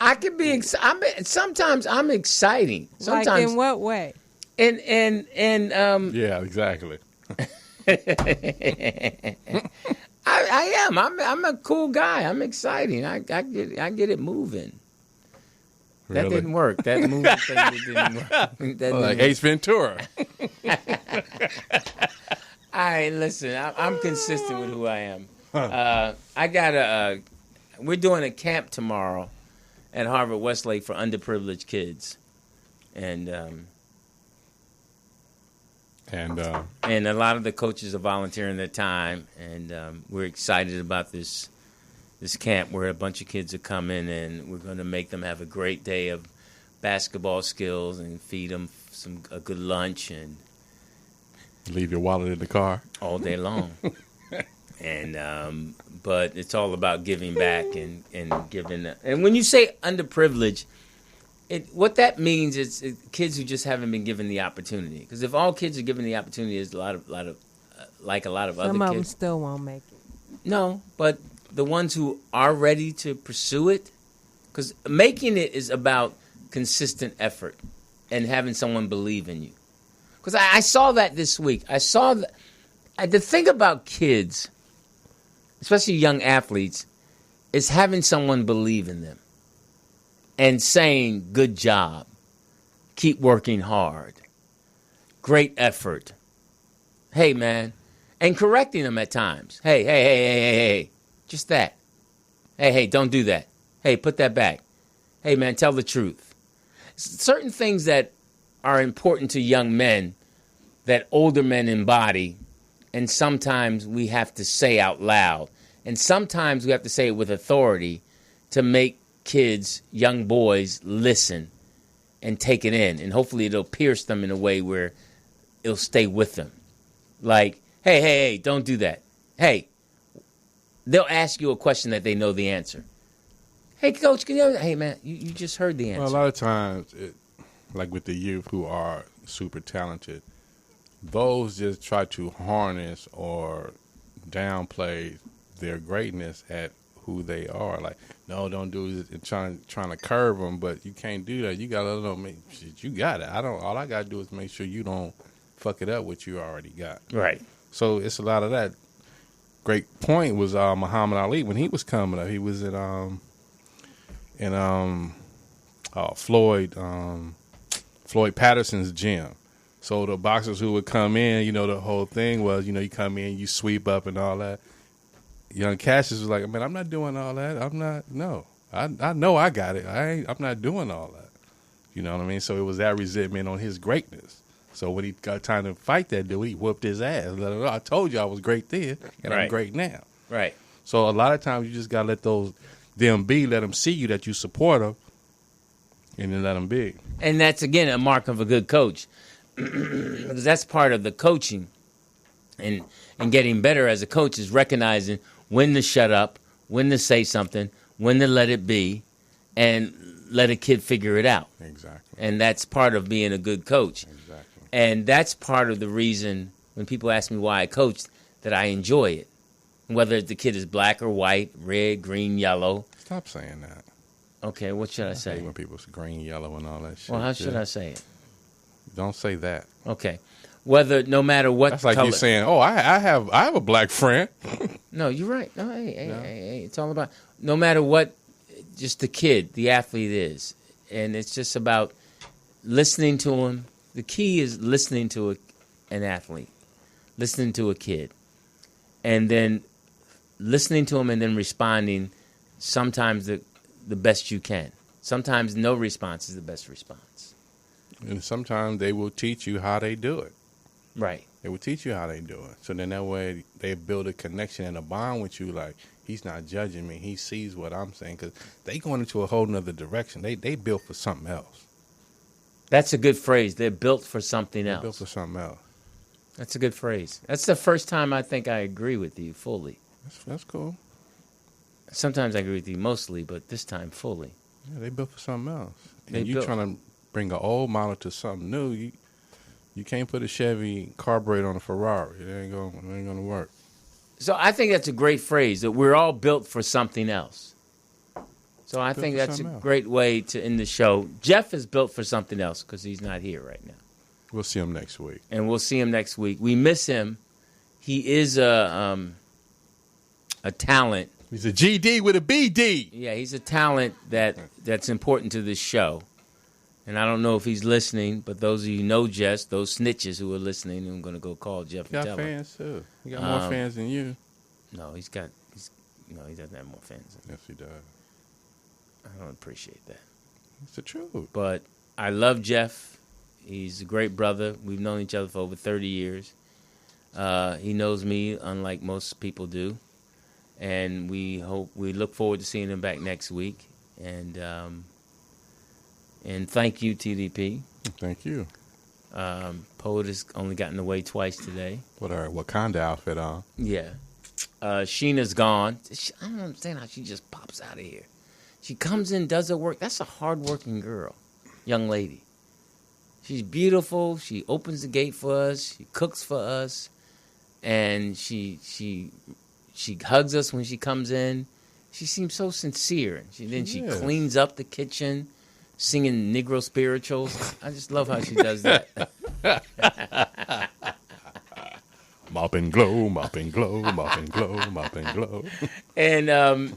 I can be. Sometimes I'm exciting. Sometimes. Like in what way? And Yeah, exactly. I am. I'm a cool guy. I'm exciting. I get it moving. Really? That didn't work. That moving thing didn't work. That didn't Like Ace Ventura. All right, listen. I'm consistent with who I am. We're doing a camp tomorrow at Harvard Westlake for underprivileged kids, and a lot of the coaches are volunteering their time, and we're excited about this camp where a bunch of kids are coming, and we're going to make them have a great day of basketball skills and feed them a good lunch and leave your wallet in the car all day long. And but it's all about giving back and giving. And when you say underprivileged, what that means is kids who just haven't been given the opportunity. Because if all kids are given the opportunity, there's a lot of other kids. Some of them still won't make it. No, but the ones who are ready to pursue it, because making it is about consistent effort and having someone believe in you. Because I saw that this week. I saw that. The thing about kids, especially young athletes, is having someone believe in them and saying, good job, keep working hard, great effort, hey, man, and correcting them at times. Hey, just that. Hey, don't do that. Hey, put that back. Hey, man, tell the truth. Certain things that are important to young men that older men embody, and sometimes we have to say out loud, and sometimes we have to say it with authority to make kids, young boys, listen and take it in, and hopefully it'll pierce them in a way where it'll stay with them. Like, hey, don't do that. Hey, they'll ask you a question that they know the answer. Hey, coach, hey, man, you just heard the answer. Well, a lot of times, like with the youth who are super talented, those just try to harness or downplay their greatness at who they are. Like, no, don't do it. And trying to curve them, but you can't do that. You gotta let them make shit. You got it. All I gotta do is make sure you don't fuck it up what you already got. Right. So it's a lot of that. Great point was Muhammad Ali when he was coming up. He was at Floyd Patterson's gym. So the boxers who would come in, the whole thing was, you come in, you sweep up and all that. Young Cassius was like, man, I'm not doing all that. I know I got it. I'm not doing all that. You know what I mean? So it was that resentment on his greatness. So when he got time to fight that dude, he whooped his ass. I told you I was great then, and I'm great now. Right. So a lot of times you just got to let them let them see you, that you support them, and then let them be. And that's, again, a mark of a good coach. Because that's part of the coaching and getting better as a coach is recognizing when to shut up, when to say something, when to let it be, and let a kid figure it out. Exactly. And that's part of being a good coach. Exactly. And that's part of the reason when people ask me why I coach, that I enjoy it. Whether the kid is black or white, red, green, yellow. Stop saying that. Okay, what should I I say? hate when people say green, yellow, and all that shit. Well, how should I say it? Don't say that. Okay. No matter what That's like color. you saying, "Oh, I have a black friend." No, you're right. No, hey, it's all about no matter what, just the kid, the athlete is, and it's just about listening to him. The key is listening to an athlete, listening to a kid, and then listening to him and then responding. Sometimes the best you can. Sometimes no response is the best response. And sometimes they will teach you how they do it. Right. They will teach you how they do it. So then that way they build a connection and a bond with you. Like, he's not judging me. He sees what I'm saying. Because they going into a whole nother direction. They built for something else. That's a good phrase. They're built for something else. Built for something else. That's a good phrase. That's the first time I think I agree with you fully. That's cool. Sometimes I agree with you mostly, but this time fully. Yeah, they built for something else. They And you built- trying to bring an old model to something new. You can't put a Chevy carburetor on a Ferrari. It ain't gonna work. So I think that's a great phrase, that we're all built for something else. So I think for that's a something else. great way to end the show. Jeff is built for something else because he's not here right now. We'll see him next week. And we'll see him next week. We miss him. He is a talent. He's a GD with a BD. Yeah, he's a talent that's important to this show. And I don't know if he's listening, but those of you who know Jess, those snitches who are listening, I'm going to go call Jeff He and got tell him. fans too. He got more fans than you. No, he doesn't have more fans than me. Yes, he does. I don't appreciate that. It's the truth. But I love Jeff. He's a great brother. We've known each other for over 30 years. He knows me, unlike most people do. And we look forward to seeing him back next week. And thank you, TDP. Thank you. Poet has only gotten away twice today. What her Wakanda outfit on? Yeah. Sheena's gone. I don't understand how she just pops out of here. She comes in, does her work. That's a hard-working girl, young lady. She's beautiful. She opens the gate for us. She cooks for us. And she hugs us when she comes in. She seems so sincere. Then she cleans up the kitchen, singing Negro spirituals. I just love how she does that. Mop and glow, mop and glow, mop and glow, mop and glow. And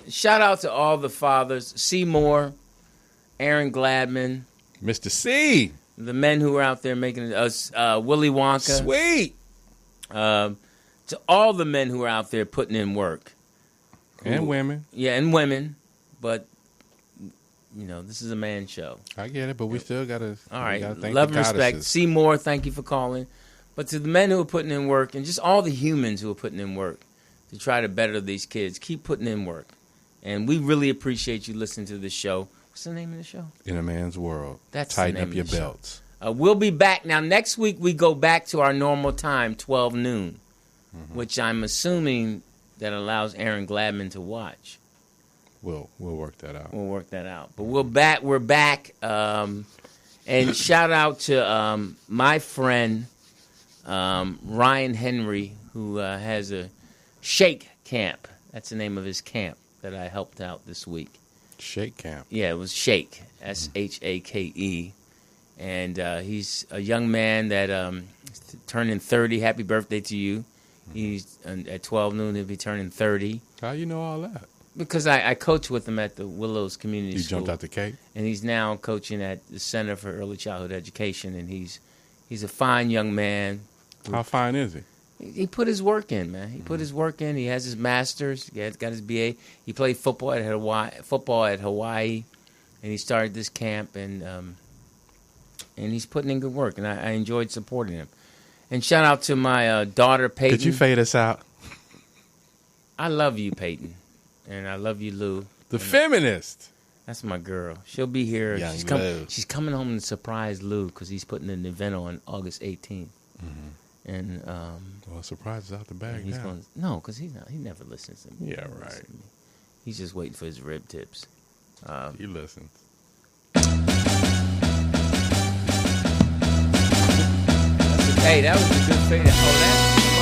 shout out to all the fathers. Seymour, Aaron Gladman. Mr. C. The men who are out there making us, Willy Wonka. Sweet. To all the men who are out there putting in work. And women. Yeah, and women. But, this is a man show. I get it, but we still got to All right. thank Love the and respect. goddesses. Seymour, thank you for calling. But to the men who are putting in work, and just all the humans who are putting in work to try to better these kids, keep putting in work. And we really appreciate you listening to this show. What's the name of the show? In a Man's World. That's Tighten the name up your of the show. belts. We'll be back. Now, next week we go back to our normal time, 12 noon, which I'm assuming that allows Aaron Gladman to watch. We'll work that out. We'll work that out. But we're back. And shout out to my friend Ryan Henry, who has a Shake Camp. That's the name of his camp that I helped out this week. Shake Camp. Yeah, it was Shake, Shake. And he's a young man that turning 30. Happy birthday to you. He's at 12 noon. He'll be turning 30. How you know all that? Because I coach with him at the Willows Community You School. jumped out the cake? And he's now coaching at the Center for Early Childhood Education. And he's a fine young man. How fine is he? He put his work in, man. He put his work in. He has his master's. He got his BA. He played football at Hawaii, and he started this camp, and he's putting in good work. And I enjoyed supporting him. And shout out to my daughter, Peyton. Could you fade us out? I love you, Peyton, and I love you, Lou. The feminist. That's my girl. She'll be here. Young Lou. She's coming home to surprise Lou because he's putting an event on August 18th. And Well, surprise is out the bag he's now. going no, because he never listens to me. Yeah, He never right. listens to me. He's just waiting for his rib tips. He listens. That's a Hey, that was a good fade. Oh, that.